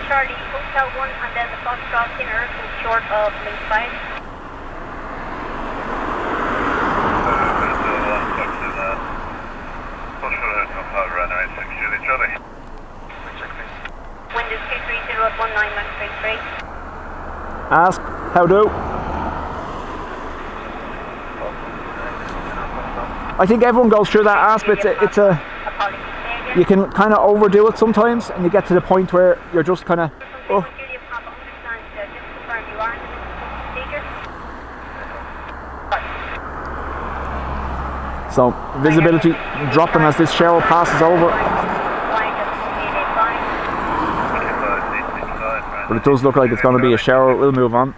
Charlie, Hotel 1 and then the Foxtrot inner short of link 5. Wind is 230 at 19133. Ask, how do? I think everyone goes through that ask, but it's a you can kind of overdo it sometimes, and you get to the point where you're just kind of, oh. So visibility dropping as this shower passes over, but it does look like it's going to be a shower. We'll move on.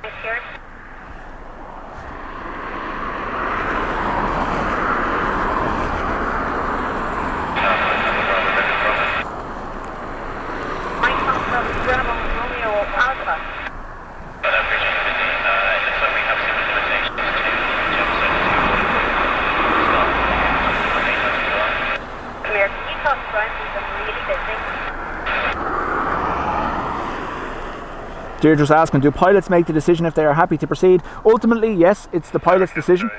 Deirdre's asking, do pilots make the decision if they are happy to proceed? Ultimately, yes, it's the pilot's decision.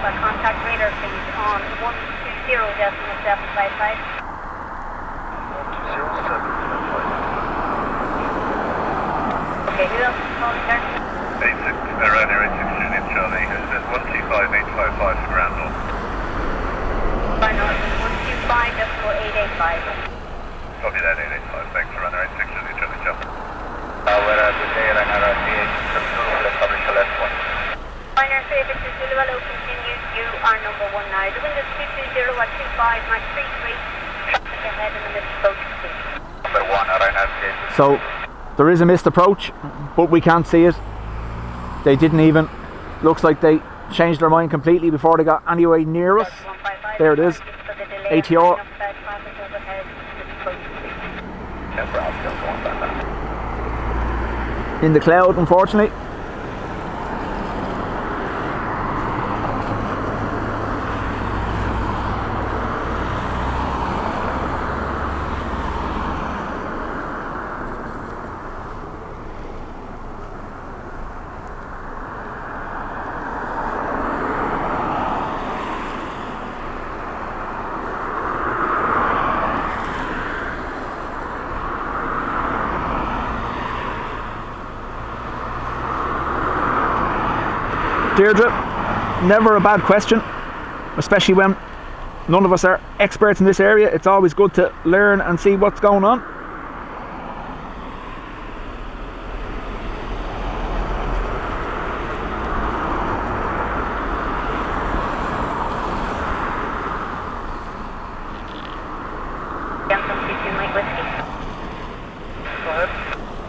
Contact radar please on 120.755. Okay, who else is calling there? 86, around here, 86 Juliet Charlie. It says 125.855 for ground north. Final 125.885. Copy that, 885. Thanks for runner 86 Juliet Charlie Charlie. We're at the day and I'm at let's publish the last one. Minor service is Zulu, hello, continue, you are number 1 now. The wind is 220 at 25, Max 33. Traffic ahead in the missed approach. Number 1, Reinhardt Gate. So there is a missed approach, but we can't see it. They didn't even, looks like they changed their mind completely before they got anywhere near us. There it is. ATR. In the cloud, unfortunately. Deirdre, never a bad question, especially when none of us are experts in this area. It's always good to learn and see what's going on.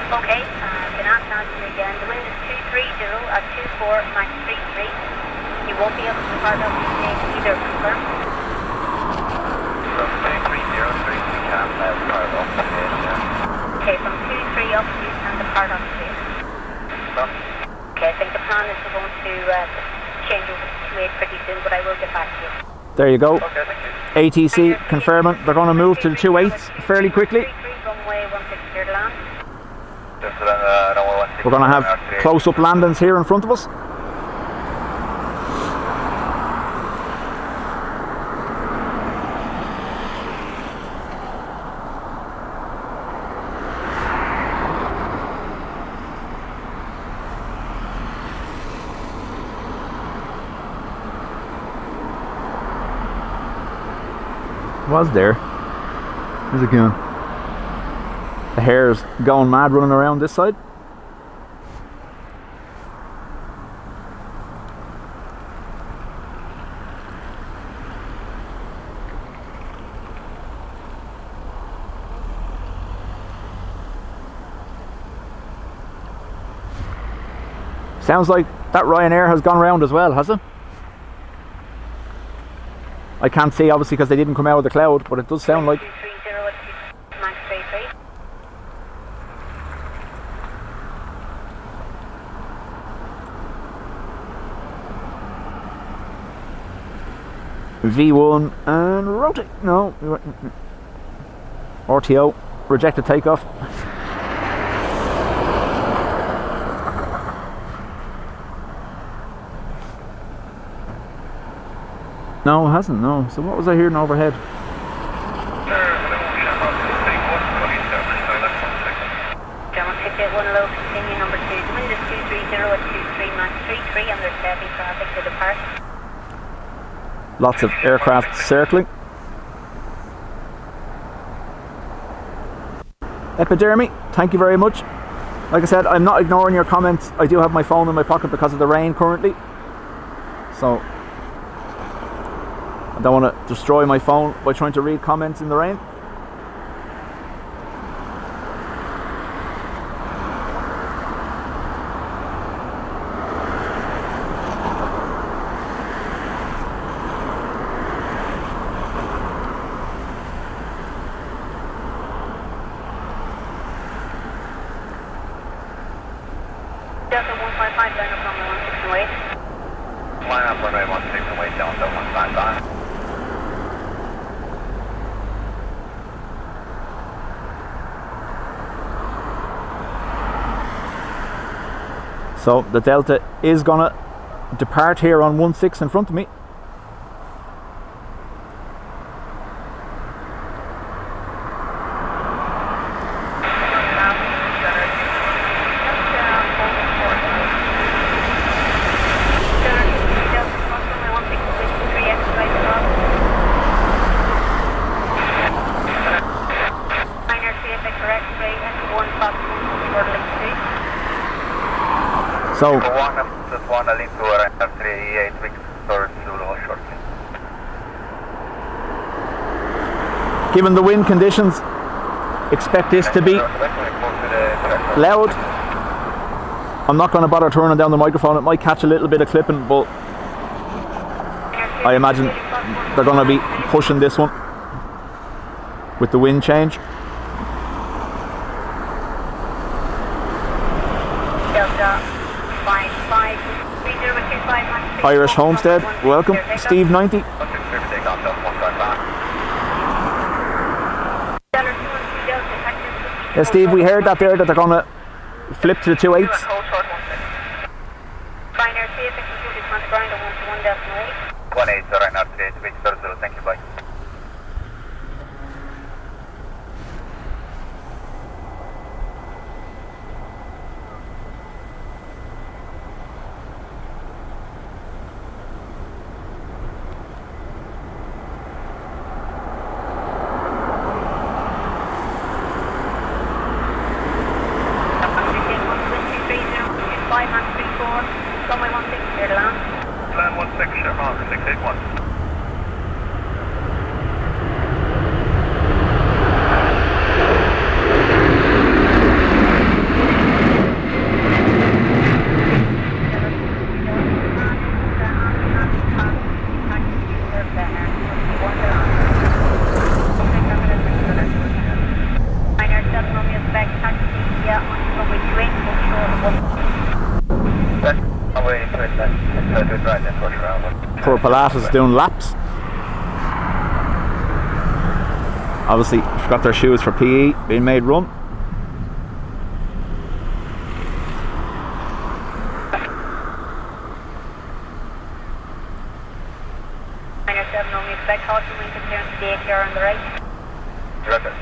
Okay, can I answer again? The wind is 230 at 24, Max 33. You won't be able to depart up to either, confirm? From 2303, we can depart off the base, yeah. Okay, from 23 up, you can depart off the base. Okay, I think the plan is we're going to change over to 28 pretty soon, but I will get back to you. There you go. Okay, thank you. ATC confirming they're going to move to the 28s fairly quickly. Runway 16 clear to land. We're going to have close-up landings here in front of us. Was there? Where's it going? The hare's going mad running around this side. Sounds like that Ryanair has gone round as well, has it? I can't see obviously because they didn't come out of the cloud, but it does sound like. V1 and rotate. No, RTO, rejected takeoff. No, it hasn't, no. So what was I hearing overhead? German ticket 1 low, continue number 2. The wind is 230 at 23, Max 33, and there's heavy traffic to depart. Lots of aircraft circling. Epidermy, thank you very much. Like I said, I'm not ignoring your comments. I do have my phone in my pocket because of the rain currently. So I don't want to destroy my phone by trying to read comments in the rain. Delta 155, line up runway 16 and wait. Line up runway 16 and wait, Delta 155. So the Delta is gonna depart here on 16 in front of me. So given the wind conditions, expect this to be loud. I'm not going to bother turning down the microphone. It might catch a little bit of clipping, but I imagine they're going to be pushing this one with the wind change. Irish Homestead, welcome. Steve 90. Yeah, Steve, we heard that there that they're going to flip to the 2.8s. Ryanair, see if they can do this on the ground at 1 to 1.8. 1.8, so right now today to reach 00, thank you, bye. Plan 16, Sherman, 681. Poor Pilatus doing laps. Obviously forgot their shoes for PE being made run. Ryanair 7, only expect caution when concerned to the ATR on the right. Director.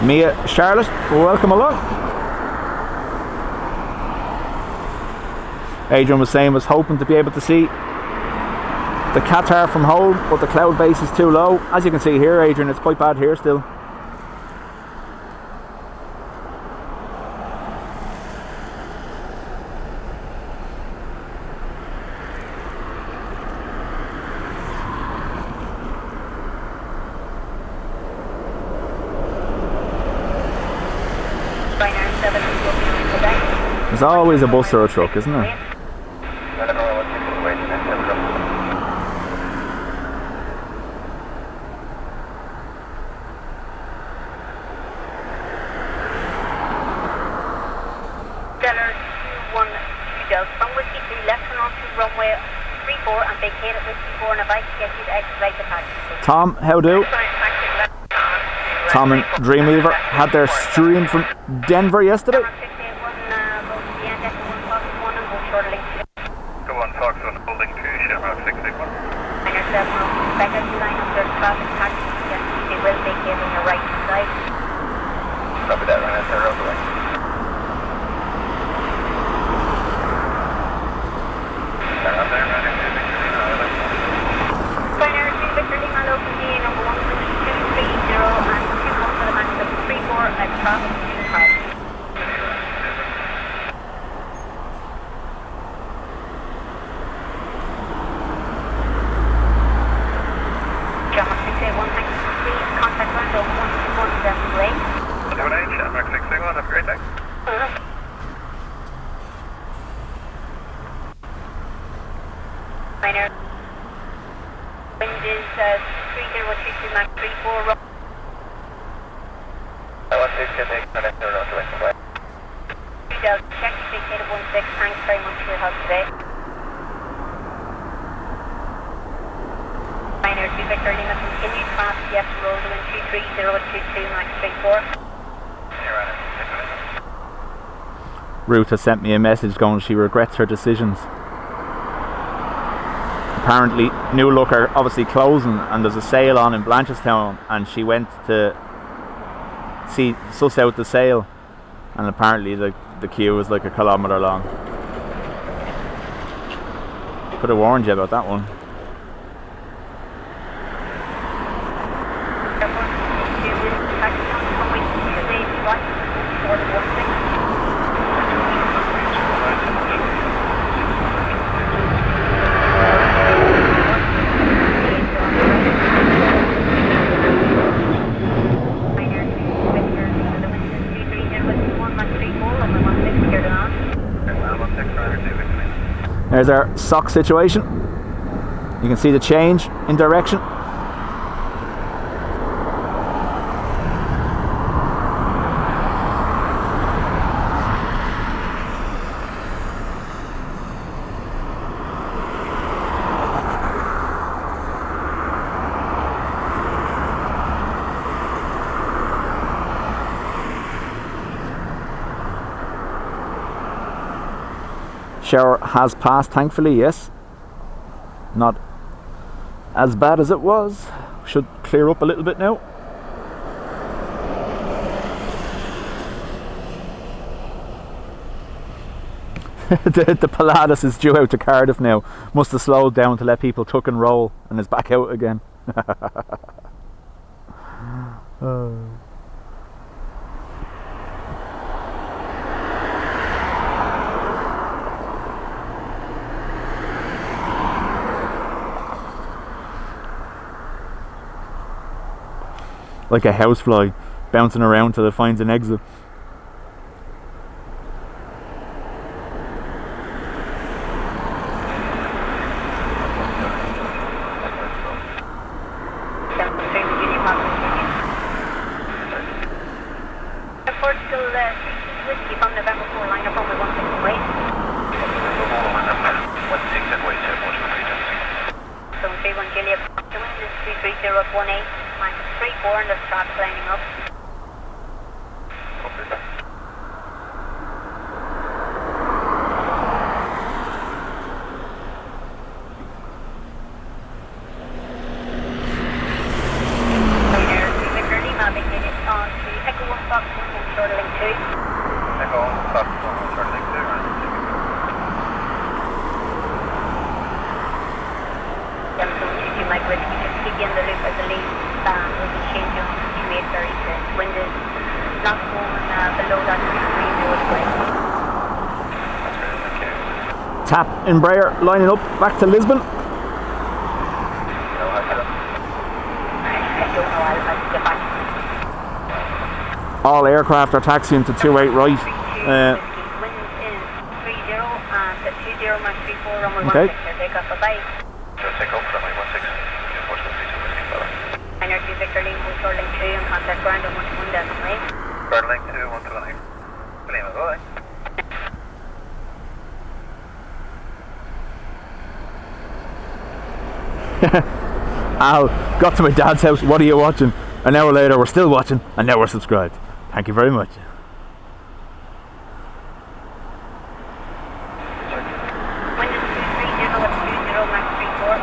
Mia Charlotte, welcome along. Adrian was saying was hoping to be able to see the Qatar from home, but the cloud base is too low. As you can see here, Adrian, it's quite bad here still. There's always a bus or a truck, isn't there? Tom, how do? Tom and Dreamweaver had their stream from Denver yesterday. Go on, Fox 1, holding to Shamrock 661. Ryanair 7, expect us to line up their traffic taxis and they will vacate on your right side. Copy that, Ryanair 0, over way. Ryanair 2, Victor Lima, local DA number 12230 and 21 for the max of 34 at traffic 25. Contact Randall 121 Lane. 128, Shamrock 661, have a great day. Ryanair. Wind is 3022 Max 34. I want to take Ryanair 0 to west away. 2000, check, dictated 16, thanks very much for your help today. Ryanair 2 Victor Lima, continued fast, yes, roll to wind 23022 Max 34. Ruth has sent me a message going she regrets her decisions. Apparently New Look are obviously closing and there's a sale on in Blanchardstown, and she went to suss out the sale, and apparently the queue was like 1 kilometre long. Could have warned you about that one. runway 16, clear to land. Runway 16, runway 2, Victor. There's our sock situation. You can see the change in direction. Shower has passed, thankfully, yes. Not as bad as it was. Should clear up a little bit now. the Pilatus is due out to Cardiff now. Must have slowed down to let people tuck and roll and is back out again. Like a housefly bouncing around till it finds an exit. Tap Embraer lining up back to Lisbon. All aircraft are taxiing to 28 right. Wind is 30 and 20 Mach 34 runway 16, take off, bye-bye. Take off, runway 16, Niner 2 Victor Link, hold short link 2 and contact ground on 121 down, right? Ground link 2, 121. Believe it, bye. Al, got to my dad's house, what are you watching? An hour later we're still watching and now we're subscribed. Thank you very much. Wind is 230 at 20 Mach 34.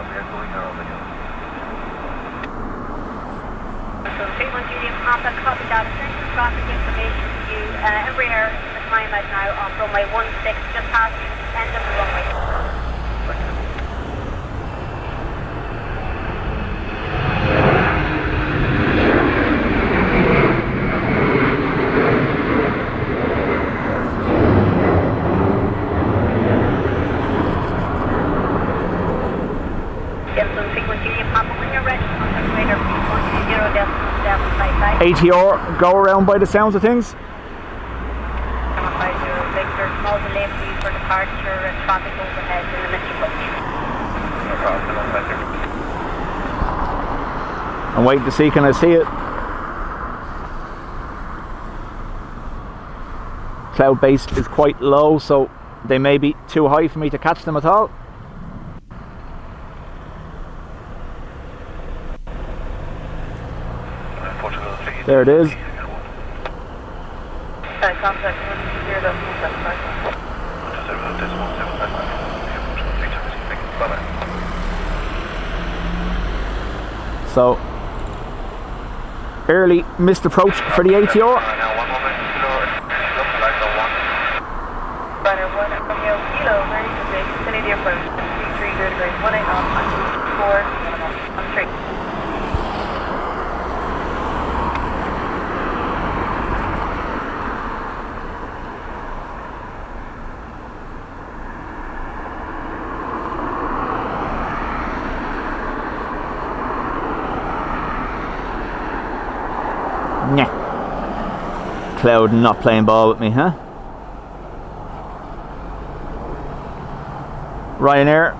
We are going around the hill. So 31 Julian Papa, copy that. Send your traffic information to Embraer. The time right now off runway 16, just past the end of the runway. ATR, go around by the sounds of things. 50 Victor, small delay please for departure and traffic overhead in the Mitchell coach. No problem, Victor. I'm waiting to see, can I see it? Cloud base is quite low, so they may be too high for me to catch them at all. There it is. So, early missed approach for the ATR. Nah. Cloud not playing ball with me, huh? Ryanair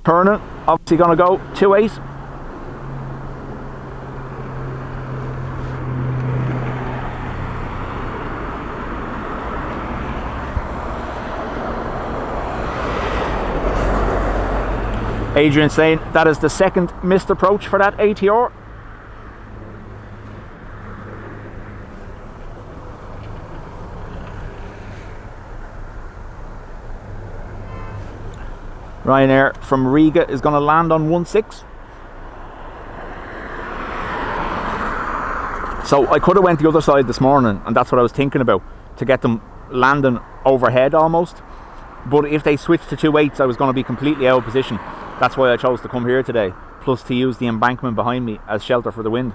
turning, obviously going to go 28. Adrian saying that is the second missed approach for that ATR. Ryanair from Riga is going to land on 16. So I could have went the other side this morning, and that's what I was thinking about, to get them landing overhead almost. But if they switched to 28s, I was going to be completely out of position. That's why I chose to come here today, plus to use the embankment behind me as shelter for the wind.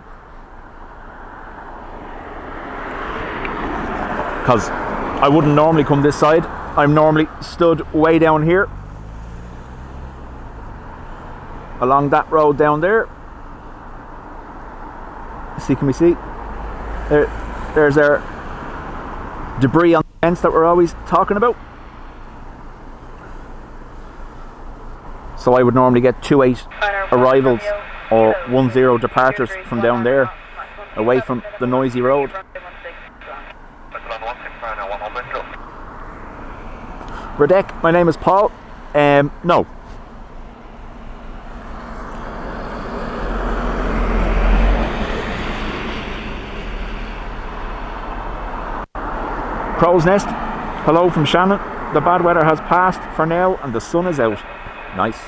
Because I wouldn't normally come this side. I'm normally stood way down here, along that road down there. See, can we see? There's our debris on the fence that we're always talking about. So I would normally get 28 arrivals or 10 departures from down there, away from the noisy road. Radek, my name is Paul. No. Crow's Nest, hello from Shannon. The bad weather has passed for now and the sun is out. Nice.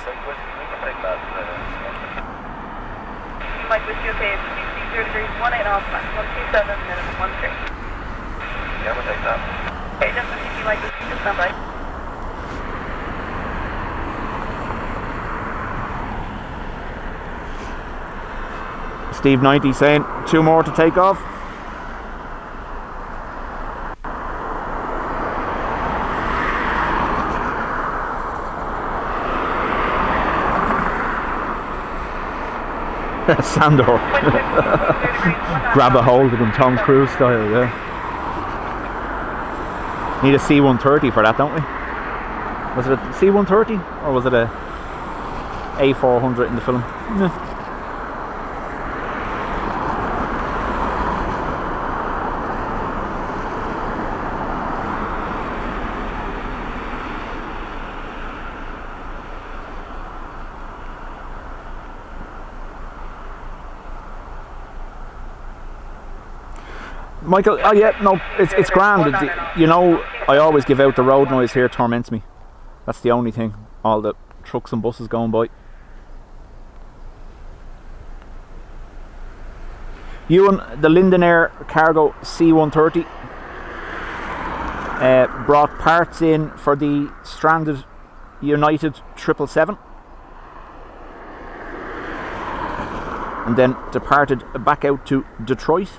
Mike, with you, okay, 0 degrees, 18 off, 127, minimum 13. Yeah, we'll take that. Okay, just if you like, just stand by. Steve 90 saying 2 more to take off. Sandor. Grab a hold of them, Tom Cruise style, yeah. Need a C-130 for that, don't we? Was it a C-130 or was it a A400 in the film? Yeah. Michael, oh yeah, no, it's grand. You know, I always give out the road noise here, torments me. That's the only thing. All the trucks and buses going by. Ewan, the Linden Air Cargo C-130 brought parts in for the stranded United 777 and then departed back out to Detroit.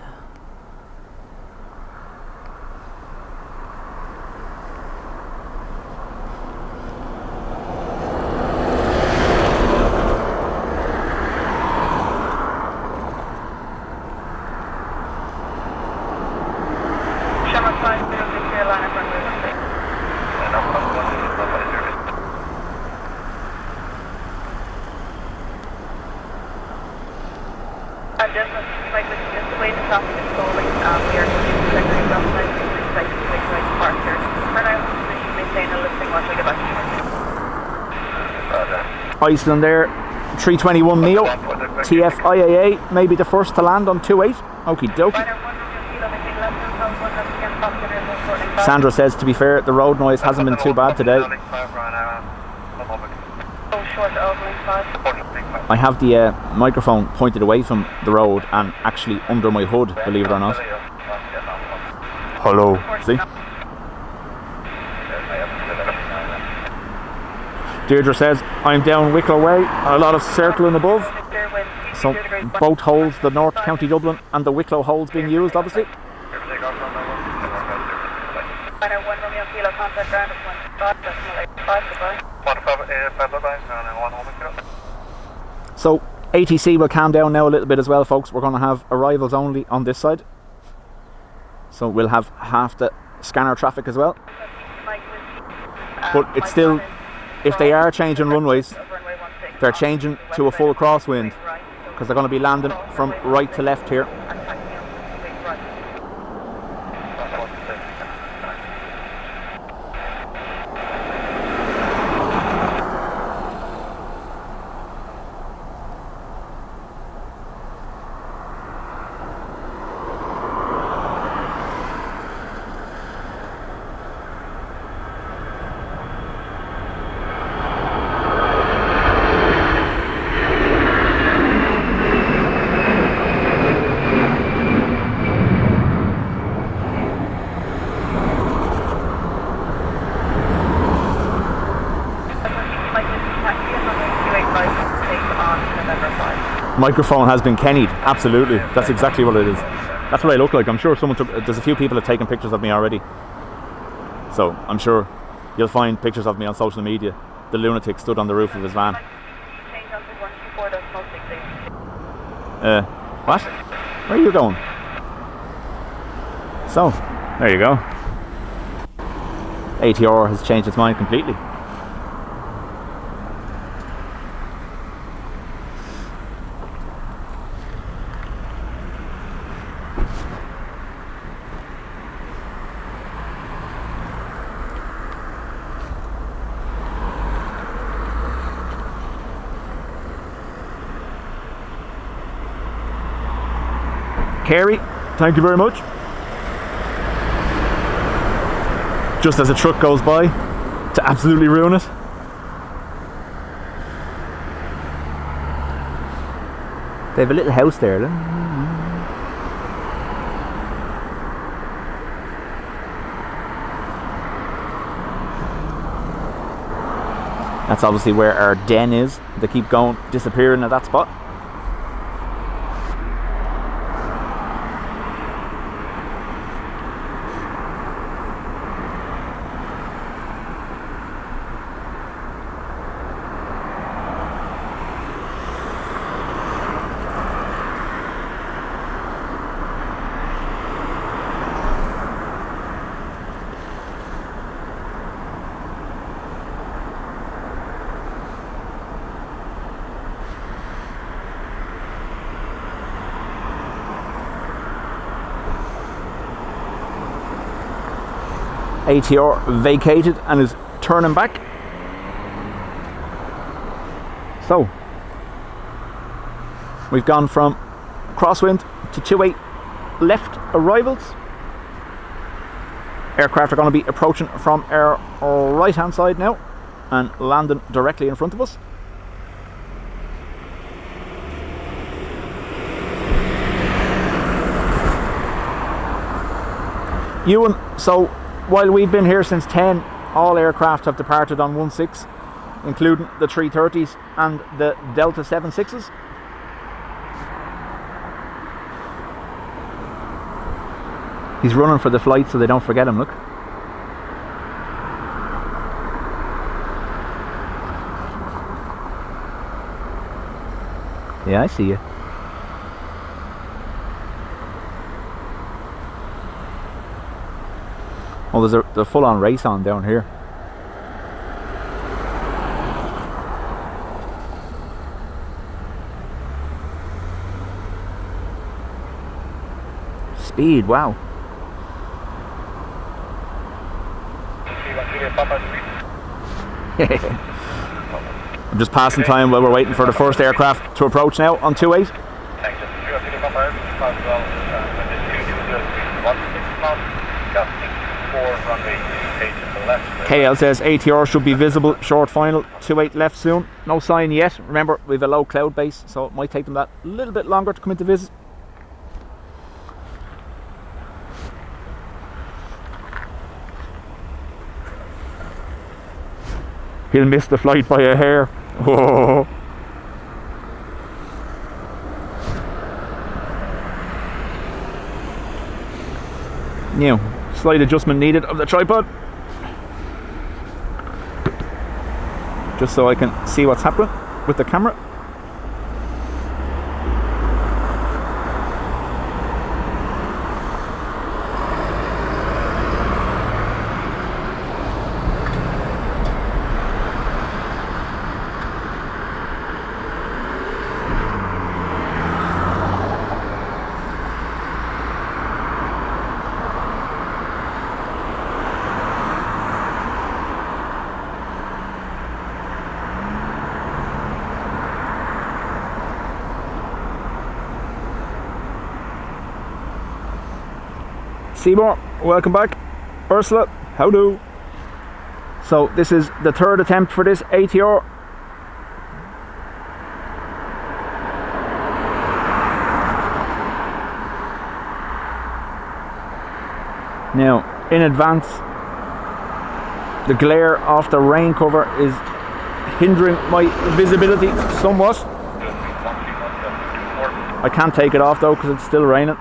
Iceland Air 321 Neo TFIAA, maybe the first to land on 28. Okie dokie. Sandra says, to be fair, the road noise hasn't been too bad today. I have the microphone pointed away from the road and actually under my hood, believe it or not. Hello. See? Deirdre says, I'm down Wicklow Way, a lot of circling above. So both holes, the North County Dublin and the Wicklow holes being used, obviously. So ATC will calm down now a little bit as well, folks. We're going to have arrivals only on this side. So we'll have half the scanner traffic as well. But it's still, if they are changing runways, they're changing to a full crosswind because they're going to be landing from right to left here. Microphone has been kennied, absolutely. That's exactly what it is. That's what I look like. I'm sure someone took, there's a few people have taken pictures of me already. So I'm sure you'll find pictures of me on social media. The lunatic stood on the roof of his van. What? Where are you going? So, there you go. ATR has changed its mind completely. Carey, thank you very much. Just as a truck goes by to absolutely ruin it. They have a little house there. That's obviously where our den is. They keep going, disappearing at that spot. ATR vacated and is turning back. So we've gone from crosswind to 28 left arrivals. Aircraft are going to be approaching from our right hand side now and landing directly in front of us. Ewan, so while we've been here since 10, all aircraft have departed on 16, including the 330s and the Delta 76s. He's running for the flight so they don't forget him, look. Yeah, I see you. Oh, there's a full-on race on down here. Speed, wow. I'm just passing time while we're waiting for the first aircraft to approach now on 28. KL says ATR should be visible, short final, 28 left soon. No sign yet. Remember, we have a low cloud base, so it might take them that little bit longer to come into visit. He'll miss the flight by a hair. Whoa. New slight adjustment needed of the tripod, just so I can see what's happening with the camera. Seymour, welcome back. Ursula, how do? So this is the third attempt for this ATR. Now, in advance, the glare off the rain cover is hindering my visibility somewhat. I can't take it off though because it's still raining.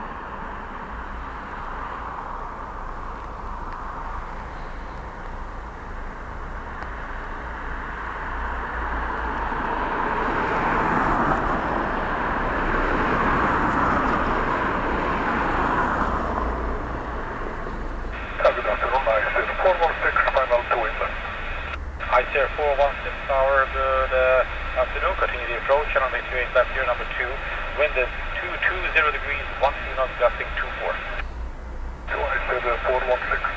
ICR 416 Tower, good afternoon. Continue the approach, runway 28 left here, number 2. Wind is 220 degrees, 12 knots, gusting 24. I said 416.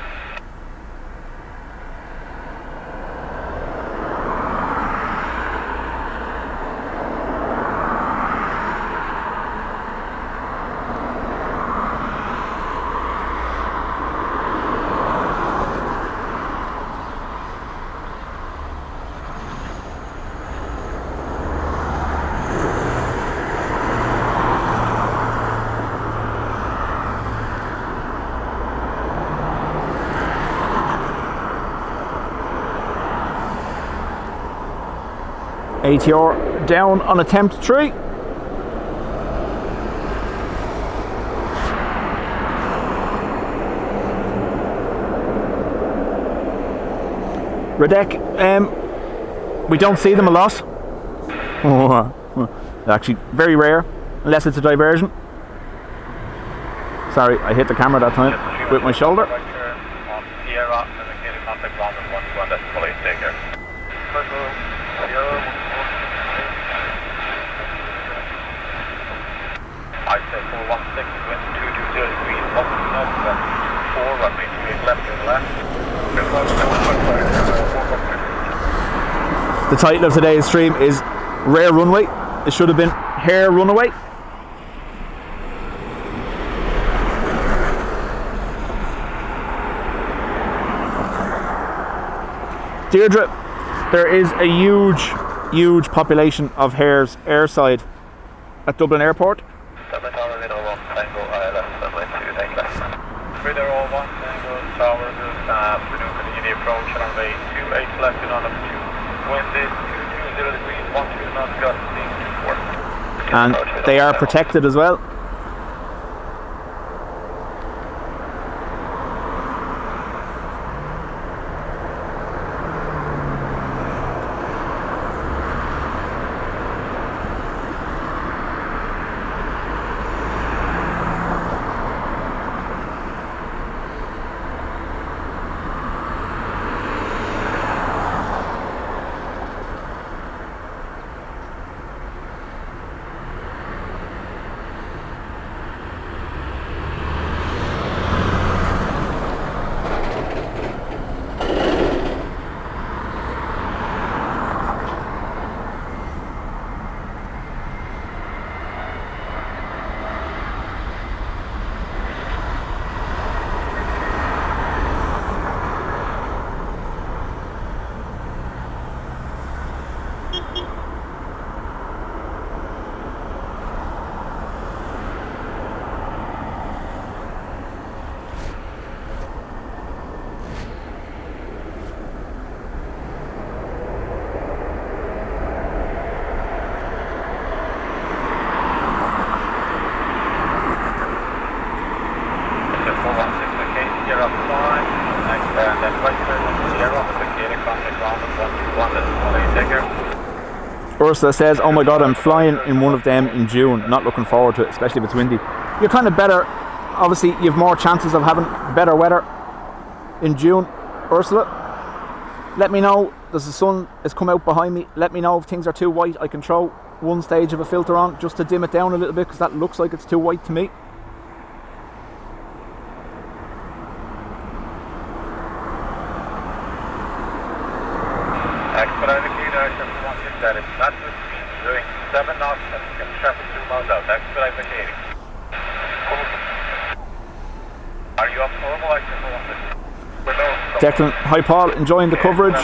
ATR down on attempt 3. Redec, we don't see them a lot. Actually, very rare, unless it's a diversion. Sorry, I hit the camera that time with my shoulder. Right turn on Sierra, indicated contact ground on 121, that's fully take care. I said 416, wind 220 degrees, 1 knots, that's 4, runway 28 left and left. The title of today's stream is Rare Runway. It should have been Hair Runaway. Deirdre, there is a huge population of hares airside at Dublin Airport. Dublin Tower, Radar 1, Tango, ILS, runway 2, take left. Radar 1, Tango, Tower, good afternoon, continue the approach, runway 28 left and on up 2. Wind is 220 degrees, 12 knots, gusting 24. And they are protected as well. Ursula says, oh my god, I'm flying in one of them in June, not looking forward to it, especially if it's windy. You're kind of better, obviously you have more chances of having better weather in June. Ursula, let me know, the sun has come out behind me, let me know if things are too white. I can throw one stage of a filter on just to dim it down a little bit because that looks like it's too white to me. That is not the speed, doing 7 knots and traffic 2 miles out. Expedite vacating. Are you you up normal, I can Declan, hi Paul, enjoying the coverage.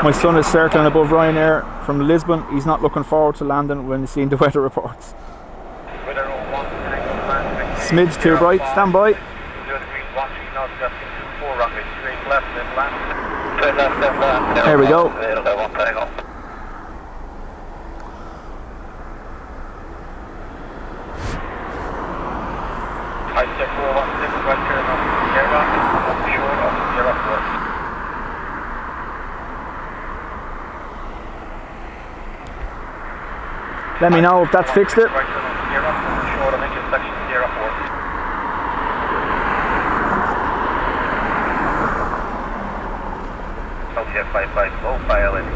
My son is circling above Ryanair from Lisbon. He's not looking forward to landing when he's seeing the weather reports. Smidge too bright, stand by. There we go. I check 416 right turn on Sierra, short of Sierra 4. Let me know if that's fixed it. Right turn on Sierra, short of intersection Sierra 4. Dubjet 550, file in 2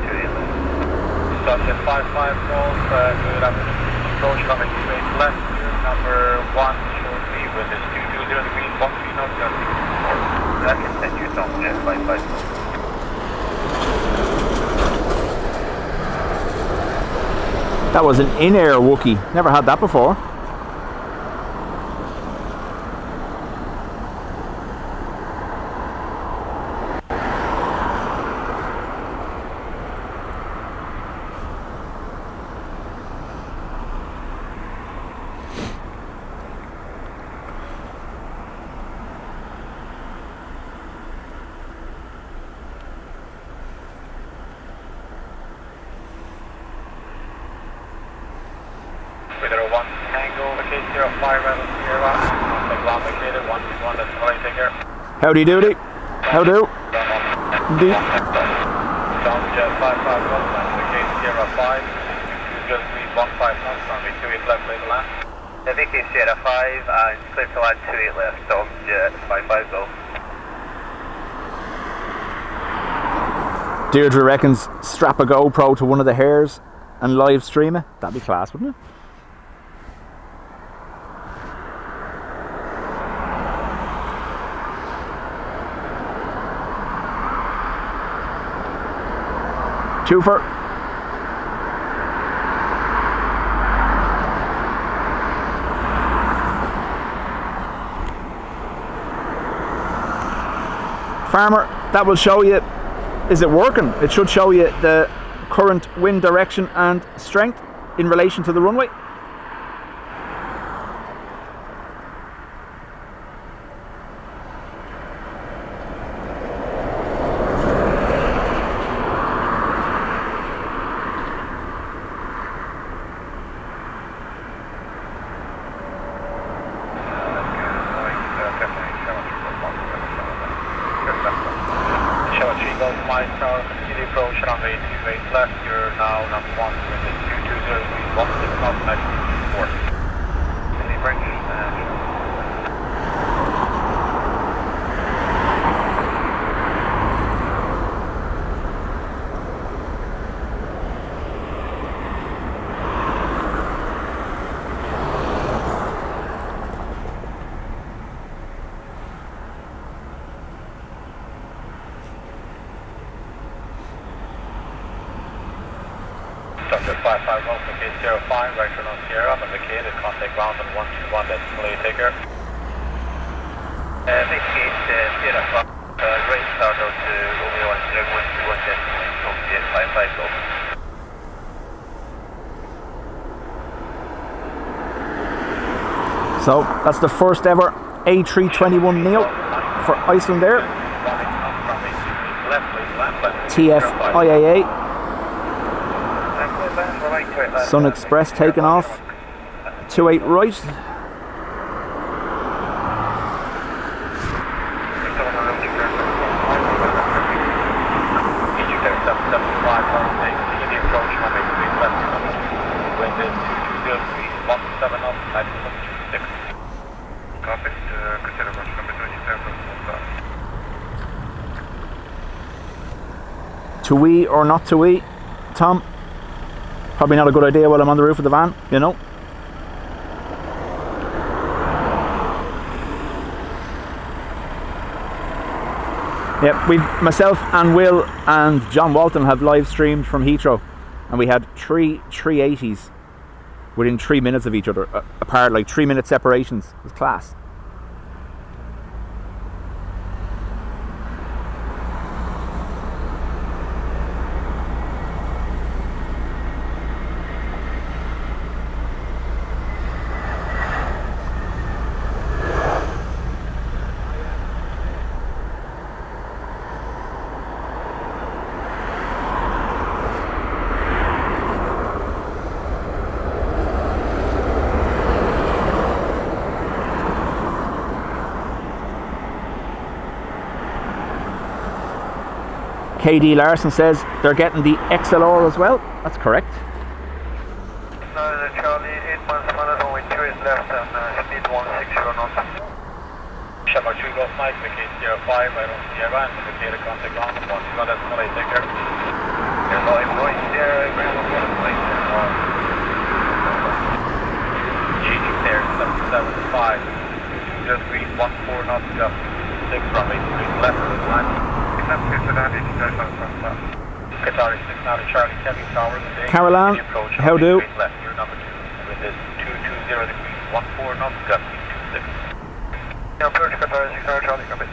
Dubjet 550, good afternoon. Approach coming straight left, number 1 shortly with this 220 degrees, 1 knots, 4. I can send you Dubjet 550. That was an in-air Wookie. Never had that before. Howdy doody. How do? Indeed. Dubjet 550, Sierra 5, just leave 15 knots, runway 28 left, lay the land. Vicky Sierra 5 and clear to land 28 left, Dubjet 550. Deirdre reckons strap a GoPro to one of the hairs and live stream it. That'd be class, wouldn't it? Twofer. Farmer, that will show you, is it working? It should show you the current wind direction and strength in relation to the runway. Dubjet 550, vacate 05, right turn on Sierra, and vacated, contact ground on 121, that's Malay Taker. Vacate Sierra 5, right start out to Romeo and 0121, destination Dubjet 550. So that's the first ever A321neo for Iceland Air. TFIAA. Sun Express taking off. 28 right. To we or not to we, Tom? Probably not a good idea while I'm on the roof of the van, you know. Yep, myself and Will and John Walton have live streamed from Heathrow, and we had 3 380s within 3 minutes of each other, apart, like 3 minute separations. It was class. KD Larson says they're getting the XLR as well. That's correct. Charlie, 8 months, runway 2 is left and speed 160 knots. Shabba 2 Golf Mike, vacate 05, I don't see a van, vacate a contact ground 1, you got that small, take care. You're live right there, ground 1 is right there. Gaging there, 775, just read 14 knots, just 6 runway 3 left of the line. Qatar is 6 now to Charlie, Kevin Towers. Caroline, how do? Left, you're number 2, with this 220 degrees, 14 knots, got 26. Yeah, approach Qatar 6 now Charlie, come in.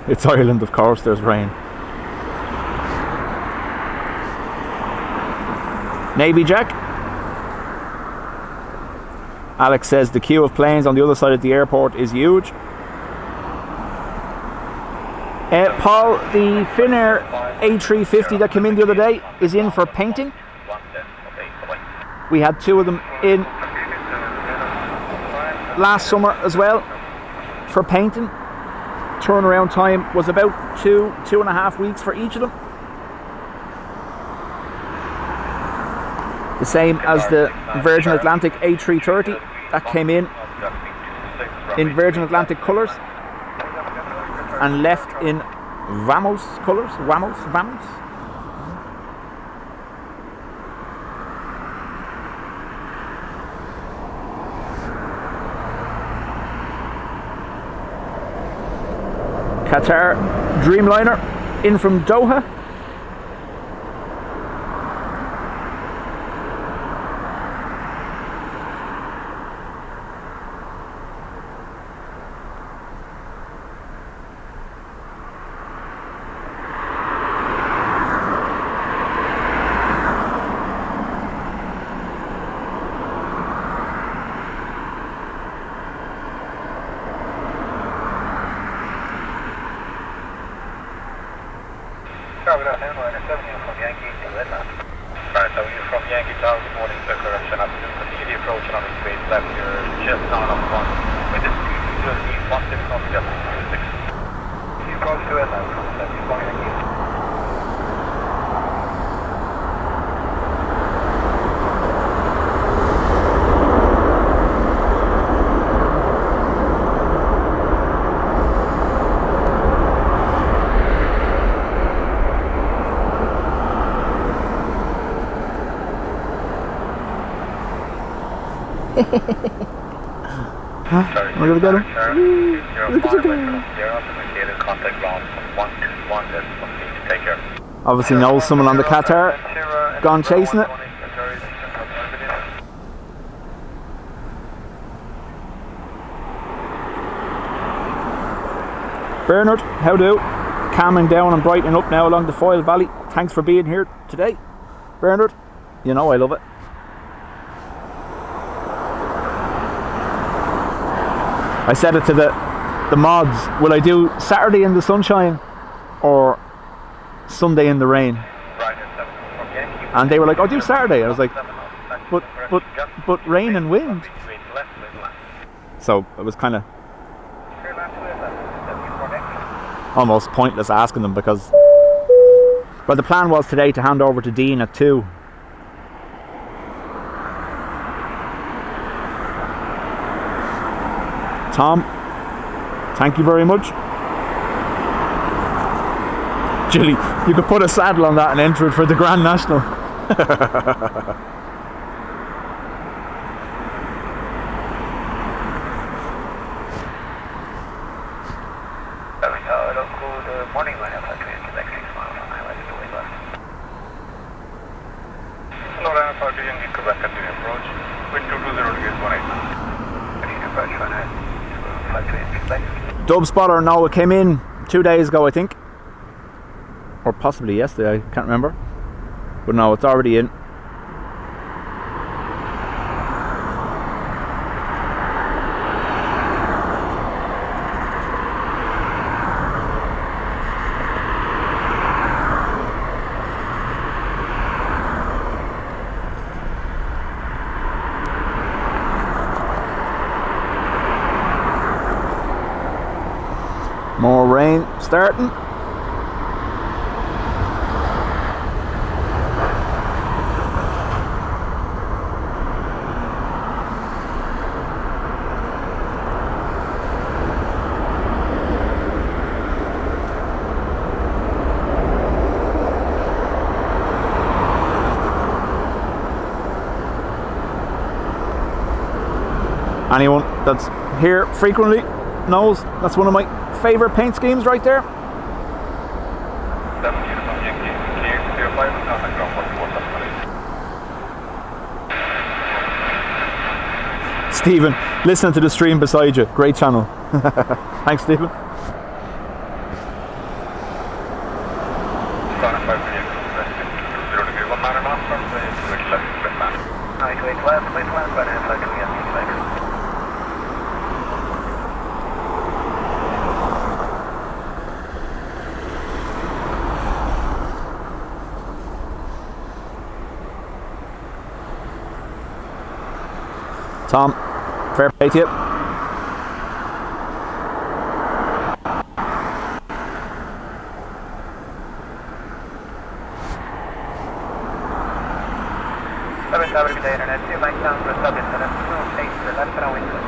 It's Ireland, of course, there's rain. Navy Jack. Alex says the queue of planes on the other side of the airport is huge. Paul, the Finnair A350 that came in the other day is in for painting. We had 2 of them in last summer as well for painting. Turnaround time was about 2.5 weeks for each of them. The same as the Virgin Atlantic A330 that came in Virgin Atlantic colours and left in Vamos colours. Vamos. Qatar Dreamliner in from Doha. We're gonna get him. Obviously knows someone on the Qatar gone chasing it. Bernard, how do? Calming down and brightening up now along the Foyle Valley. Thanks for being here today, Bernard. You know I love it. I said it to the mods, will I do Saturday in the sunshine or Sunday in the rain? And they were like, oh, do Saturday. I was like, but rain and wind. So it was kind of almost pointless asking them because, well, the plan was today to hand over to Dean at 2. Tom, thank you very much. Jilly, you could put a saddle on that and enter it for the Grand National. Morning line Alpha 3 Quebec 6 miles on highway to the left. Hello, Alpha 3 and Quebec at the approach. Wind 220 degrees 18 now. Any approach on it? 53 Quebec. Dub spotter Noah came in 2 days ago, I think. Or possibly yesterday, I can't remember. But no, it's already in. More rain starting. Anyone that's here frequently knows that's one of my favourite paint schemes right there. Stephen, listening to the stream beside you. Great channel. Thanks, Stephen. Tom, fair play to you. Internet, 2 mic down for sub internet, 2 8 for left and window.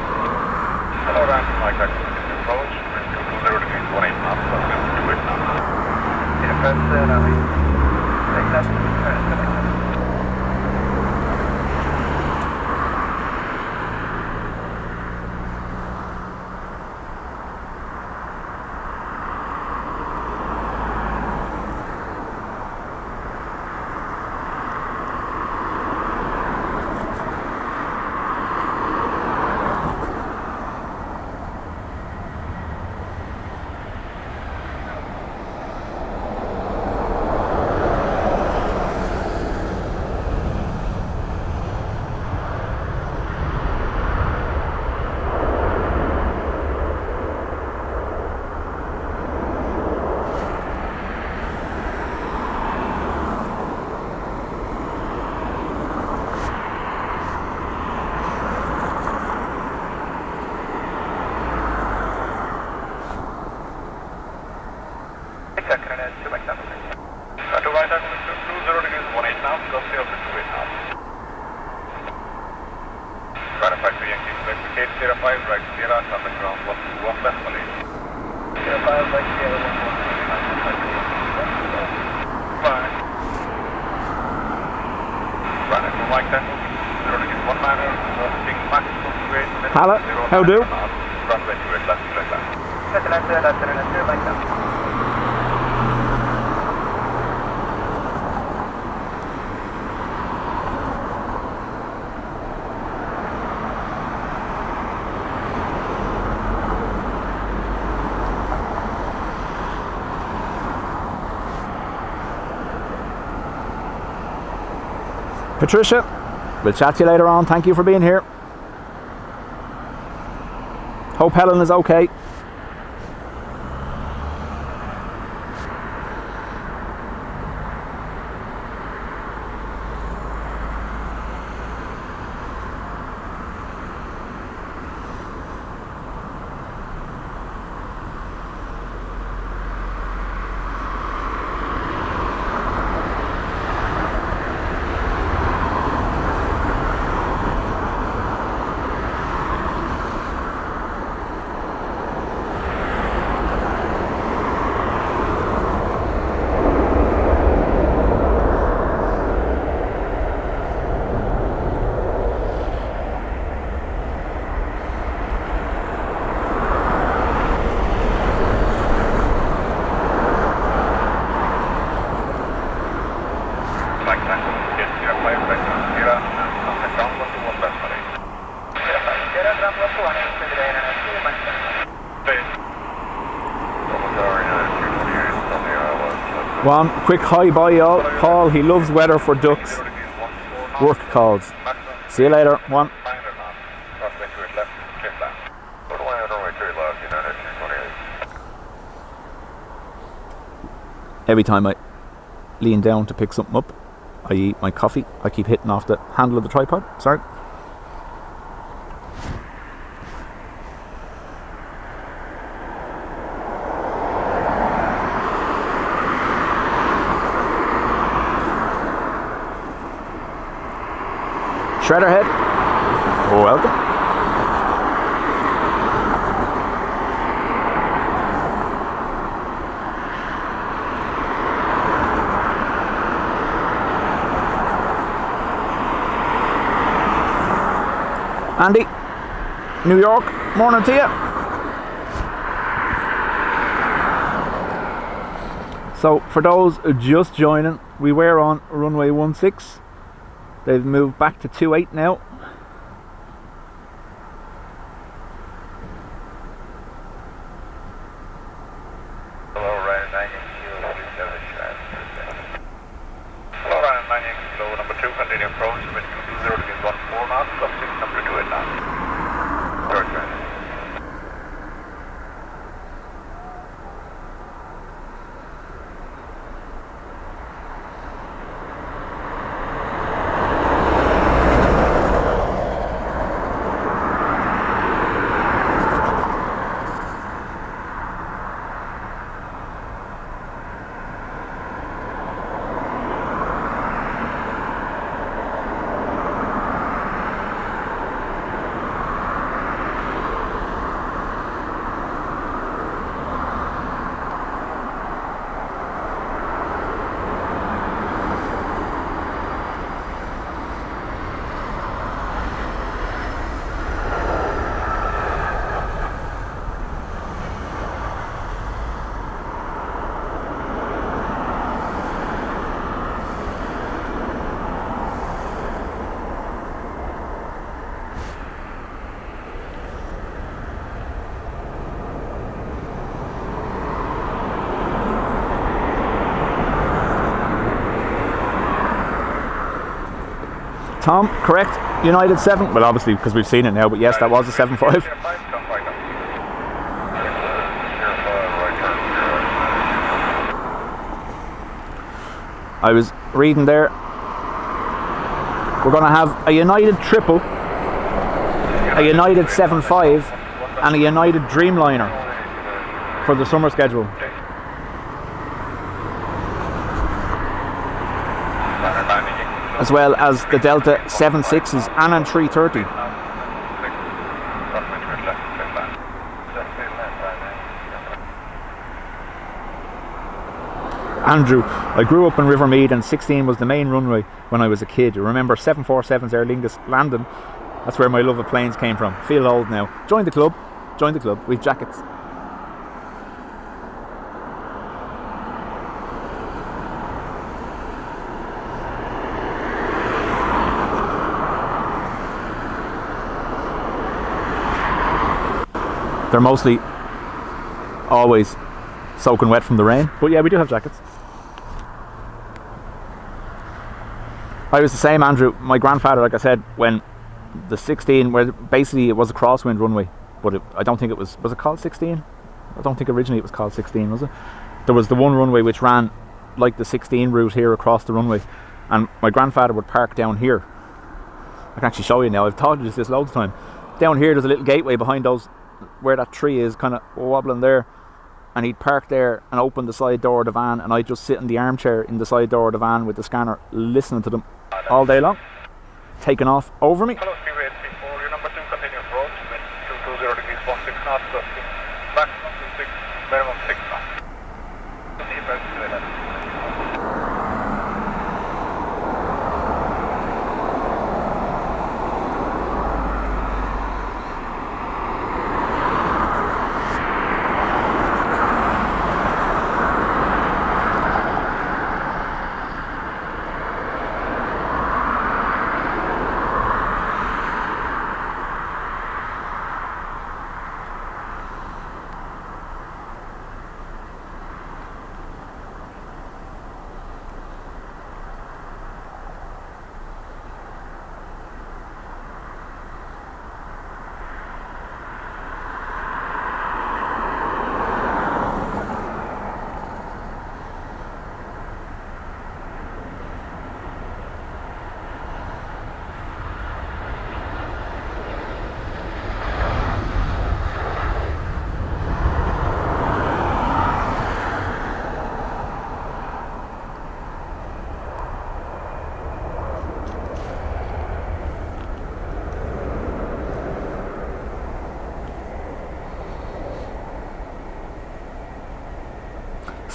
Hello, Ransom, Mike, approach, wind 220 degrees 18 knots, plus 28 knots. Press runway. Take left, turn, Hello, how do? Patricia, we'll chat to you later on. Thank you for being here. Hope Helen is okay. One quick hi bye y'all. Paul, he loves weather for ducks. Work calls. See you later. One. Every time I lean down to pick something up, I eat my coffee, I keep hitting off the handle of the tripod. Sorry. Shredderhead, welcome. Andy, New York, morning to you. So for those just joining, we were on runway 16. They've moved back to 28 now. Hello, Ryan 9 kilo, please have a transfer. Hello, Ryan 9 kilo, number 2, continue approach, wind 220 degrees 14 knots, up 6, number 2 at knots. Short transfer. Tom, correct. United 7. Well, obviously because we've seen it now, but yes, that was a 7.5. I was reading there. We're going to have a United triple, a United 7.5, and a United Dreamliner for the summer schedule. As well as the Delta 7.6s and an 330. Andrew, I grew up in Rivermead and 16 was the main runway when I was a kid. I remember 747's Aer Lingus landing. That's where my love of planes came from. Feel old now. Join the club. Join the club. We've jackets. They're mostly always soaking wet from the rain, but yeah, we do have jackets. I was the same, Andrew. My grandfather, like I said, when the 16, where basically it was a crosswind runway, but I don't think it was it called 16? I don't think originally it was called 16, was it? There was the one runway which ran like the 16 route here across the runway, and my grandfather would park down here. I can actually show you now, I've told you this loads of time. Down here there's a little gateway behind those, where that tree is kind of wobbling there, and he'd park there and open the side door of the van, and I'd just sit in the armchair in the side door of the van with the scanner listening to them all day long, taking off over me. Hello, Speedway 34, your number 2, continue approach, wind 220 degrees 16 knots, maximum 26, minimum 6 knots. See you back to that.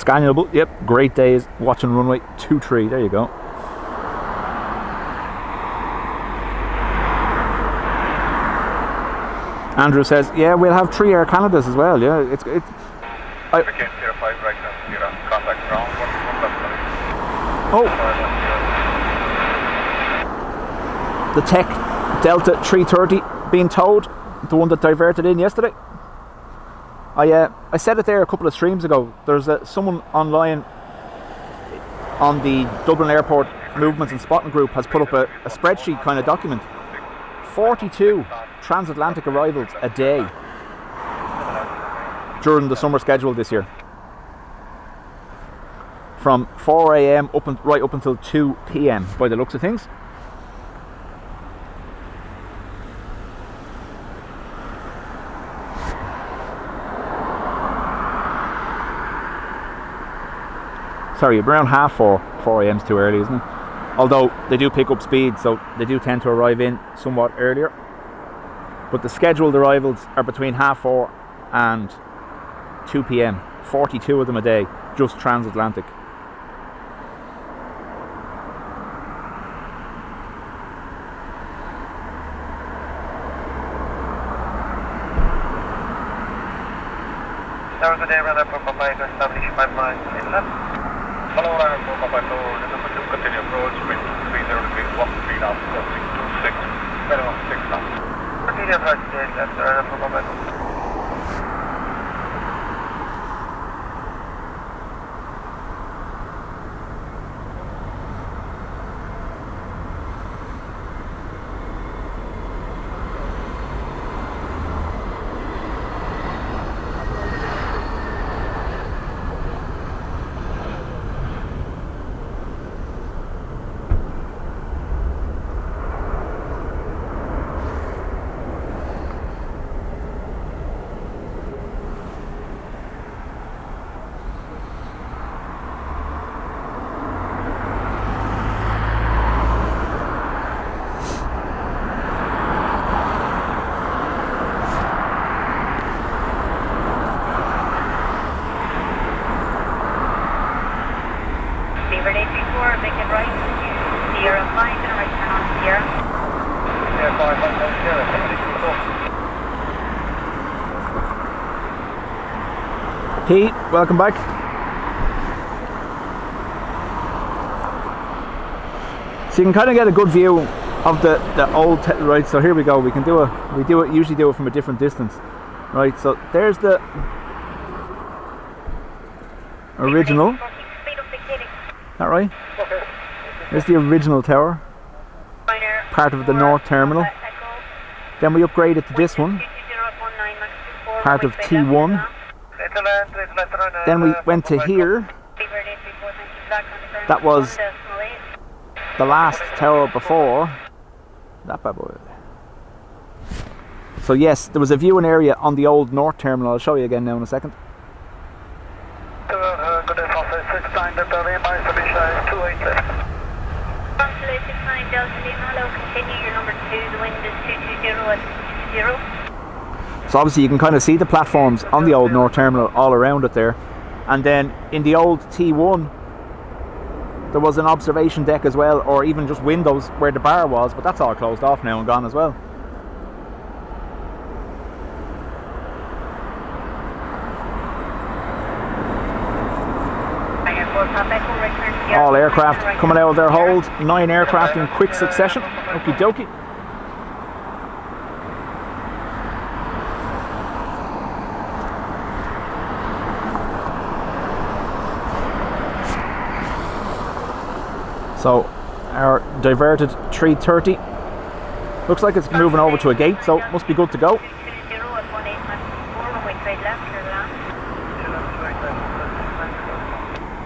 Scannable, yep, great days watching runway 23, there you go. Andrew says, yeah, we'll have 3 Air Canadas as well, yeah. It's Became 05 right now, you're on contact ground, oh, the Tech Delta 330 being towed, the one that diverted in yesterday. I said it there a couple of streams ago. There's someone online on the Dublin Airport Movements and Spotting group has put up a spreadsheet kind of document. 42 transatlantic arrivals a day during the summer schedule this year. From 4 a.m. right up until 2 p.m. by the looks of things. Sorry, around 4:30. 4 a.m. is too early, isn't it? Although they do pick up speed, so they do tend to arrive in somewhat earlier. But the scheduled arrivals are between 4:30 and 2 p.m. 42 of them a day, just transatlantic. There was a day runner for Papa to establish pipeline inlet. Follow runner for Papa to continue approach with 30 degrees 1 knots, 626, minimum 6 knots. Continue approach left runner for Papa. Pete, welcome back. So you can kind of get a good view of the old right. So here we go. We usually do it from a different distance, right? So there's the original. Is that right? There's the original tower, part of the North Terminal. Then we upgraded to this one, part of T1. Then we went to here. That was the last tower before that bad boy. So yes, there was a viewing area on the old North Terminal. I'll show you again now in a second. Good day, 69 Delta Lima, Mitsubishi 28 left. 69 Delta Lima, hello, continue your number 2, the wind is 220 at 20. So obviously you can kind of see the platforms on the old North Terminal all around it there. And then in the old T1 there was an observation deck as well, or even just windows where the bar was, but that's all closed off now and gone as well. All aircraft coming out of their holds, 9 aircraft in quick succession. Okie dokie. So our diverted 330 looks like it's moving over to a gate, so it must be good to go.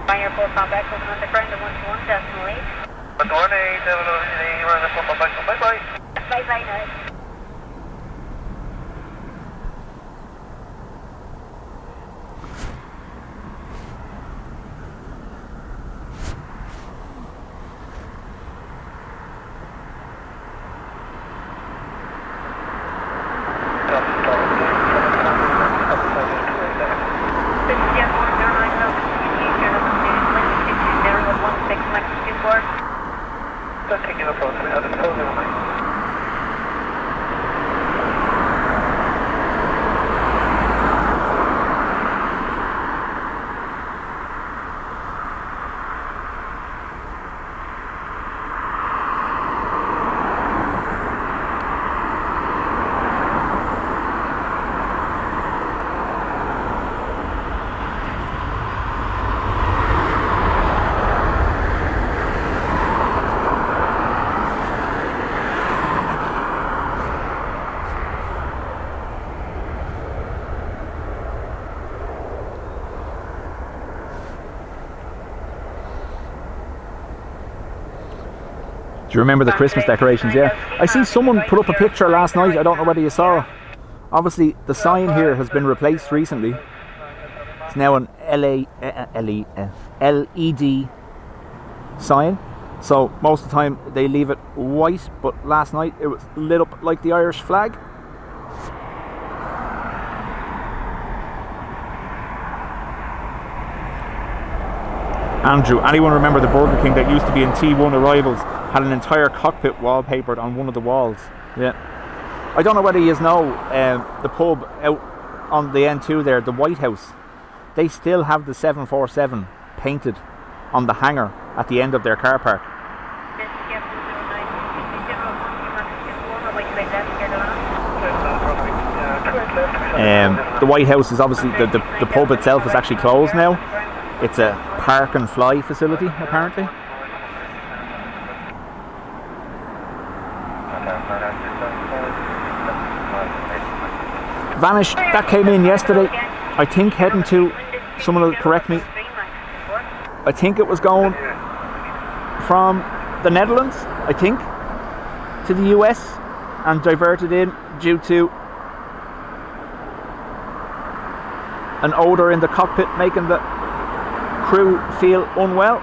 Airport contact open on the ground at 121.8. 118, bye-bye. Bye-bye now. you remember the Christmas decorations? Yeah. I see someone put up a picture last night. I don't know whether you saw. Obviously, the sign here has been replaced recently. It's now an LED sign. So most of the time they leave it white, but last night it was lit up like the Irish flag. Andrew, anyone remember the Burger King that used to be in T1 arrivals had an entire cockpit wallpapered on one of the walls? Yeah. I don't know whether you know the pub out on the N2 there, the White House. They still have the 747 painted on the hangar at the end of their car park. The White House is obviously, the pub itself is actually closed now. It's a park and fly facility, apparently. Vanish, that came in yesterday. I think heading to, someone will correct me, I think it was going from the Netherlands, I think, to the US and diverted in due to an odour in the cockpit making the crew feel unwell.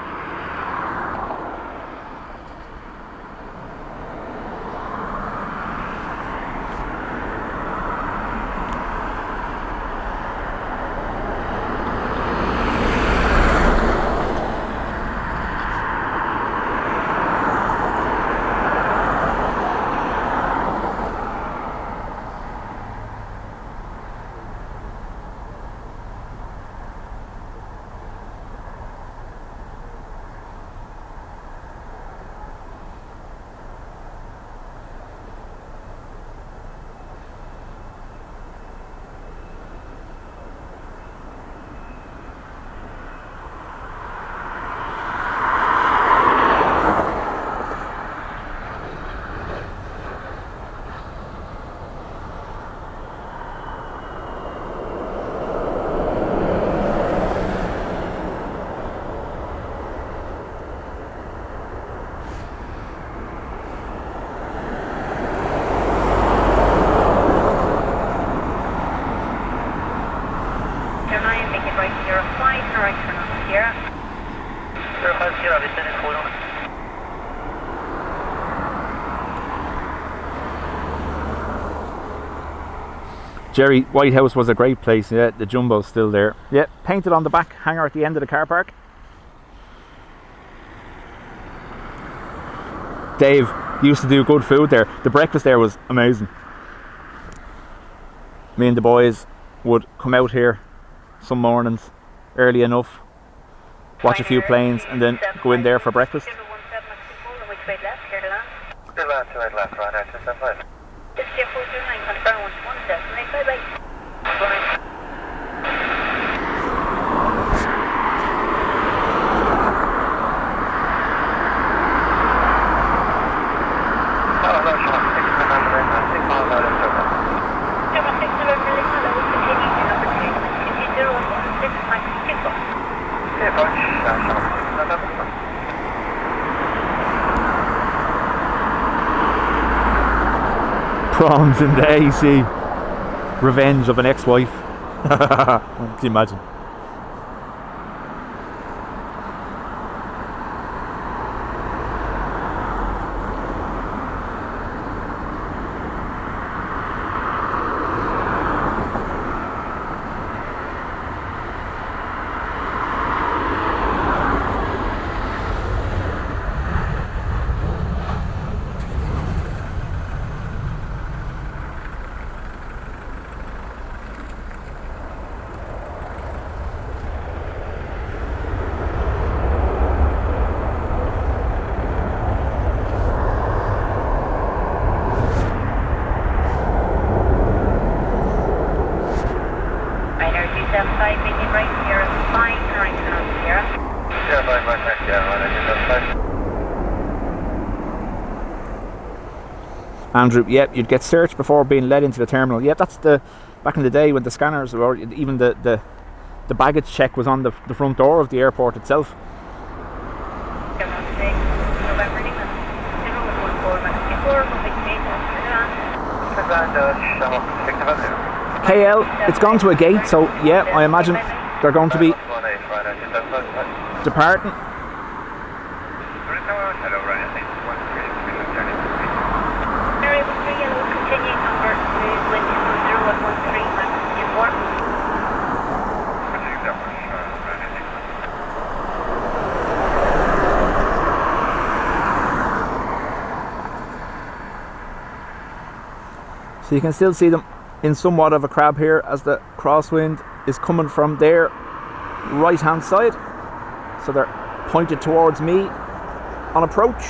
Jerry, White House was a great place. Yeah, the Jumbo's still there. Yeah, painted on the back hangar at the end of the car park. Dave used to do good food there. The breakfast there was amazing. Me and the boys would come out here some mornings early enough, watch a few planes, and then go in there for breakfast. Prawns in the AC. Revenge of an ex-wife. Can you imagine? Andrew, yep, you'd get searched before being led into the terminal. Yep, that's the back in the day when the scanners, or even the baggage check was on the front door of the airport itself. KL, it's gone to a gate, so yeah, I imagine they're going to be departing. So you can still see them in somewhat of a crab here as the crosswind is coming from their right hand side. So they're pointed towards me on approach.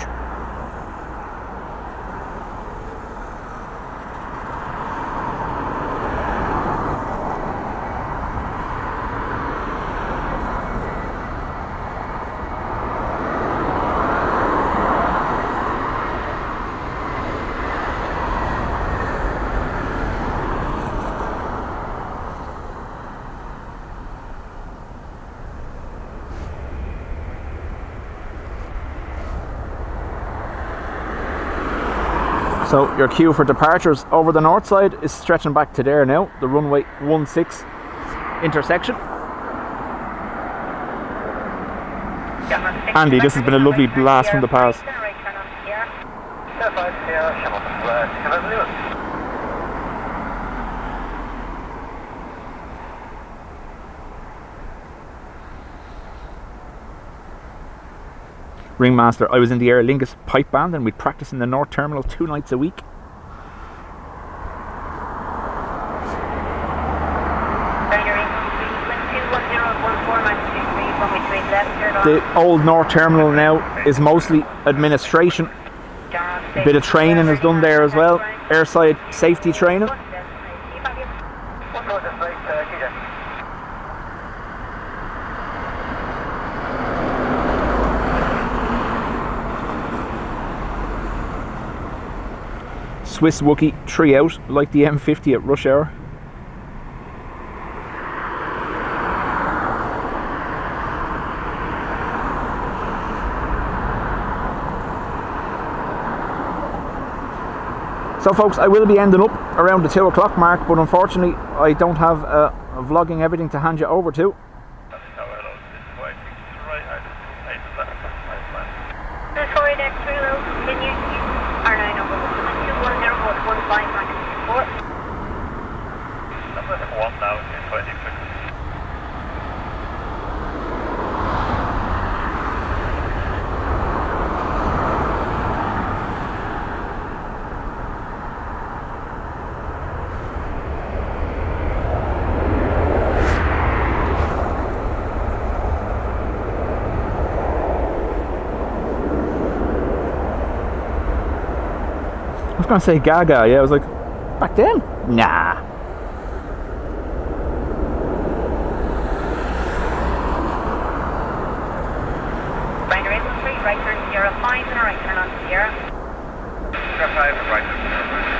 So your queue for departures over the north side is stretching back to there now, the runway 16 intersection. Andy, this has been a lovely blast from the past. Ringmaster, I was in the Aer Lingus pipe band and we'd practice in the North Terminal 2 nights a week. The old North Terminal now is mostly administration. A bit of training is done there as well, airside safety training. Swiss Wookie 3 out, like the M50 at rush hour. So folks, I will be ending up around the 2 o'clock mark, but unfortunately I don't have vlogging everything to hand you over to. I was going to say Gaga, yeah, I was like, back then? Nah. Binary 3, right turn 05 and a right turn on Sierra. 05 and right turn 05.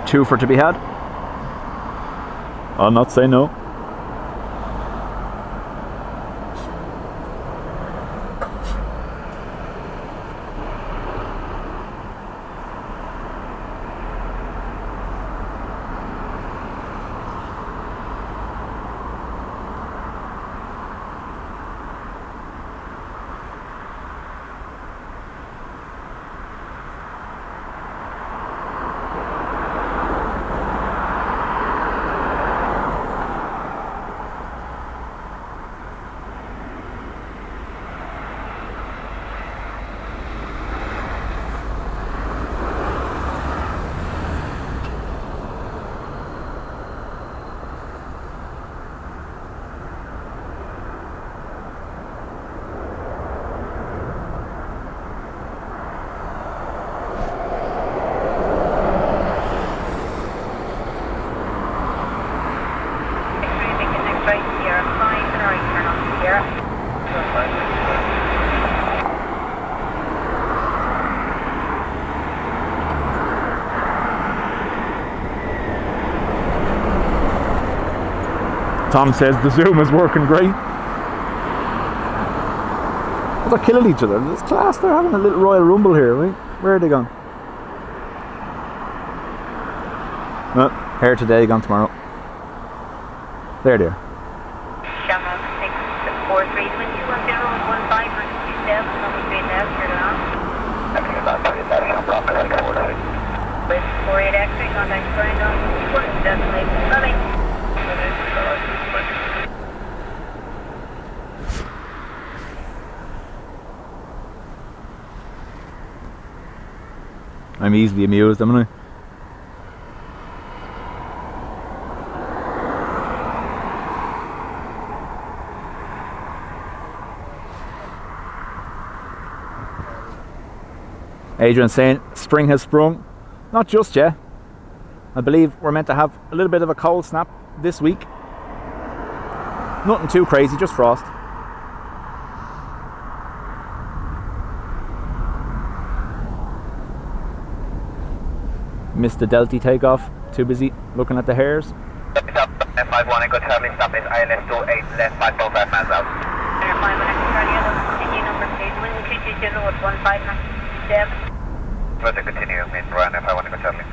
Two for to be had. I'll not say no. Tom says the Zoom is working great. They're killing each other. It's class. They're having a little Royal Rumble here, right? Where are they gone? No, here today, gone tomorrow. There they are. Shamrock 643, 21015 versus 27, number 3 left, turn around. With 48 X-ray, contact ground on 21, definitely coming. I'm easily amused, am I? Adrian saying spring has sprung. Not just yet. I believe we're meant to have a little bit of a cold snap this week. Nothing too crazy, just frost. Missed the Delty takeoff. Too busy looking at the hairs. F51 Echo Charlie, stop is ILS 28 left 545 miles out. Air 5 Charlie, continue number 8, wind 220 at 15 knots, 7. Further continue, main Brian F51 Echo Charlie.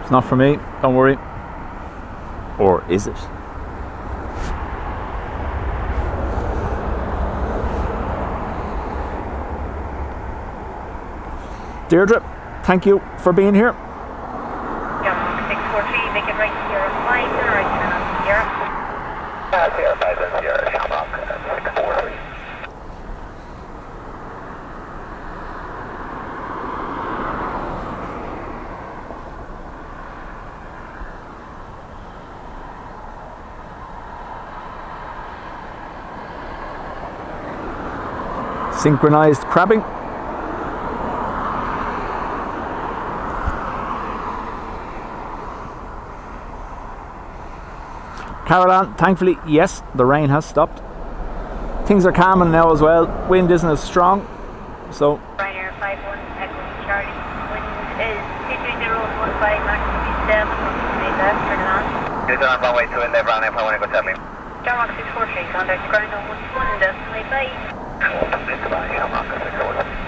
It's not for me, don't worry. Or is it? Deirdre, thank you for being here. Shamrock 643, make it right here, 5, turn right, turn on Sierra. Sierra 5 and Sierra, Shamrock 643. Synchronized crabbing. Caroline, thankfully, yes, the rain has stopped. Things are calming now as well. Wind isn't as strong, so. Ryanair 51 Echo Charlie, wind is 22015 Max 7, number 3 left, turn on. You're on runway 2 left, Brian F51 Echo Charlie. Shamrock 643, contact ground on 11, definitely 5. Goodbye, Shamrock 643.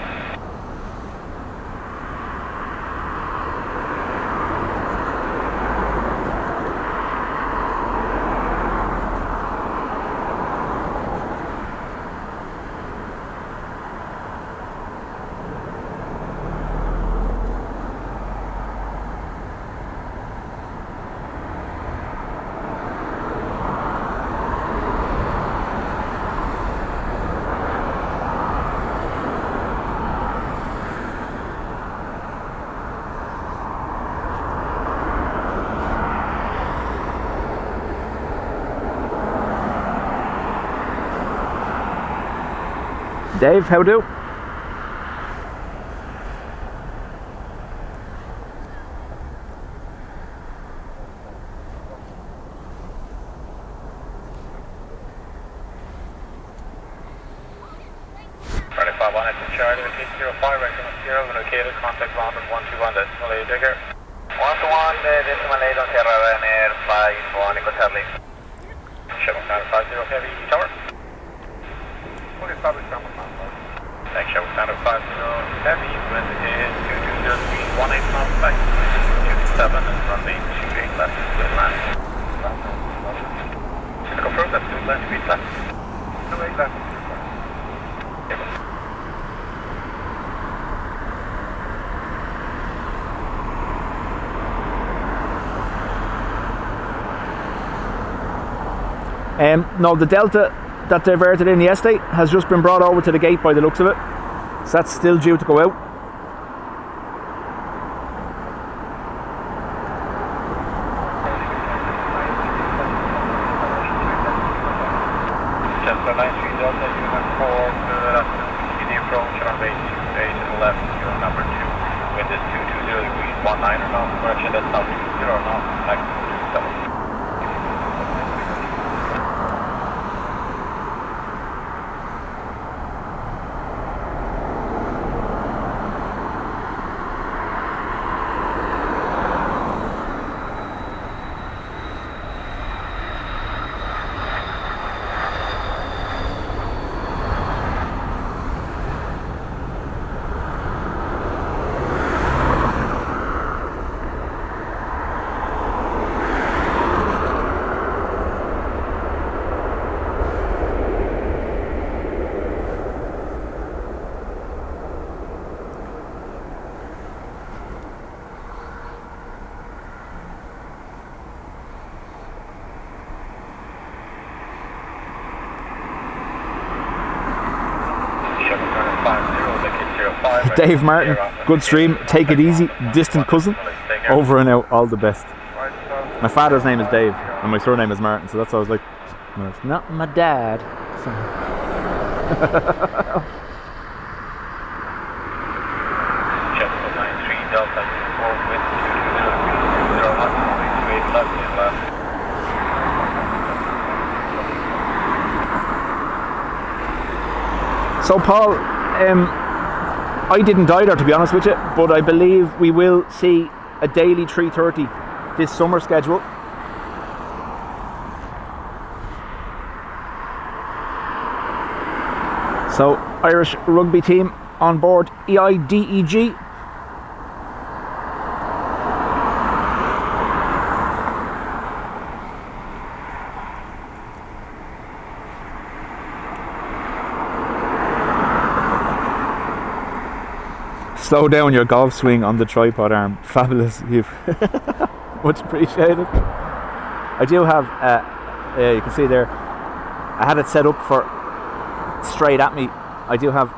Dave, how do? Charlie, 805, right on 0, located, contact London 121, decimal A digger. 121, decimal A, on Sierra Ryanair 51, Echo Charlie. 750 heavy tower. Fully established ground plan. Thanks, 750 heavy, wind is 2203, 18 knots back, 27 and runway 28 left, good land. Just confirm that's 2 land speed left. 28 left. No, the Delta that diverted in yesterday has just been brought over to the gate by the looks of it. So that's still due to go out. 19 knots, correction, that's now 20 knots, maximum 27. Dave Martin, good stream, take it easy, distant cousin, over and out, all the best. My father's name is Dave and my surname is Martin, so that's why I was like, well, it's not my dad. So. So Paul, I didn't either, to be honest with you, but I believe we will see a daily 3:30 this summer schedule. So Irish rugby team on board EIDEG. Slow down your golf swing on the tripod arm. Fabulous. You've much appreciated. I do have, you can see there, I had it set up for straight at me. I do have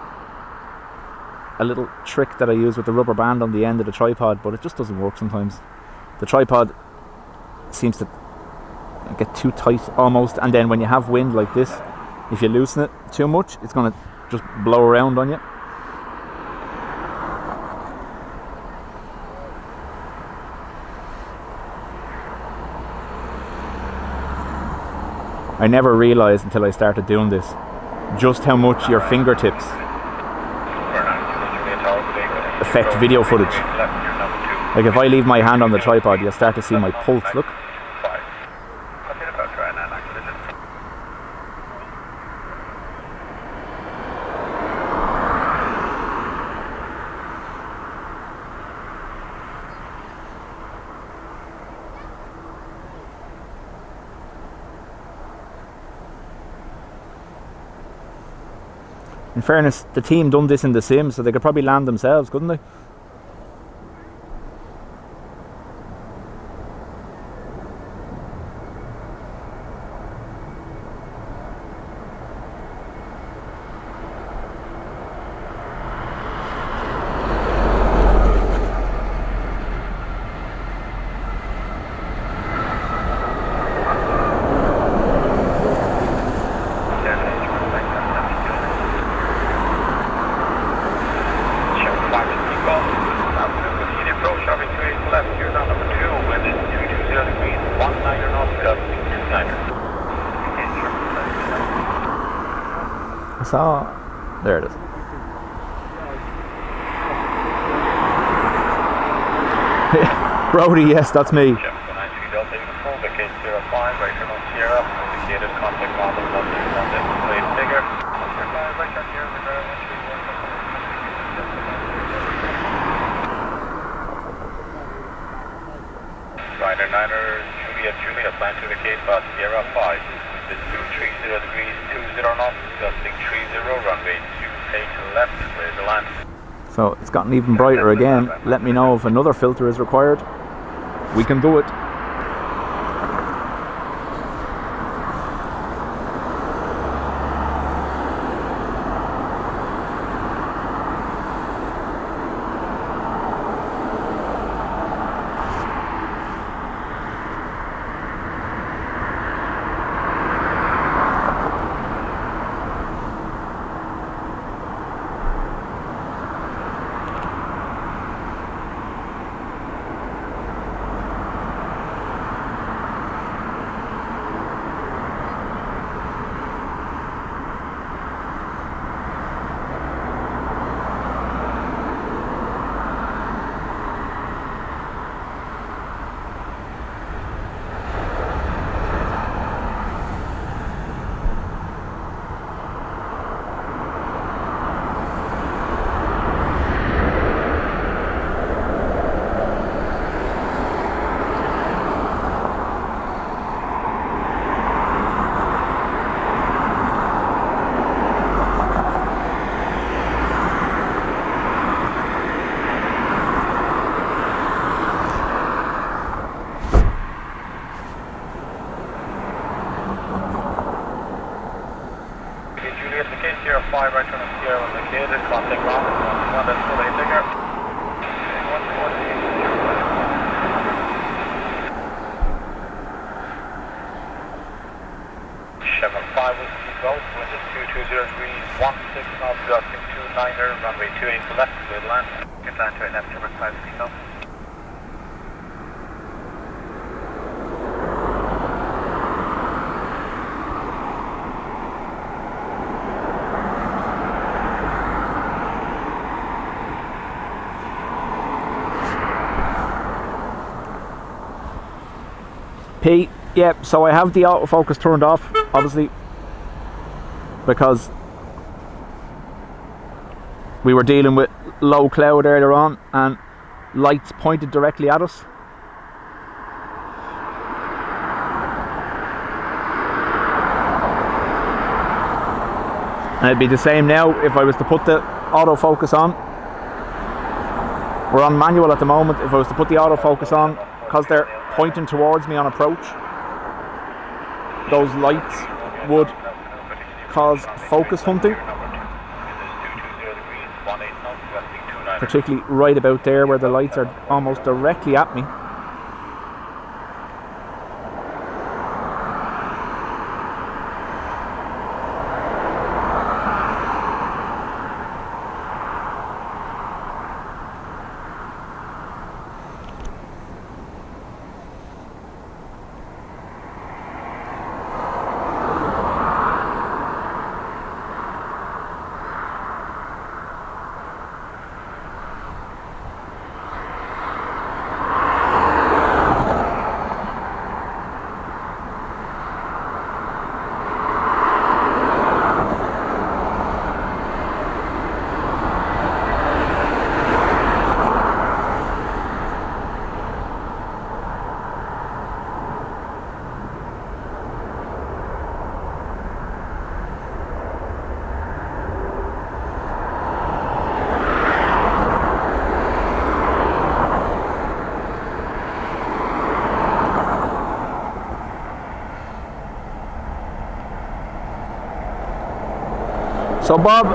a little trick that I use with the rubber band on the end of the tripod, but it just doesn't work sometimes. The tripod seems to get too tight almost, and then when you have wind like this, if you loosen it too much, it's going to just blow around on you. I never realised until I started doing this just how much your fingertips affect video footage. Like if I leave my hand on the tripod, you'll start to see my pulse. Look. In fairness, the team done this in the sim, so they could probably land themselves, couldn't they? There it is. Brody, yes, that's me. Ryder Niner, Juliet, plan to vacate bus Sierra 5. This is 230 degrees, 20 knots, gusting 30, runway 28 left, clear to land. So it's gotten even brighter again. Let me know if another filter is required. We can do it. 5 right turn of Sierra located, contact ground, 1 that's full 8 digger. 75 with seatbelt, wind is 220 degrees, 16 knots, gusting 29er, runway 28 to left, clear to land. Get land to left, number 5 seatbelt. P, yeah, so I have the autofocus turned off, obviously, because we were dealing with low cloud earlier on and lights pointed directly at us. And it'd be the same now if I was to put the autofocus on. We're on manual at the moment. If I was to put the autofocus on, because they're pointing towards me on approach, those lights would cause focus hunting, particularly right about there where the lights are almost directly at me. So Bob,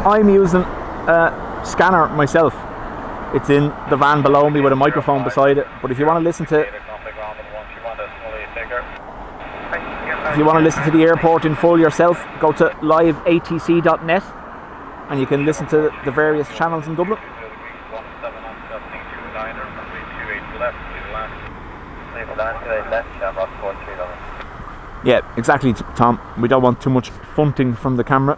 I'm using a scanner myself. It's in the van below me with a microphone beside it. But if you want to listen to the airport in full yourself, go to liveatc.net and you can listen to the various channels in Dublin. Yeah, exactly, Tom. We don't want too much fronting from the camera.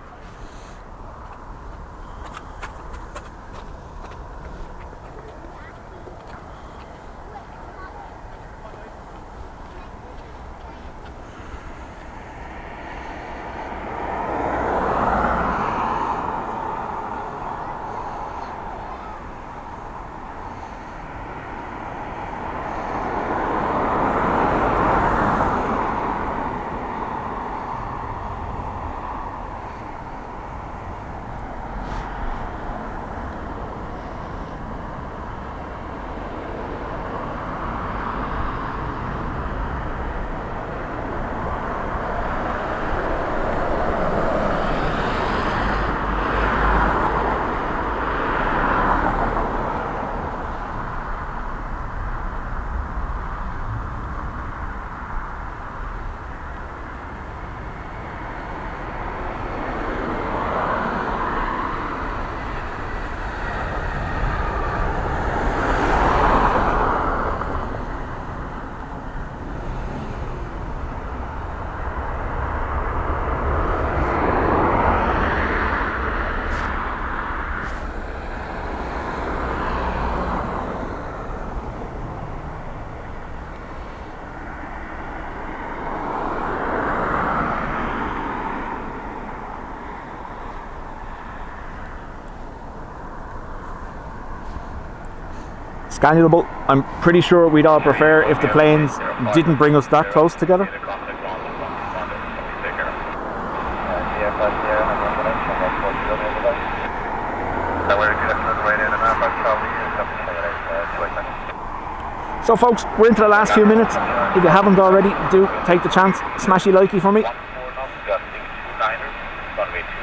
Scannable. I'm pretty sure we'd all prefer if the planes didn't bring us that close together. So folks, we're into the last few minutes. If you haven't already, do take the chance, smashy likey for me.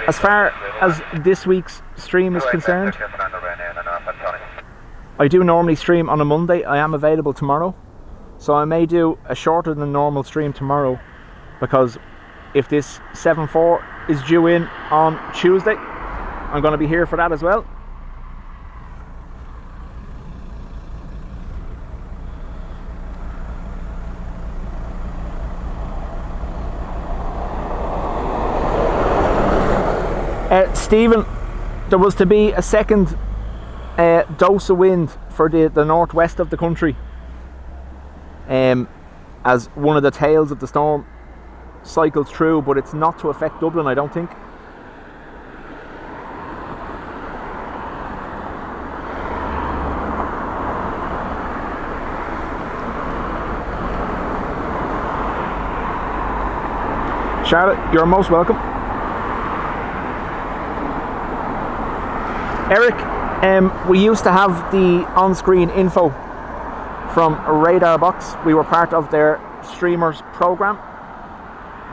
as far as this week's stream is concerned, I do normally stream on a Monday. I am available tomorrow, so I may do a shorter than normal stream tomorrow, because if this 7.4 is due in on Tuesday, I'm going to be here for that as well. Stephen, there was to be a second dose of wind for the northwest of the country, as one of the tails of the storm cycles through, but it's not to affect Dublin, I don't think. Charlotte, you're most welcome. Eric, we used to have the on-screen info from Radar Box. We were part of their streamers program,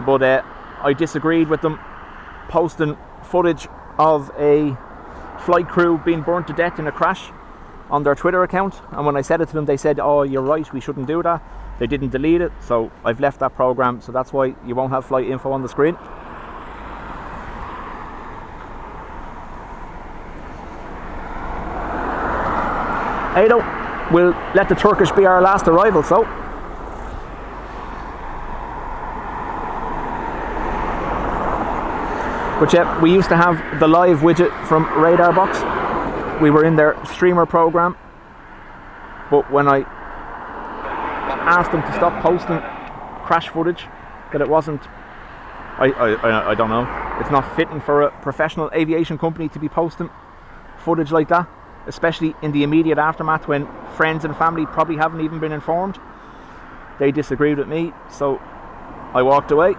but I disagreed with them posting footage of a flight crew being burnt to death in a crash on their Twitter account, and when I said it to them, they said, "Oh, you're right, we shouldn't do that." They didn't delete it, so I've left that program, so that's why you won't have flight info on the screen. Ado, we'll let the Turkish be our last arrival, so. But yeah, we used to have the live widget from Radar Box. We were in their streamer program, but when I asked them to stop posting crash footage, that it wasn't, I don't know, it's not fitting for a professional aviation company to be posting footage like that, especially in the immediate aftermath when friends and family probably haven't even been informed. They disagreed with me, so I walked away.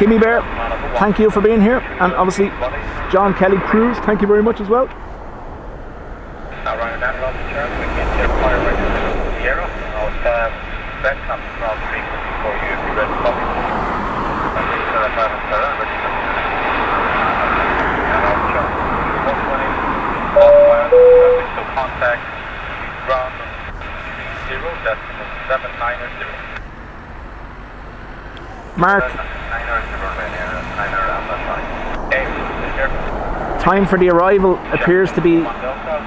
Kimmy Bear, thank you for being here, and obviously John Kelly Cruz, thank you very much as well. Now running that level turn, we can get fire right to Sierra. I'll have that comes from frequency for you if you're ready to copy. And I'll jump 120, so contact ground 0, decimal 790. Mark, time for the arrival appears to be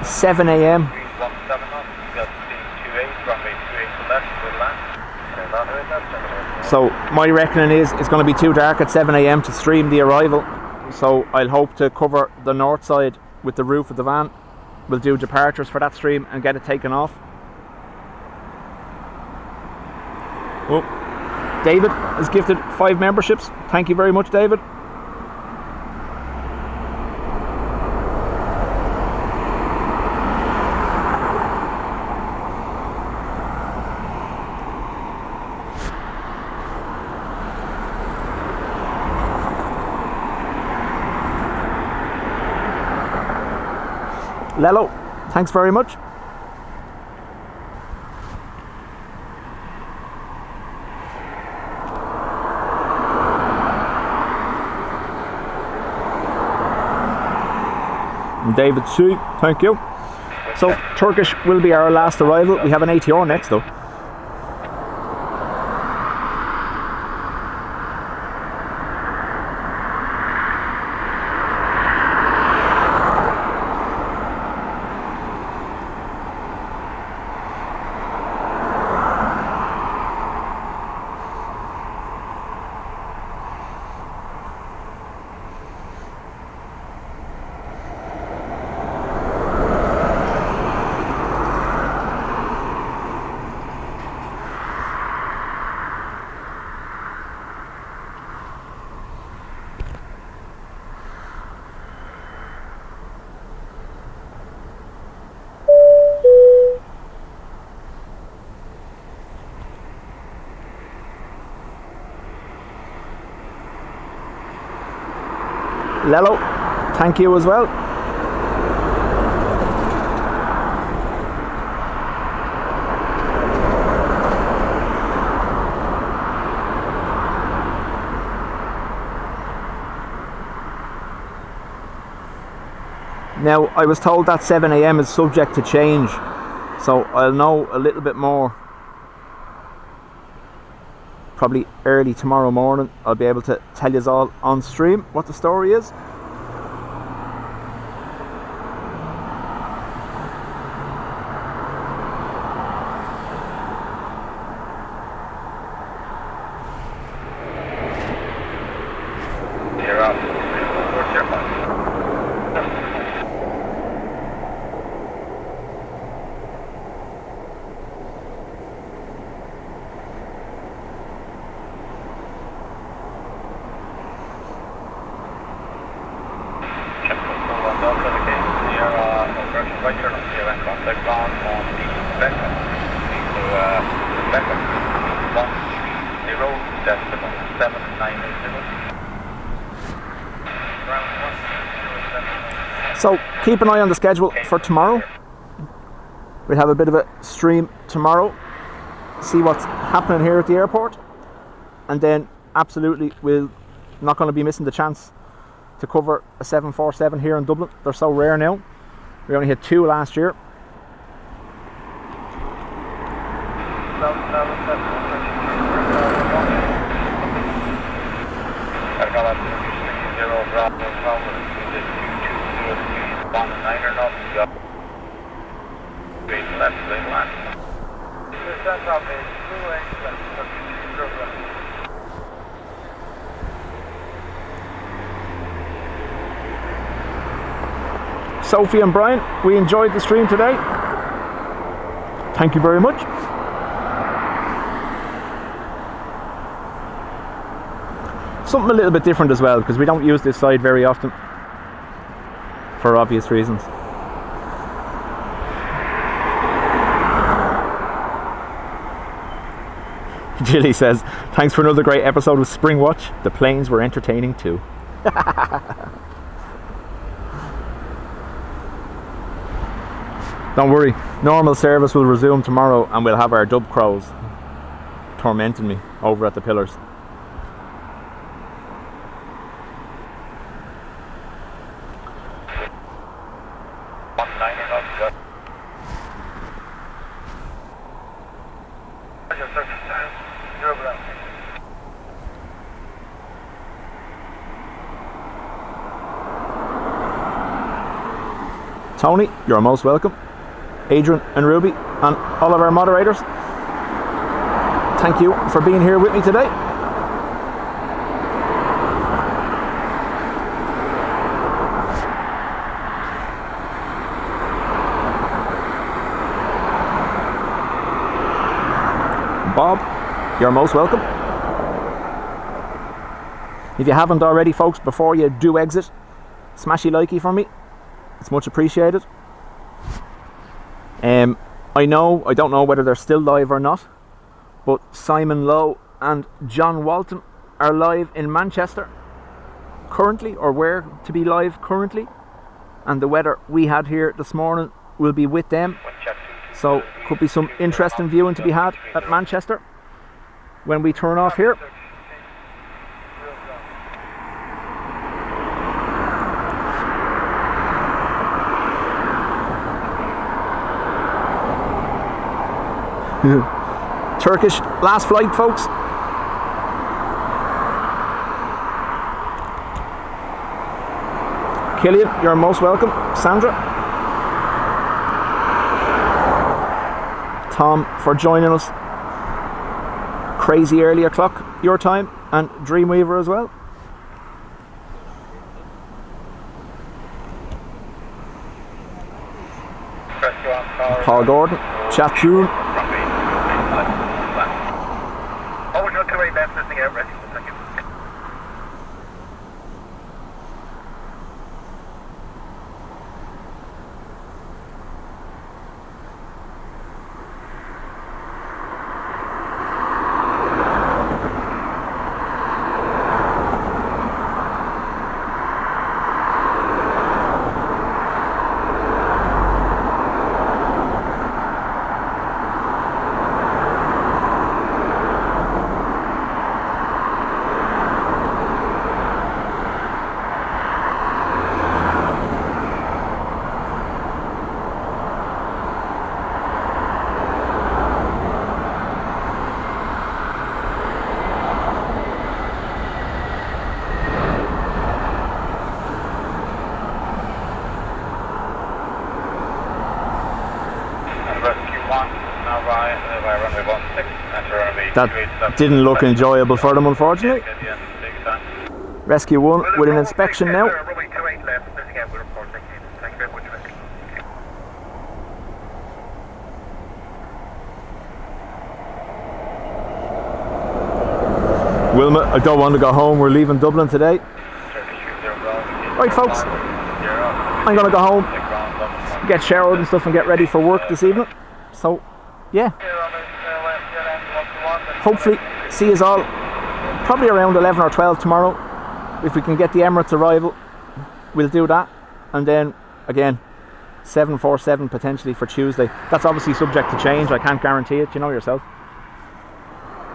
7 a.m. So my reckoning is it's going to be too dark at 7 a.m. to stream the arrival, so I'll hope to cover the north side with the roof of the van. We'll do departures for that stream and get it taken off. Oh, David has gifted 5 memberships. Thank you very much, David. Lello, thanks very much. David C. Thank you. So Turkish will be our last arrival. We have an ATR next though. Lello, thank you as well. Now, I was told that 7 AM is subject to change, so I'll know a little bit more probably early tomorrow morning. I'll be able to tell you all on stream what the story is. So keep an eye on the schedule for tomorrow. We'll have a bit of a stream tomorrow, see what's happening here at the airport, and then absolutely we're not going to be missing the chance to cover a 747 here in Dublin. They're so rare now. We only had 2 last year. Sophie and Brian, we enjoyed the stream today. Thank you very much. Something a little bit different as well, because we don't use this side very often for obvious reasons. Jilly says, thanks for another great episode of Spring Watch. The planes were entertaining too. Don't worry, normal service will resume tomorrow and we'll have our dub crows tormenting me over at the pillars. Tony, you're most welcome. Adrian and Ruby and all of our moderators, thank you for being here with me today. Bob, you're most welcome. If you haven't already, folks, before you do exit, smashy likey for me. It's much appreciated. I don't know whether they're still live or not, but Simon Lowe and John Walton are live in Manchester currently, or were to be live currently, and the weather we had here this morning will be with them, so could be some interesting viewing to be had at Manchester when we turn off here. Turkish last flight, folks. Killian, you're most welcome. Sandra. Tom for joining us. Crazy early o'clock your time, and Dreamweaver as well. Paul Gordon, chat tune. Oh, not to right left, listening out, ready. Thank you. That didn't look enjoyable for them, unfortunately. Rescue 1 with an inspection now. Wilma, I don't want to go home. We're leaving Dublin today. Right, folks. I'm going to go home, get showered and stuff, and get ready for work this evening. So, yeah. Hopefully, see us all probably around 11 or 12 tomorrow. If we can get the Emirates arrival, we'll do that. And then, again, 747 potentially for Tuesday. That's obviously subject to change. I can't guarantee it, you know yourself.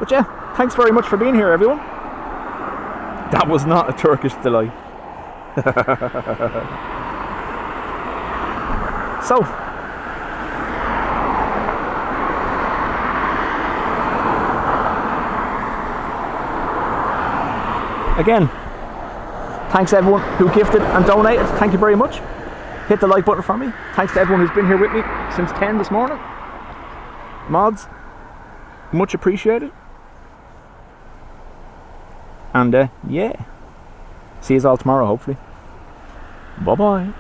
But yeah, thanks very much for being here, everyone. That was not a Turkish delight. So, again, thanks to everyone who gifted and donated. Thank you very much. Hit the like button for me. Thanks to everyone who's been here with me since 10 this morning. Mods, much appreciated. And yeah, see you all tomorrow, hopefully. Bye bye.